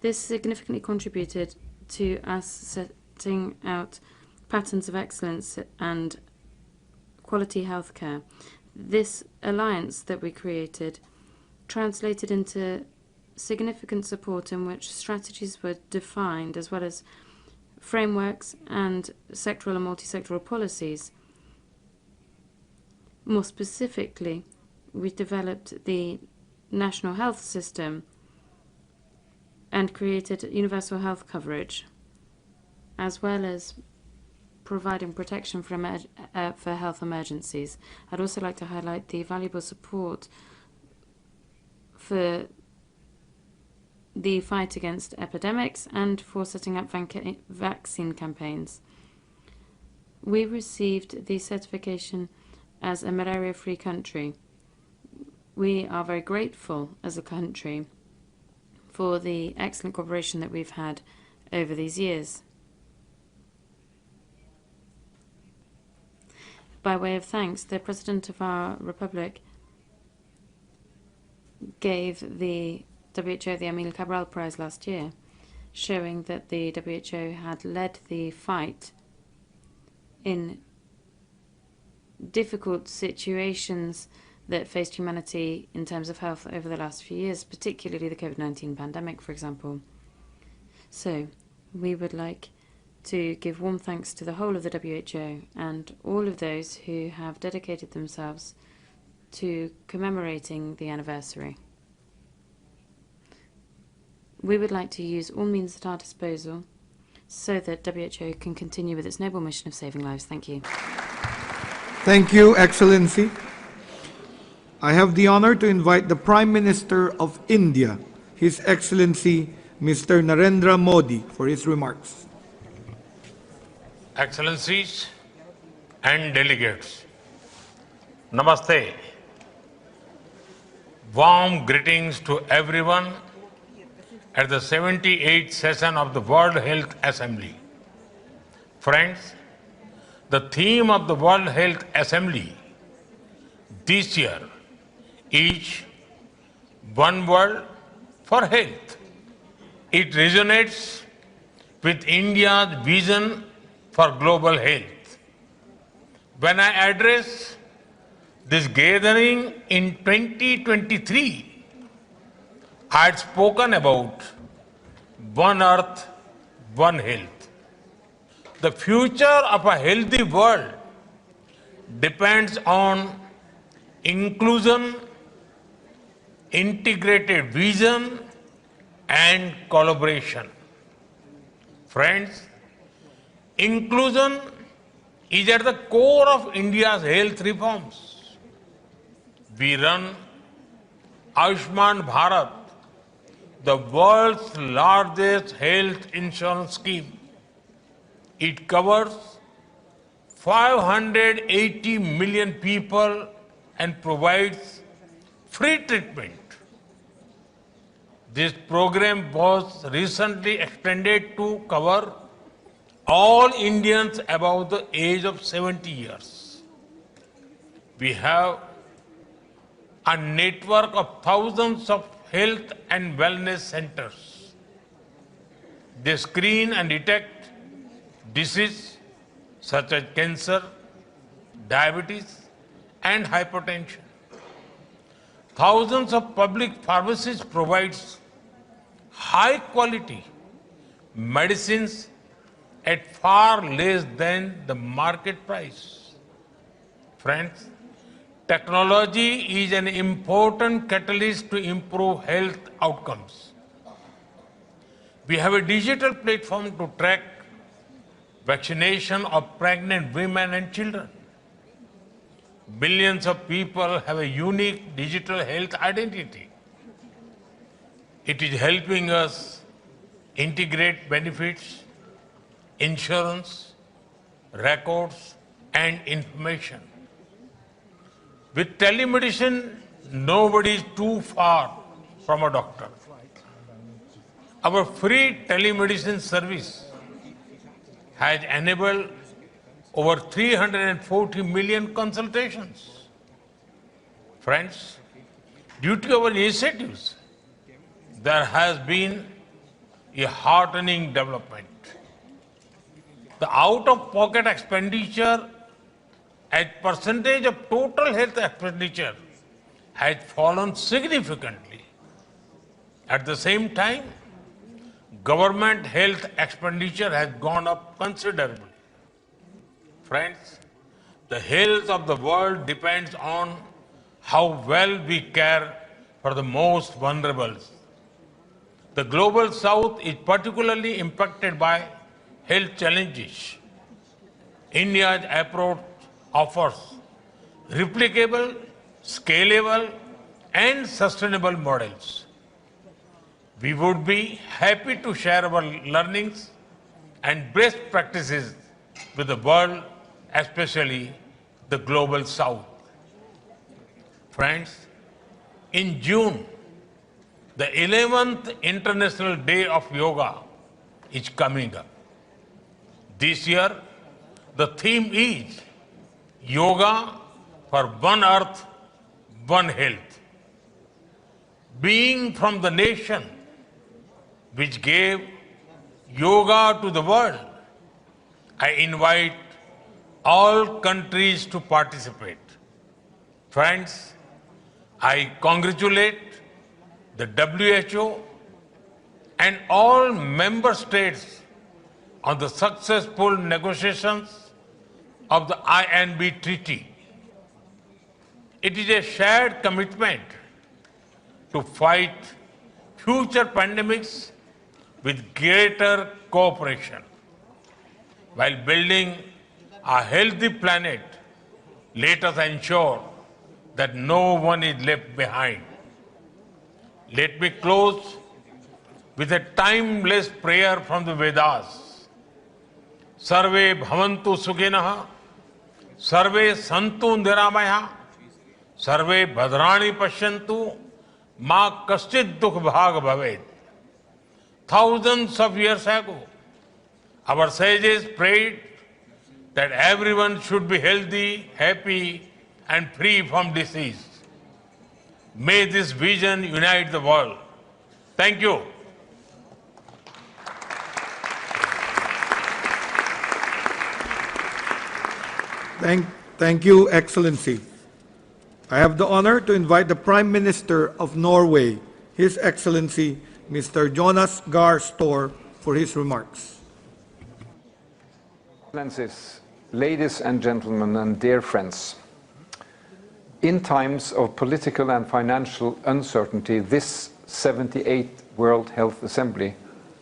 This significantly contributed to us setting out patterns of excellence and quality healthcare. This alliance that we created translated into significant support in which strategies were defined, as well as frameworks and sectoral and multi-sectoral policies. More specifically, we developed the national health system and created universal health coverage, as well as providing protection for health emergencies. I'd also like to highlight the valuable support for the fight against epidemics and for setting up vaccine campaigns. We received the certification as a malaria-free country. We are very grateful as a country for the excellent cooperation that we've had over these years. By way of thanks, the President of our Republic gave the WHO the Emil Cabral Prize last year, showing that the WHO had led the fight in difficult situations that faced humanity in terms of health over the last few years, particularly the COVID-19 pandemic, for example. So, we would like to give warm thanks to the whole of the WHO and all of those who have dedicated themselves to commemorating the anniversary. We would like to use all means at our disposal so that WHO can continue with its noble mission of saving lives. Thank you. Thank you, Excellency. I have the honor to invite the Prime Minister of India, His Excellency Mr. Narendra Modi, for his remarks. Excellencies and delegates, Namaste. Warm greetings to everyone at the 78th session of the World Health Assembly. Friends, the theme of the World Health Assembly this year is One World for Health. It resonates with India's vision for global health. When I address this gathering in 2023, I had spoken about One Earth, One Health. The future of a healthy world depends on inclusion, integrated vision, and collaboration. Friends, inclusion is at the core of India's health reforms. We run Ayushman Bharat, the world's largest health insurance scheme. It covers 580 million people and provides free treatment. This program was recently extended to cover all Indians above the age of 70 years. We have a network of thousands of health and wellness centers. They screen and detect diseases such as cancer, diabetes, and hypertension. Thousands of public pharmacies provide high quality medicines at far less than the market price. Friends, technology is an important catalyst to improve health outcomes. We have a digital platform to track vaccination of pregnant women and children. Billions of people have a unique digital health identity. It is helping us integrate benefits, insurance, records, and information. With telemedicine, nobody is too far from a doctor. Our free telemedicine service has enabled over 340 million consultations. Friends, due to our initiatives, there has been a heartening development. The out-of-pocket expenditure as percentage of total health expenditure has fallen significantly. At the same time, government health expenditure has gone up considerably. Friends, the health of the world depends on how well we care for the most vulnerable. The global south is particularly impacted by health challenges. India's approach offers replicable, scalable, and sustainable models. We would be happy to share our learnings and best practices with the world, especially the global south. Friends, in June, the 11th International Day of Yoga is coming up. This year, the theme is Yoga for One Earth, One Health. Being from the nation which gave yoga to the world, I invite all countries to participate. Friends, I congratulate the WHO and all member states on the successful negotiations of the INB Treaty. It is a shared commitment to fight future pandemics with greater cooperation. While building a healthy planet, let us ensure that no one is left behind. Let me close with a timeless prayer from the Vedas. Sarve bhavantu sukhinah, sarve santu niramaya, sarve bhadrani pashyantu, ma kaschid dukh bhag bhaved. Thousands of years ago, our sages prayed that everyone should be healthy, happy, and free from disease. May this vision unite the world. Thank you. Thank you, Excellency. I have the honor to invite the Prime Minister of Norway, His Excellency, Mr. Jonas Gahr Store, for his remarks. Excellencies, ladies and gentlemen, and dear friends, in times of political and financial uncertainty, this 78th World Health Assembly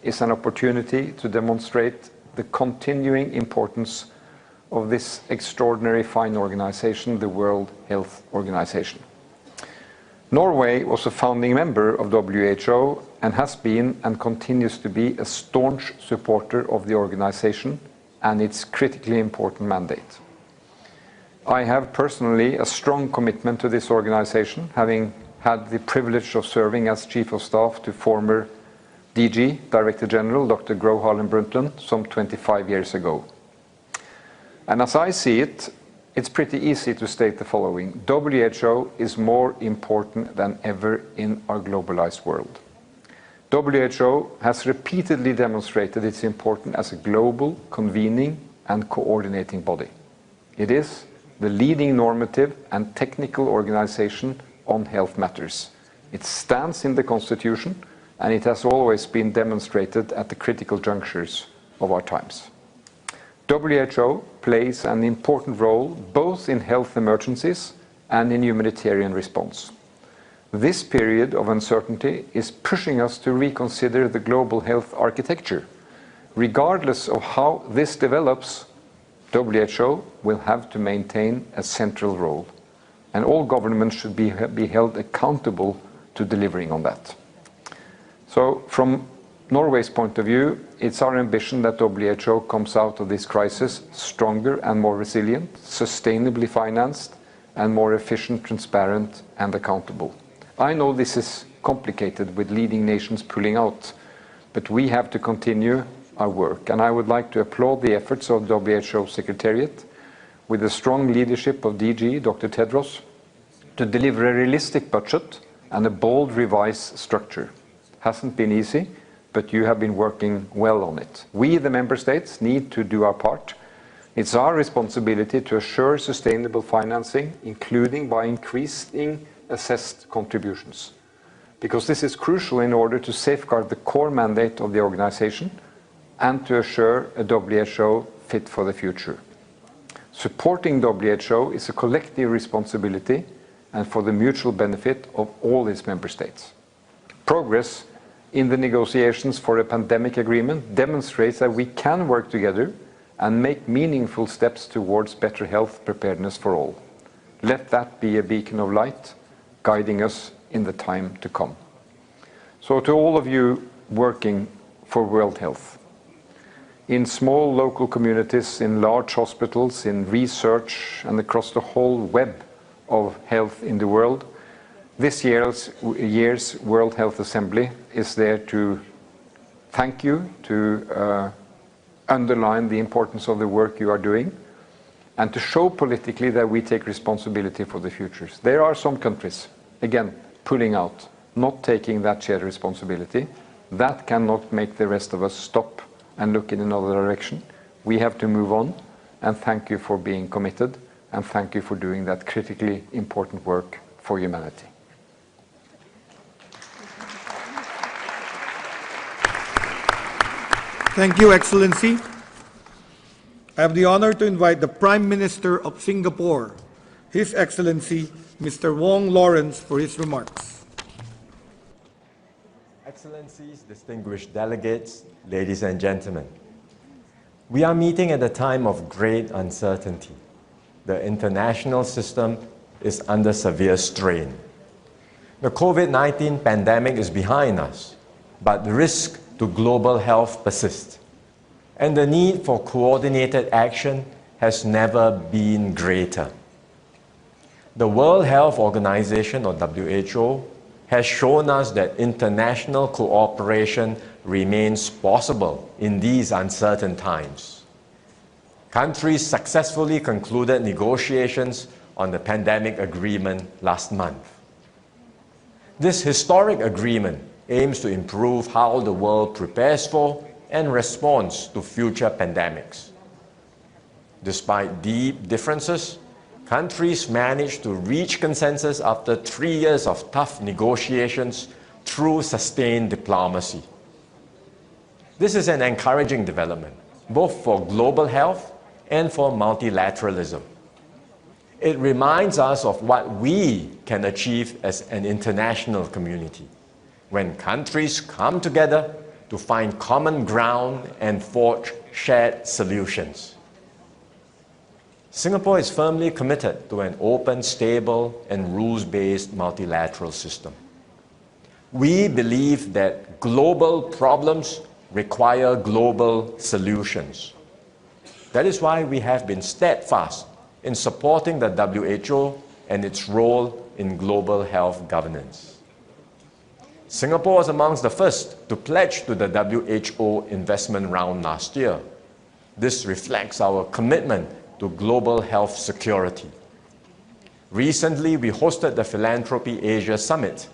is an opportunity to demonstrate the continuing importance of this extraordinary fine organization, the World Health Organization. Norway was a founding member of WHO and has been and continues to be a staunch supporter of the organization and its critically important mandate. I have personally a strong commitment to this organization, having had the privilege of serving as Chief of Staff to former DG, Director General, Dr. Gro Harlem Brundtland, some 25 years ago. And as I see it, it's pretty easy to state the following. WHO is more important than ever in our globalized world. WHO has repeatedly demonstrated its importance as a global, convening and coordinating body. It is the leading normative and technical organization on health matters. It stands in the Constitution, and it has always been demonstrated at the critical junctures of our times. WHO plays an important role both in health emergencies and in humanitarian response. This period of uncertainty is pushing us to reconsider the global health architecture. Regardless of how this develops, WHO will have to maintain a central role, and all governments should be held accountable to delivering on that. So from Norway's point of view, it's our ambition that WHO comes out of this crisis stronger and more resilient, sustainably financed, and more efficient, transparent, and accountable. I know this is complicated with leading nations pulling out, but we have to continue our work, and I would like to applaud the efforts of WHO Secretariat with the strong leadership of DG, Dr. Tedros, to deliver a realistic budget and a bold revised structure. Hasn't been easy, but you have been working well on it. We, the member states, need to do our part. It's our responsibility to assure sustainable financing, including by increasing assessed contributions. because this is crucial in order to safeguard the core mandate of the organization and to assure a WHO fit for the future. Supporting WHO is a collective responsibility and for the mutual benefit of all its member states. Progress in the negotiations for a pandemic agreement demonstrates that we can work together and make meaningful steps towards better health preparedness for all. Let that be a beacon of light, guiding us in the time to come. So to all of you working for world health, in small local communities, in large hospitals, in research, and across the whole web of health in the world, this year's World Health Assembly is there to thank you, to underline the importance of the work you are doing, and to show politically that we take responsibility for the futures. There are some countries, again, pulling out, not taking that shared responsibility. That cannot make the rest of us stop and look in another direction. We have to move on, and thank you for being committed, and thank you for doing that critically important work for humanity. Thank you, Excellency. I have the honor to invite the Prime Minister of Singapore, His Excellency, Mr. Wong Lawrence, for his remarks. Excellencies, distinguished delegates, ladies and gentlemen. We are meeting at a time of great uncertainty. The international system is under severe strain. The COVID-19 pandemic is behind us, but the risk to global health persists, and the need for coordinated action has never been greater. The World Health Organization, or WHO, has shown us that international cooperation remains possible in these uncertain times. Countries successfully concluded negotiations on the pandemic agreement last month. This historic agreement aims to improve how the world prepares for and responds to future pandemics. Despite deep differences, countries managed to reach consensus after 3 years of tough negotiations through sustained diplomacy. This is an encouraging development, both for global health and for multilateralism. It reminds us of what we can achieve as an international community when countries come together to find common ground and forge shared solutions. Singapore is firmly committed to an open, stable, and rules-based multilateral system. We believe that global problems require global solutions. That is why we have been steadfast in supporting the WHO and its role in global health governance. Singapore was amongst the first to pledge to the WHO investment round last year. This reflects our commitment to global health security. Recently, we hosted the Philanthropy Asia Summit,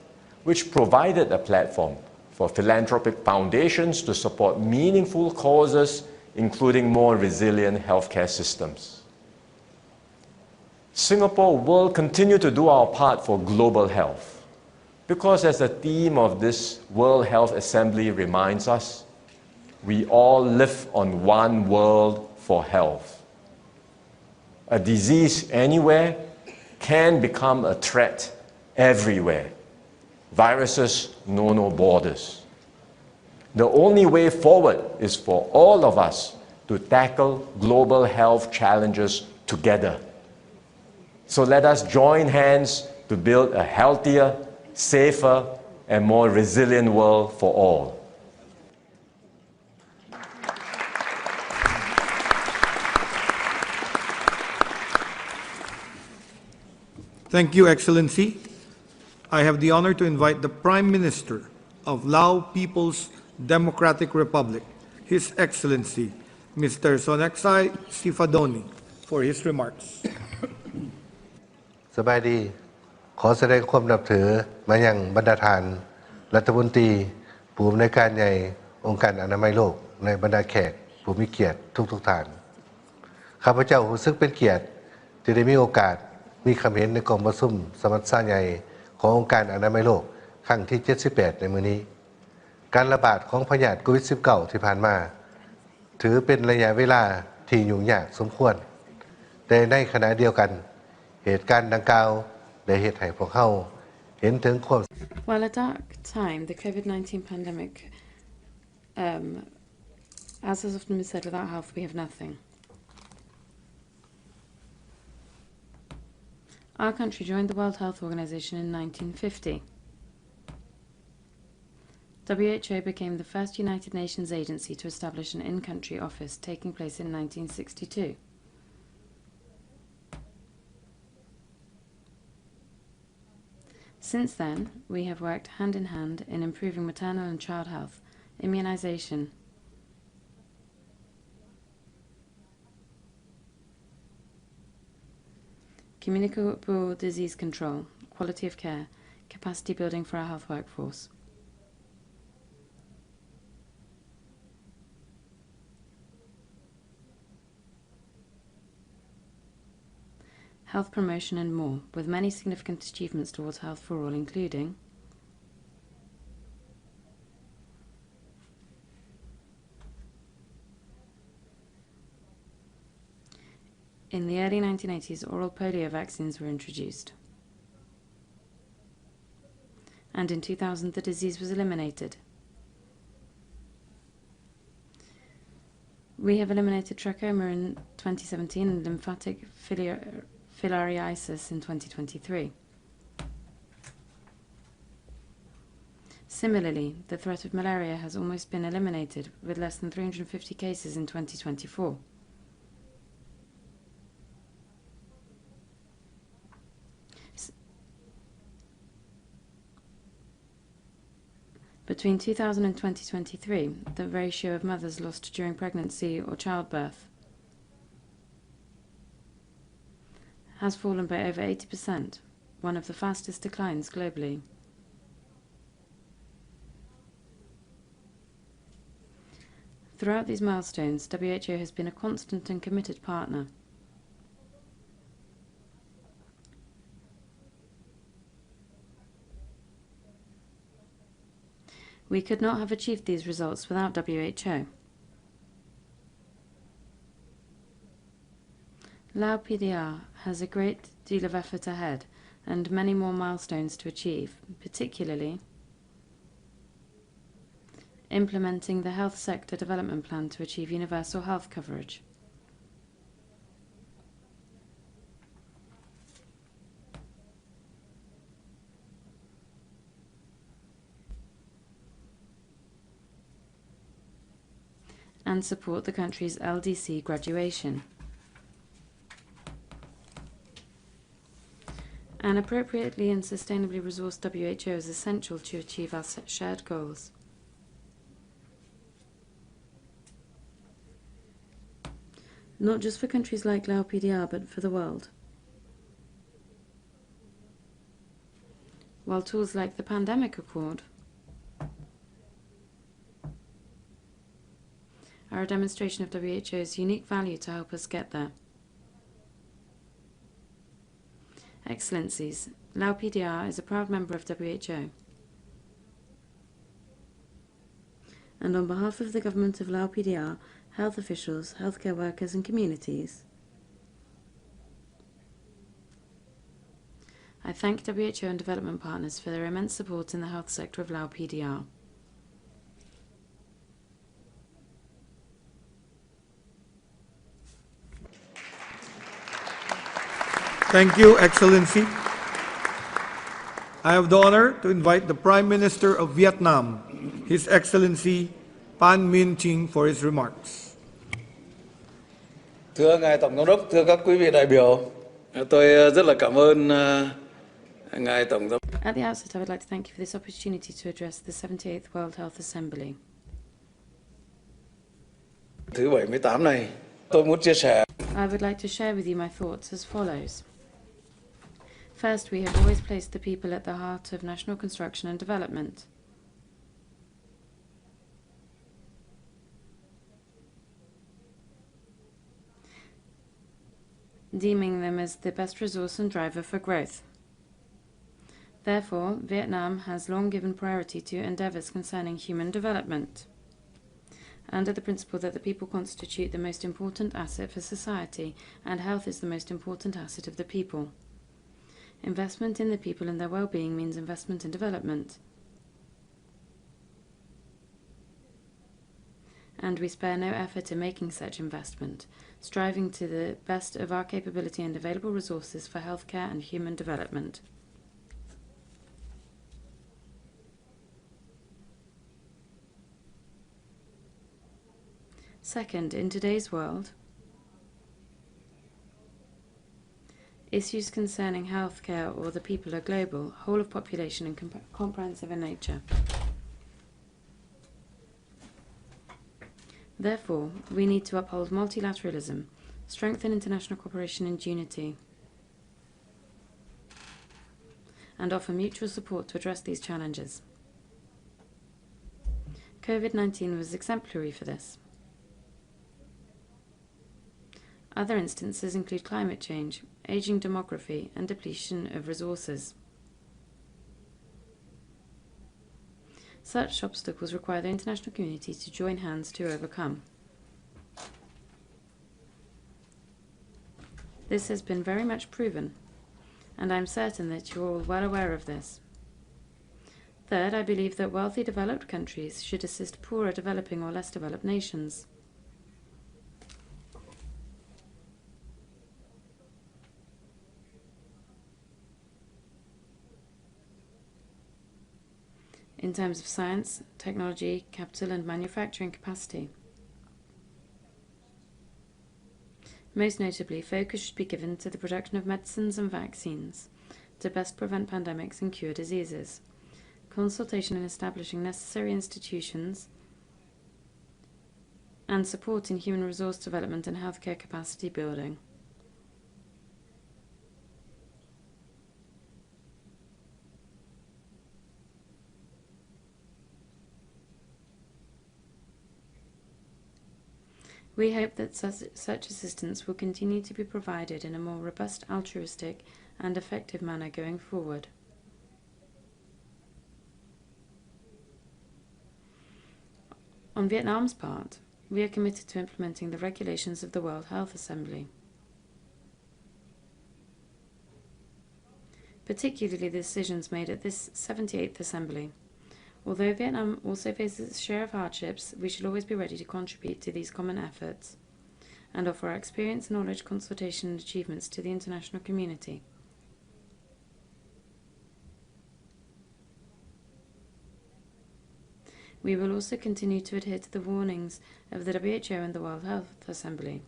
which provided a platform for philanthropic foundations to support meaningful causes, including more resilient healthcare systems. Singapore will continue to do our part for global health, because as the theme of this World Health Assembly reminds us, we all live on one world for health. A disease anywhere can become a threat everywhere. Viruses know no borders. The only way forward is for all of us to tackle global health challenges together. So let us join hands to build a healthier, safer, and more resilient world for all. Thank you, Excellency. I have the honor to invite the Prime Minister of Lao People's Democratic Republic, His Excellency, Mr. Soneksai Sifadoni, for his remarks. สบายดีขอแสดงความนับถือมายังบรรดาท่านรัฐมนตรีผู้อำนวยการใหญ่องค์การอนามัยโลกในบรรดาแขกผู้มีเกียรติทุกท่านข้าพเจ้ารู้สึกเป็นเกียรติที่ได้มีโอกาสมีความเห็นในกองประชุมสมัชชาใหญ่ขององค์การอนามัยโลก ครั้งที่ 78 ในมื้อนี้การระบาดของพยาธิโควิด -19 ที่ผ่านมาถือเป็นระยะเวลาที่ยุ่งยากสมควรแต่ในขณะเดียวกันเหตุการณ์ดังกล่าวได้เฮ็ดให้พวกเราเห็นถึงความ While a dark time, the COVID-19 pandemic, as has often been said, without health we have nothing. Our country joined the World Health Organization in 1950. WHO became the first United Nations agency to establish an in-country office, taking place in 1962. Since then, we have worked hand in hand in improving maternal and child health, immunization, communicable disease control, quality of care, capacity building for our health workforce. Health promotion and more, with many significant achievements towards health for all, including in the early 1980s, oral polio vaccines were introduced. And in 2000, the disease was eliminated. We have eliminated trachoma in 2017 and lymphatic filariasis in 2023. Similarly, the threat of malaria has almost been eliminated, with less than 350 cases in 2024. Between 2000 and 2023, the ratio of mothers lost during pregnancy or childbirth has fallen by over 80%, one of the fastest declines globally. Throughout these milestones, WHO has been a constant and committed partner. We could not have achieved these results without WHO. LAOPDR has a great deal of effort ahead and many more milestones to achieve, particularly implementing the Health Sector Development Plan to achieve universal health coverage. And support the country's LDC graduation. An appropriately and sustainably resourced WHO is essential to achieve our shared goals. Not just for countries like LAOPDR, but for the world. While tools like the Pandemic Accord are a demonstration of WHO's unique value to help us get there. Excellencies, LAOPDR is a proud member of WHO. And on behalf of the government of LAOPDR, health officials, healthcare workers and communities, I thank WHO and development partners for their immense support in the health sector of LAOPDR. Thank you, Excellency. I have the honor to invite the Prime Minister of Vietnam, His Excellency Phan Minh Chinh, for his remarks. Thưa Ngài Tổng Giám đốc, thưa các quý vị đại biểu, tôi rất là cảm ơn Ngài Tổng Giám đốc. At the outset, I would like to thank you for this opportunity to address the 78th World Health Assembly. Thứ 78 này, tôi muốn chia sẻ. I would like to share with you my thoughts as follows. First, we have always placed the people at the heart of national construction and development. Deeming them as the best resource and driver for growth. Therefore, Vietnam has long given priority to endeavours concerning human development, under the principle that the people constitute the most important asset for society, and health is the most important asset of the people. Investment in the people and their well-being means investment in development. And we spare no effort in making such investment, striving to the best of our capability and available resources for healthcare and human development. Second, in today's world, issues concerning healthcare or the people are global, whole of population and comprehensive in nature. Therefore, we need to uphold multilateralism, strengthen international cooperation and unity, and offer mutual support to address these challenges. COVID-19 was exemplary for this. Other instances include climate change, aging demography, and depletion of resources. Such obstacles require the international community to join hands to overcome. This has been very much proven, and I am certain that you are all well aware of this. Third, I believe that wealthy developed countries should assist poorer developing or less developed nations. In terms of science, technology, capital and manufacturing capacity. Most notably, focus should be given to the production of medicines and vaccines to best prevent pandemics and cure diseases, consultation in establishing necessary institutions, and support in human resource development and healthcare capacity building. We hope that such assistance will continue to be provided in a more robust, altruistic, and effective manner going forward. On Vietnam's part, we are committed to implementing the regulations of the World Health Assembly, particularly the decisions made at this 78th Assembly. Although Vietnam also faces its share of hardships, we should always be ready to contribute to these common efforts and offer our experience, knowledge, consultation and achievements to the international community. We will also continue to adhere to the warnings of the WHO and the World Health Assembly.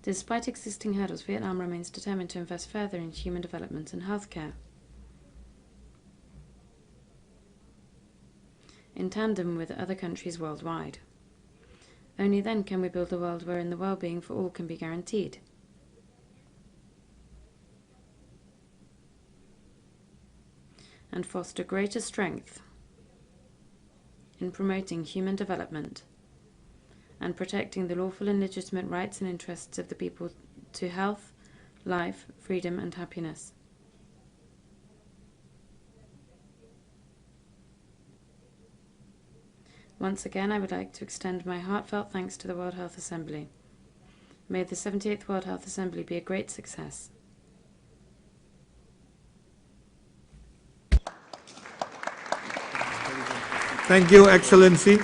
Despite existing hurdles, Vietnam remains determined to invest further in human development and healthcare. In tandem with other countries worldwide. Only then can we build a world wherein the well-being for all can be guaranteed. And foster greater strength in promoting human development and protecting the lawful and legitimate rights and interests of the people to health, life, freedom and happiness. Once again, I would like to extend my heartfelt thanks to the World Health Assembly. May the 78th World Health Assembly be a great success. Thank you, Excellency.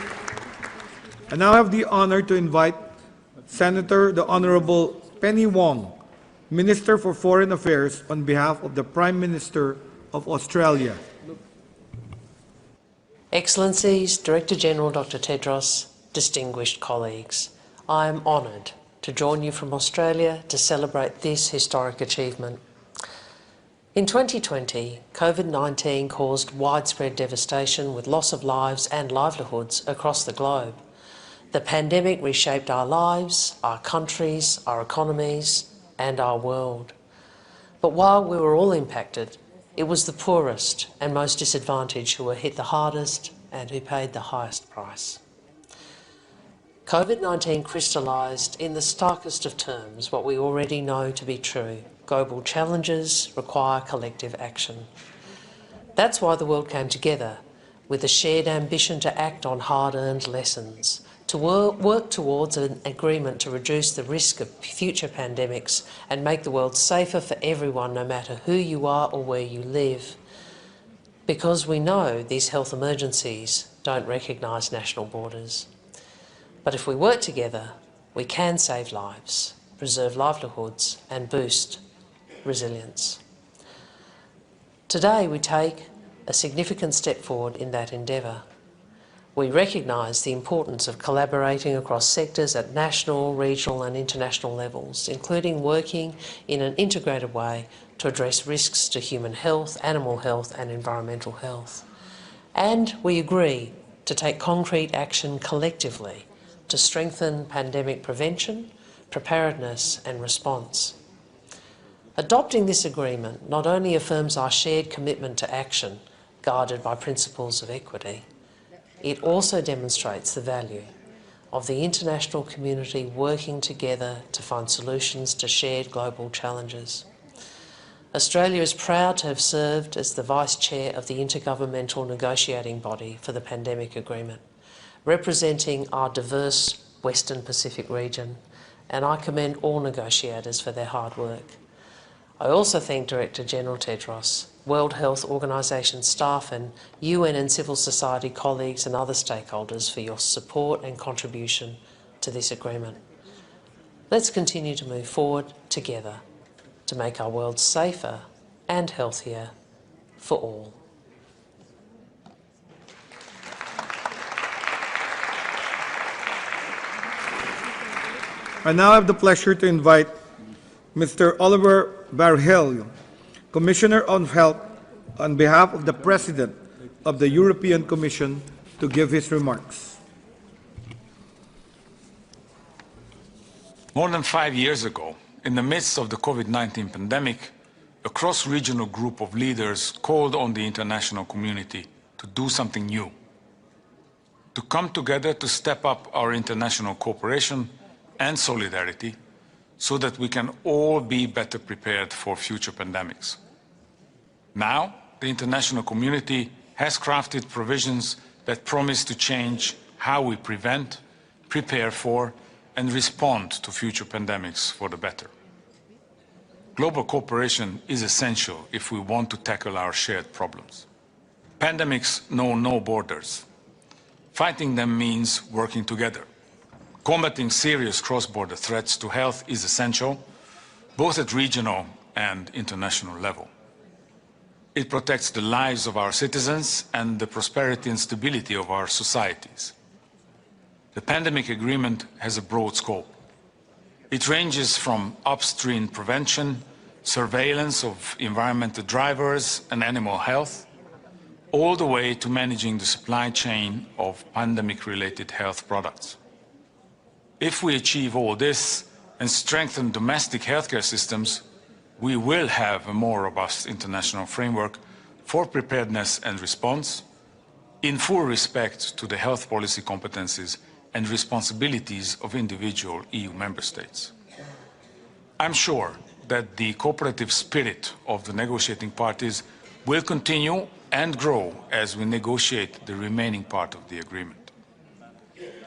I now have the honor to invite Senator the Honorable Penny Wong, Minister for Foreign Affairs, on behalf of the Prime Minister of Australia. Excellencies, Director General Dr. Tedros, distinguished colleagues, I am honoured to join you from Australia to celebrate this historic achievement. In 2020, COVID-19 caused widespread devastation with loss of lives and livelihoods across the globe. The pandemic reshaped our lives, our countries, our economies, and our world. But while we were all impacted, it was the poorest and most disadvantaged who were hit the hardest and who paid the highest price. COVID-19 crystallised in the starkest of terms what we already know to be true. Global challenges require collective action. That's why the world came together with a shared ambition to act on hard-earned lessons, to work towards an agreement to reduce the risk of future pandemics and make the world safer for everyone, no matter who you are or where you live. Because we know these health emergencies don't recognise national borders. But if we work together, we can save lives, preserve livelihoods and boost resilience. Today we take a significant step forward in that endeavour. We recognise the importance of collaborating across sectors at national, regional and international levels, including working in an integrated way to address risks to human health, animal health and environmental health. And we agree to take concrete action collectively to strengthen pandemic prevention, preparedness and response. Adopting this agreement not only affirms our shared commitment to action, guided by principles of equity, it also demonstrates the value of the international community working together to find solutions to shared global challenges. Australia is proud to have served as the Vice Chair of the Intergovernmental Negotiating Body for the Pandemic Agreement, representing our diverse Western Pacific region, and I commend all negotiators for their hard work. I also thank Director General Tedros, World Health Organization staff and UN and civil society colleagues and other stakeholders for your support and contribution to this agreement. Let's continue to move forward together to make our world safer and healthier for all. I now have the pleasure to invite Mr. Oliver Barhel, Commissioner on Health, on behalf of the President of the European Commission, to give his remarks. More than 5 years ago, in the midst of the COVID-19 pandemic, a cross-regional group of leaders called on the international community to do something new, to come together to step up our international cooperation and solidarity so that we can all be better prepared for future pandemics. Now, the international community has crafted provisions that promise to change how we prevent, prepare for, and respond to future pandemics for the better. Global cooperation is essential if we want to tackle our shared problems. Pandemics know no borders. Fighting them means working together. Combating serious cross-border threats to health is essential, both at regional and international level. It protects the lives of our citizens and the prosperity and stability of our societies. The pandemic agreement has a broad scope. It ranges from upstream prevention, surveillance of environmental drivers and animal health, all the way to managing the supply chain of pandemic-related health products. If we achieve all this and strengthen domestic healthcare systems, we will have a more robust international framework for preparedness and response, in full respect to the health policy competencies and responsibilities of individual EU member states. I'm sure that the cooperative spirit of the negotiating parties will continue and grow as we negotiate the remaining part of the agreement.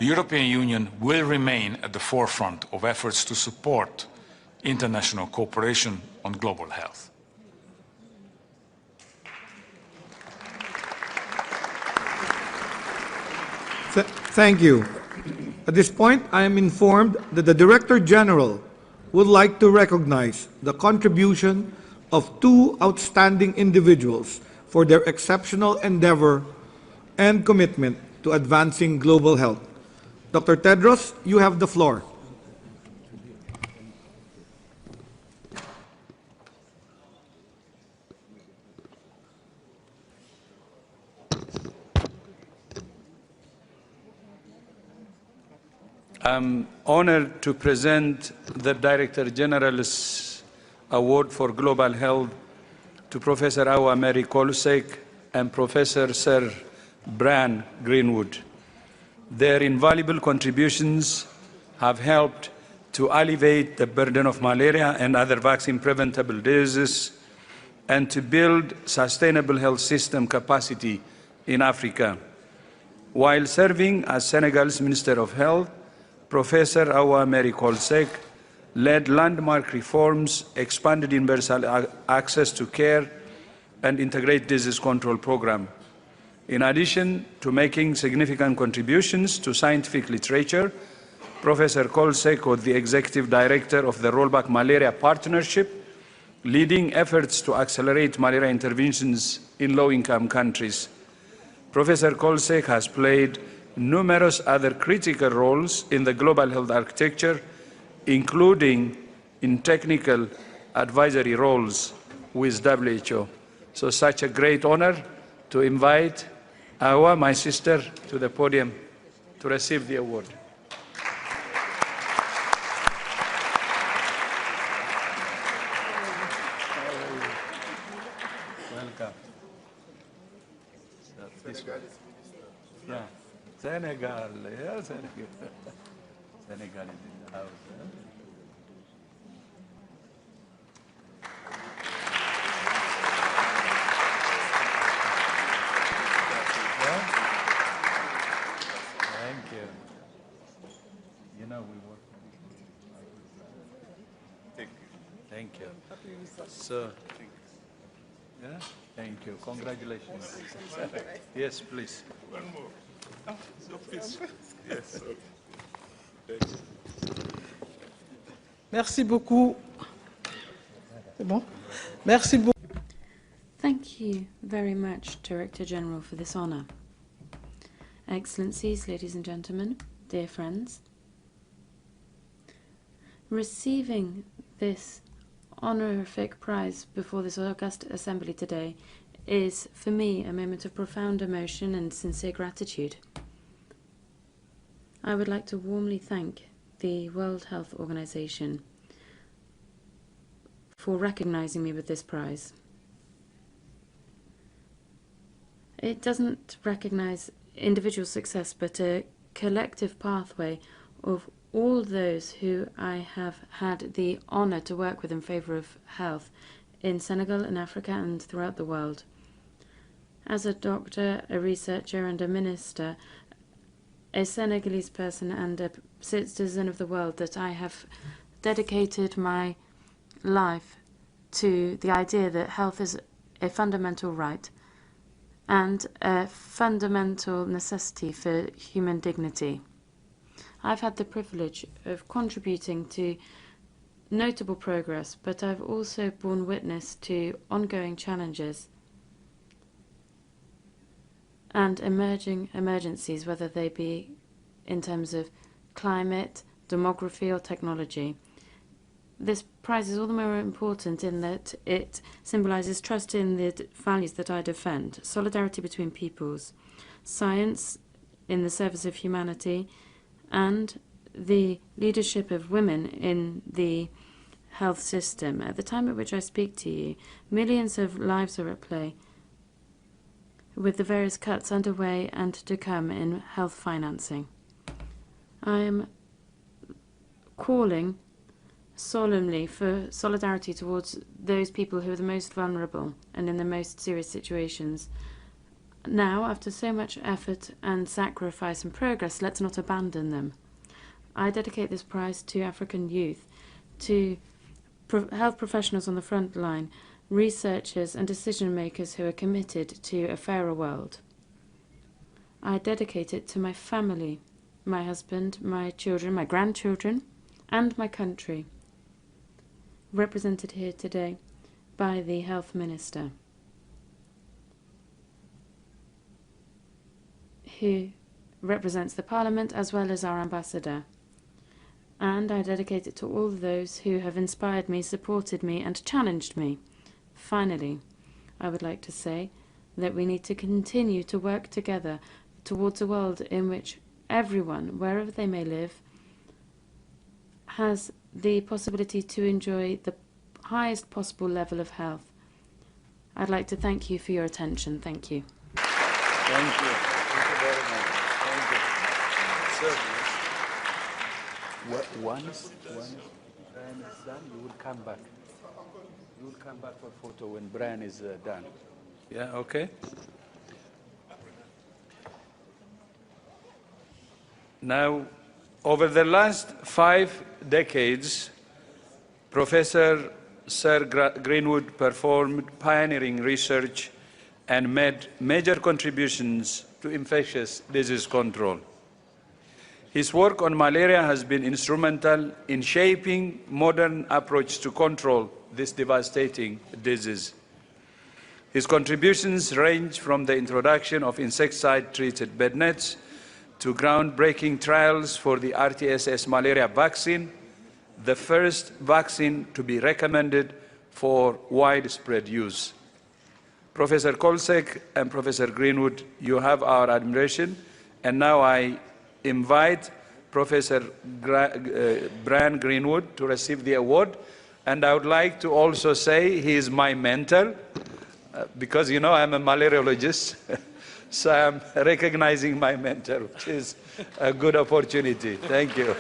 The European Union will remain at the forefront of efforts to support international cooperation on global health. Thank you. At this point, I am informed that the Director General would like to recognize the contribution of two outstanding individuals for their exceptional endeavor and commitment to advancing global health. Dr. Tedros, you have the floor. I'm honored to present the Director General's Award for Global Health to Professor Awa Mary Kolusek and Professor Sir Bran Greenwood. Their invaluable contributions have helped to alleviate the burden of malaria and other vaccine-preventable diseases and to build sustainable health system capacity in Africa. While serving as Senegal's Minister of Health, Professor Awa Mary Kolsek led landmark reforms, expanded universal access to care, and integrated disease control program. In addition to making significant contributions to scientific literature, Professor Kolsek was the Executive Director of the Rollback Malaria Partnership, leading efforts to accelerate malaria interventions in low-income countries. Professor Kolsek has played numerous other critical roles in the global health architecture, including in technical advisory roles with WHO. So such a great honor to invite Awa, my sister, to the podium to receive the award. Welcome. This way. Yeah. Senegal. Yeah, Senegal. Senegal is in the house. Thank you. You know, we work. Thank you. So, yeah, thank you. Congratulations. Yes, please. One more. Oh, so please. Yes. Okay. Merci beaucoup. C'est bon? Merci beaucoup. Thank you very much, Director General, for this honour. Excellencies, ladies and gentlemen, dear friends, receiving this honorific prize before this august assembly today is, for me, a moment of profound emotion and sincere gratitude. I would like to warmly thank the World Health Organization for recognizing me with this prize. It doesn't recognize individual success, but a collective pathway of all those who I have had the honor to work with in favor of health in Senegal, in Africa, and throughout the world. As a doctor, a researcher, and a minister, a Senegalese person and a citizen of the world, that I have dedicated my life to the idea that health is a fundamental right and a fundamental necessity for human dignity. I've had the privilege of contributing to notable progress, but I've also borne witness to ongoing challenges and emerging emergencies, whether they be in terms of climate, demography, or technology. This prize is all the more important in that it symbolizes trust in the values that I defend, solidarity between peoples, science in the service of humanity, and the leadership of women in the health system. At the time at which I speak to you, millions of lives are at play, with the various cuts underway and to come in health financing. I am calling solemnly for solidarity towards those people who are the most vulnerable and in the most serious situations. Now, after so much effort and sacrifice and progress, let's not abandon them. I dedicate this prize to African youth, to health professionals on the front line, researchers and decision makers who are committed to a fairer world. I dedicate it to my family, my husband, my children, my grandchildren, and my country, represented here today by the Health Minister, who represents the Parliament as well as our ambassador. And I dedicate it to all those who have inspired me, supported me, and challenged me. Finally, I would like to say that we need to continue to work together towards a world in which everyone, wherever they may live, has the possibility to enjoy the highest possible level of health. I'd like to thank you for your attention. Thank you. Thank you. Thank you very much. Thank you. Once Brian is done, you will come back. You will come back for photo when Brian is done. Yeah, okay? Now, over the last 5 decades, Professor Sir Greenwood performed pioneering research and made major contributions to infectious disease control. His work on malaria has been instrumental in shaping modern approach to control this devastating disease. His contributions range from the introduction of insecticide-treated bed nets to groundbreaking trials for the RTSS malaria vaccine, the first vaccine to be recommended for widespread use. Professor Kolsek and Professor Greenwood, you have our admiration, and now I invite Professor Brian Greenwood to receive the award. And I would like to also say he is my mentor, because you know I'm a malariologist, so I'm recognizing my mentor, which is a good opportunity. Thank you.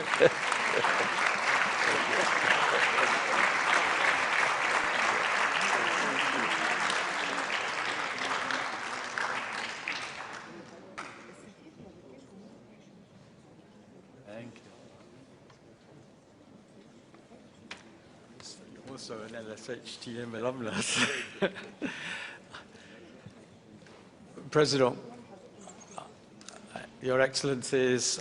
Also an LSHTM alumnus. President, Your Excellencies,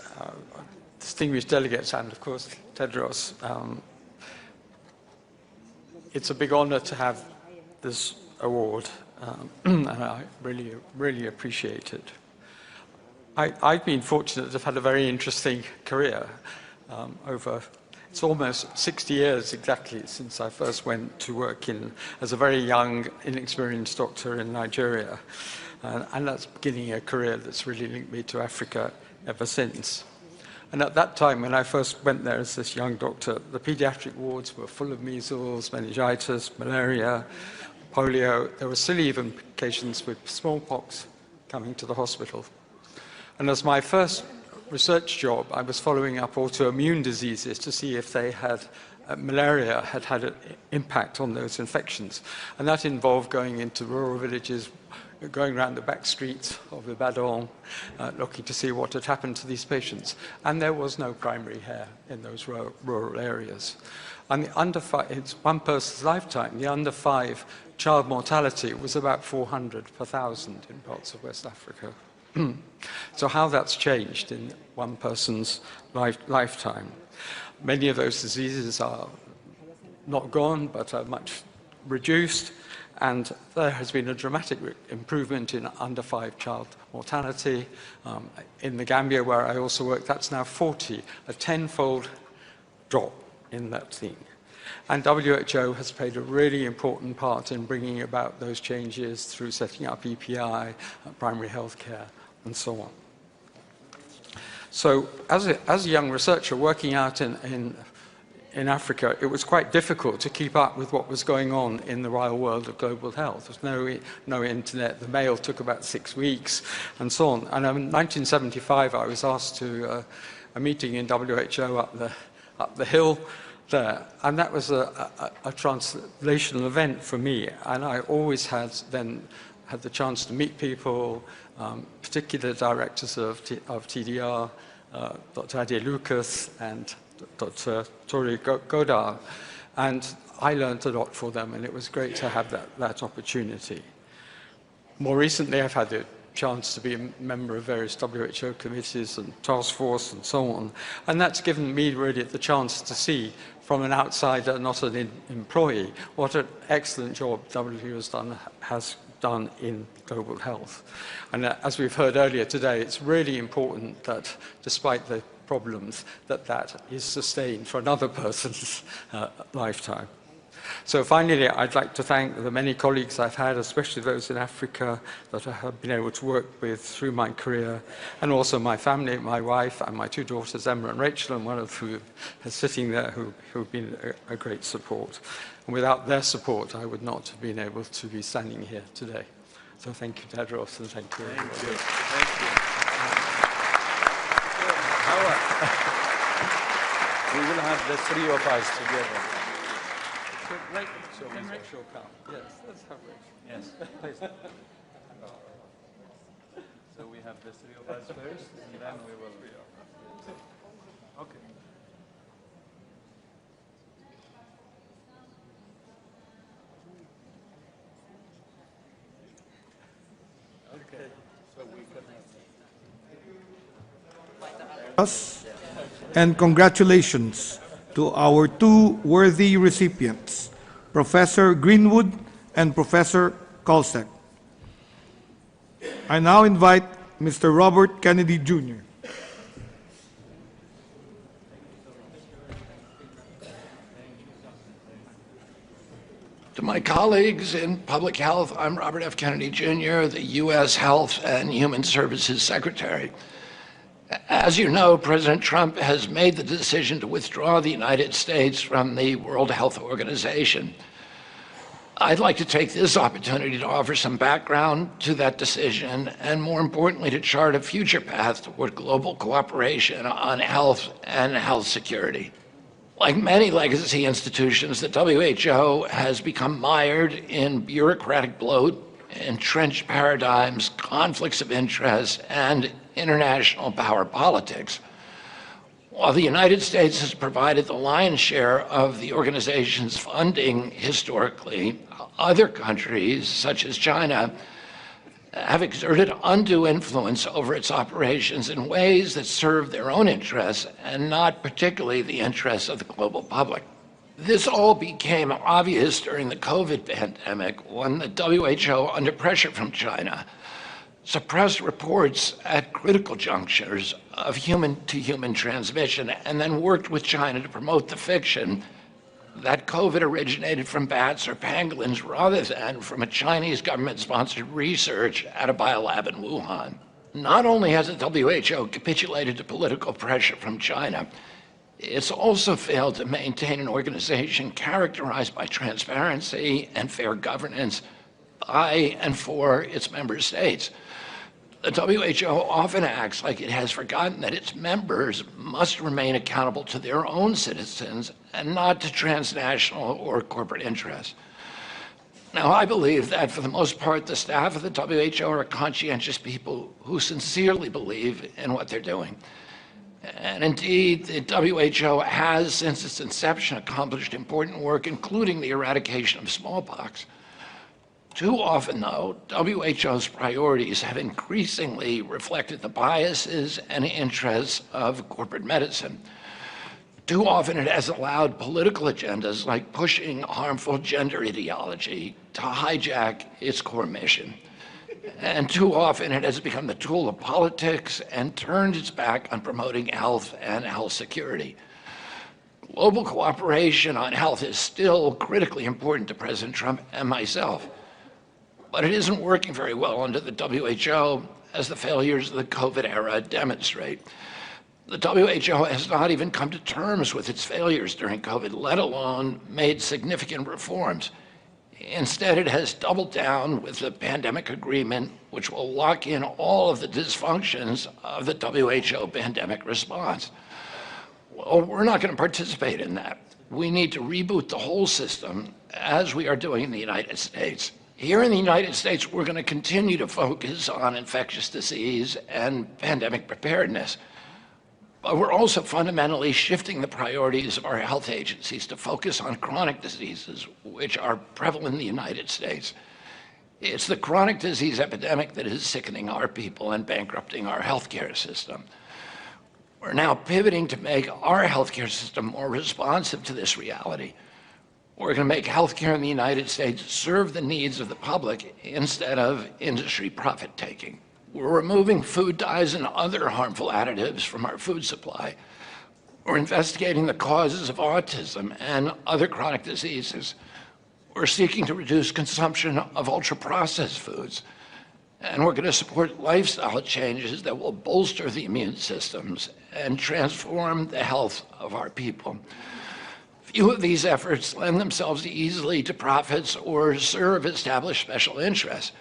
distinguished delegates, and of course Tedros, it's a big honor to have this award, and I really appreciate it. I've been fortunate to have had a very interesting career over. It's almost 60 years exactly since I first went to work as a very young, inexperienced doctor in Nigeria. And that's beginning a career that's really linked me to Africa ever since. And at that time, when I first went there as this young doctor, the pediatric wards were full of measles, meningitis, malaria, polio. There were still even cases with smallpox coming to the hospital. And as my first research job, I was following up autoimmune diseases to see if they had malaria had an impact on those infections. And that involved going into rural villages, going around the back streets of Ibadan, looking to see what had happened to these patients. And there was no primary care in those rural areas. And it's one person's lifetime, the under 5 child mortality was about 400 per 1,000 in parts of West Africa. So how that's changed in one person's lifetime. Many of those diseases are not gone, but are much reduced, and there has been a dramatic improvement in under 5 child mortality. In the Gambia, where I also work, that's now 40, a 10-fold drop in that thing. And WHO has played a really important part in bringing about those changes through setting up EPI, primary health care, and so on. So as a young researcher working out in Africa, it was quite difficult to keep up with what was going on in the real world of global health. There was no internet, the mail took about 6 weeks, and so on. And in 1975, I was asked to a meeting in WHO up the hill there, and that was a translational event for me, and I always had the chance to meet people, particular directors of TDR, Dr. Ade Lucas and Dr. Tori Godard, and I learned a lot for them, and it was great to have that opportunity. More recently, I've had the chance to be a member of various WHO committees and task force and so on, and that's given me really the chance to see from an outsider, not an employee, what an excellent job WHO has done in global health. And as we've heard earlier today, it's really important that despite the problems, that is sustained for another person's lifetime. So finally, I'd like to thank the many colleagues I've had, especially those in Africa that I have been able to work with through my career, and also my family, my wife, and my 2 daughters, Emma and Rachel, and one of whom is sitting there, who've been a great support. And without their support, I would not have been able to be standing here today. So thank you, Tedros, and thank you. Thank you. Thank you. We will have the three of us together. So Mr. Shaw come. Yes, let's have it. Yes, please. So we have the three of us first, and then we will. Okay. Okay. So we can. And congratulations to our two worthy recipients, Professor Greenwood and Professor Kolsek. I now invite Mr. Robert Kennedy Jr. To my colleagues in public health, I'm Robert F. Kennedy Jr., the U.S. Health and Human Services Secretary. As you know, President Trump has made the decision to withdraw the United States from the World Health Organization. I'd like to take this opportunity to offer some background to that decision and, more importantly, to chart a future path toward global cooperation on health and health security. Like many legacy institutions, the WHO has become mired in bureaucratic bloat, entrenched paradigms, conflicts of interest, and international power politics. While the United States has provided the lion's share of the organization's funding historically, other countries, such as China, have exerted undue influence over its operations in ways that serve their own interests and not particularly the interests of the global public. This all became obvious during the COVID pandemic when the WHO, under pressure from China, suppressed reports at critical junctures of human-to-human transmission and then worked with China to promote the fiction that COVID originated from bats or pangolins rather than from a Chinese government-sponsored research at a biolab in Wuhan. Not only has the WHO capitulated to political pressure from China, it's also failed to maintain an organization characterized by transparency and fair governance by and for its member states. The WHO often acts like it has forgotten that its members must remain accountable to their own citizens and not to transnational or corporate interests. Now, I believe that for the most part, the staff of the WHO are conscientious people who sincerely believe in what they're doing. And indeed, the WHO has, since its inception, accomplished important work, including the eradication of smallpox. Too often, though, WHO's priorities have increasingly reflected the biases and interests of corporate medicine. Too often, it has allowed political agendas like pushing harmful gender ideology to hijack its core mission. And too often, it has become the tool of politics and turned its back on promoting health and health security. Global cooperation on health is still critically important to President Trump and myself. But it isn't working very well under the WHO, as the failures of the COVID era demonstrate. The WHO has not even come to terms with its failures during COVID, let alone made significant reforms. Instead, it has doubled down with the pandemic agreement, which will lock in all of the dysfunctions of the WHO pandemic response. Well, we're not going to participate in that. We need to reboot the whole system, as we are doing in the United States. Here in the United States, we're going to continue to focus on infectious disease and pandemic preparedness. But we're also fundamentally shifting the priorities of our health agencies to focus on chronic diseases, which are prevalent in the United States. It's the chronic disease epidemic that is sickening our people and bankrupting our healthcare system. We're now pivoting to make our healthcare system more responsive to this reality. We're going to make healthcare in the United States serve the needs of the public instead of industry profit-taking. We're removing food dyes and other harmful additives from our food supply. We're investigating the causes of autism and other chronic diseases. We're seeking to reduce consumption of ultra-processed foods. And we're going to support lifestyle changes that will bolster the immune systems and transform the health of our people. Few of these efforts lend themselves easily to profits or serve established special interests.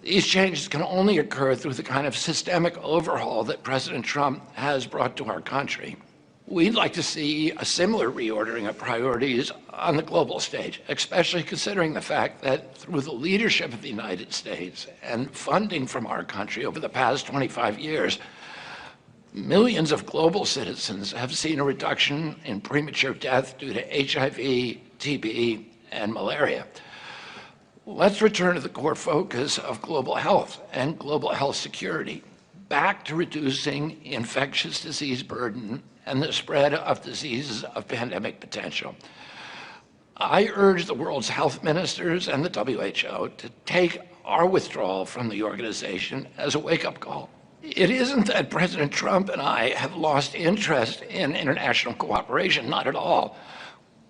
These changes can only occur through the kind of systemic overhaul that President Trump has brought to our country. We'd like to see a similar reordering of priorities on the global stage, especially considering the fact that through the leadership of the United States and funding from our country over the past 25 years, millions of global citizens have seen a reduction in premature death due to HIV, TB, and malaria. Let's return to the core focus of global health and global health security, back to reducing infectious disease burden and the spread of diseases of pandemic potential. I urge the world's health ministers and the WHO to take our withdrawal from the organization as a wake-up call. It isn't that President Trump and I have lost interest in international cooperation, not at all.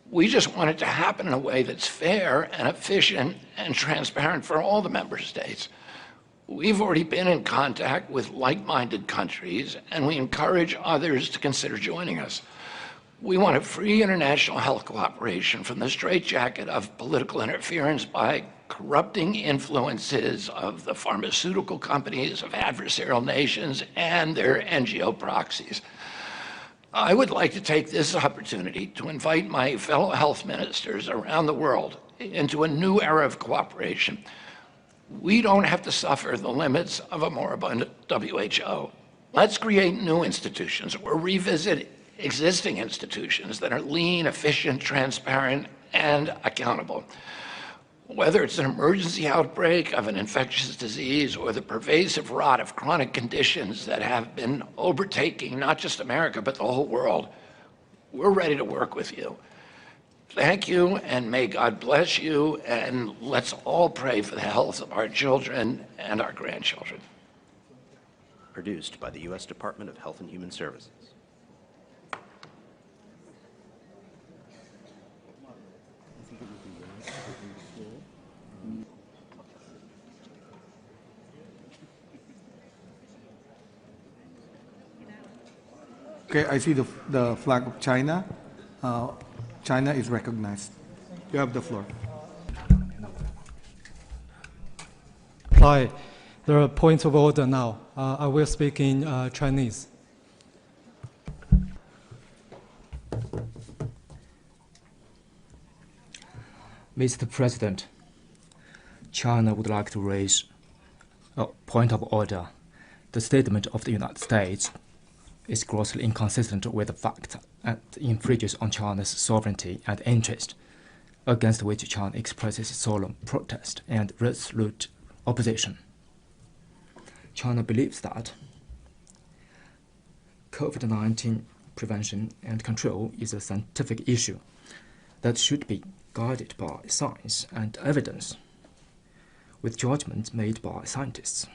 We just want it to happen in a way that's fair and efficient and transparent for all the member states. We've already been in contact with like-minded countries, and we encourage others to consider joining us. We want a free international health cooperation from the straitjacket of political interference by corrupting influences of the pharmaceutical companies, of adversarial nations, and their NGO proxies. I would like to take this opportunity to invite my fellow health ministers around the world into a new era of cooperation. We don't have to suffer the limits of a moribund WHO. Let's create new institutions or revisit existing institutions that are lean, efficient, transparent, and accountable. Whether it's an emergency outbreak of an infectious disease or the pervasive rot of chronic conditions that have been overtaking not just America, but the whole world, we're ready to work with you. Thank you, and may God bless you, and let's all pray for the health of our children and our grandchildren. Produced by the U.S. Department of Health and Human Services. Okay, I see the flag of China. China is recognized. You have the floor. Hi, there are points of order now. I will speak in Chinese. Mr. President, China would like to raise a point of order. The statement of the United States is grossly inconsistent with the fact and infringes on China's sovereignty and interest, against which China expresses solemn protest and resolute opposition. China believes that COVID-19 prevention and control is a scientific issue that should be guided by science and evidence, with judgments made by scientists.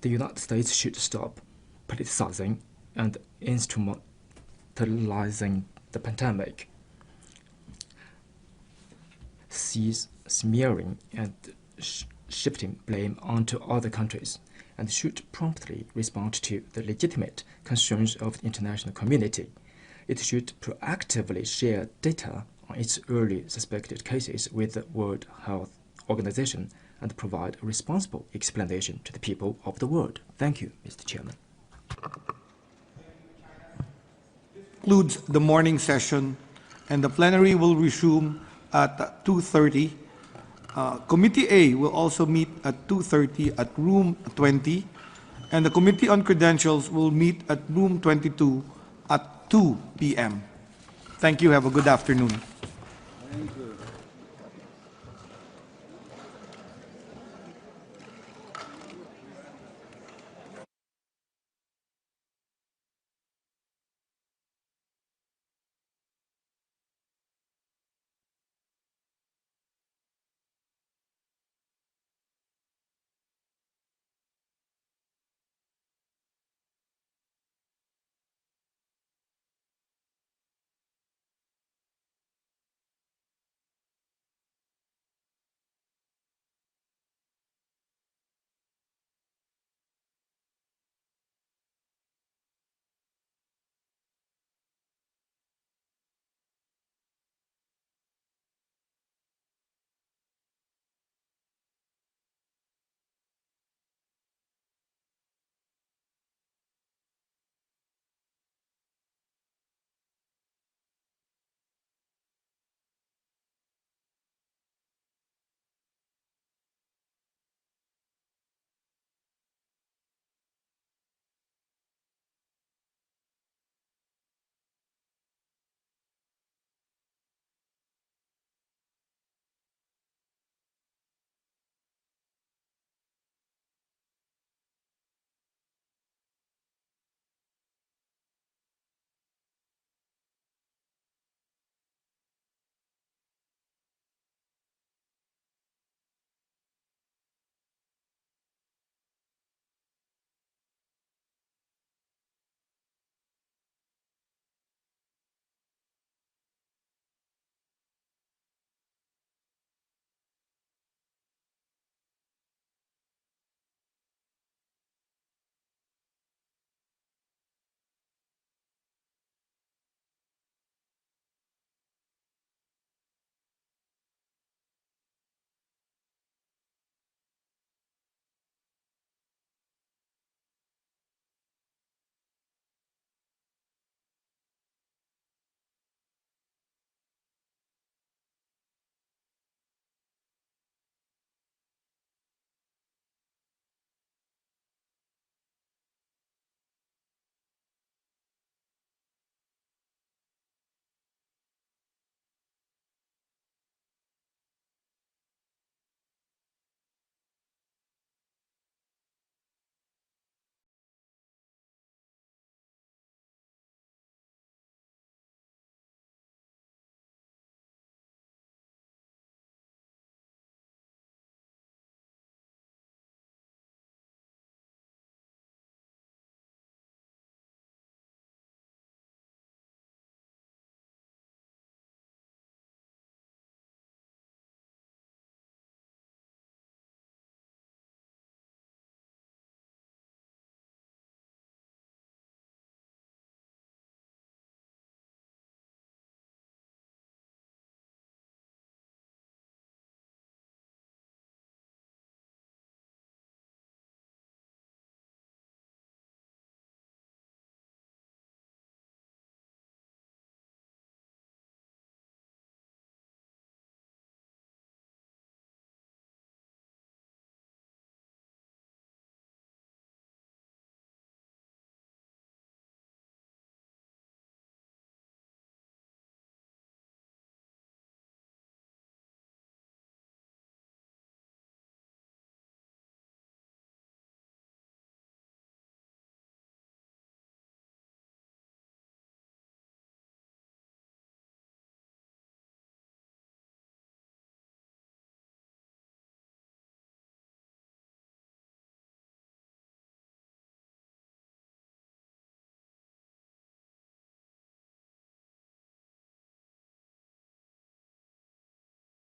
The United States should stop politicizing and instrumentalizing the pandemic, cease smearing and shifting blame onto other countries, and should promptly respond to the legitimate concerns of the international community. It should proactively share data on its early suspected cases with the World Health Organization and provide a responsible explanation to the people of the world. Thank you, Mr. Chairman. Concludes the morning session, and the plenary will resume at 2:30. Committee A will also meet at 2:30 at room 20, and the Committee on Credentials will meet at room 22 at 2 p.m. Thank you. Have a good afternoon. Thank you.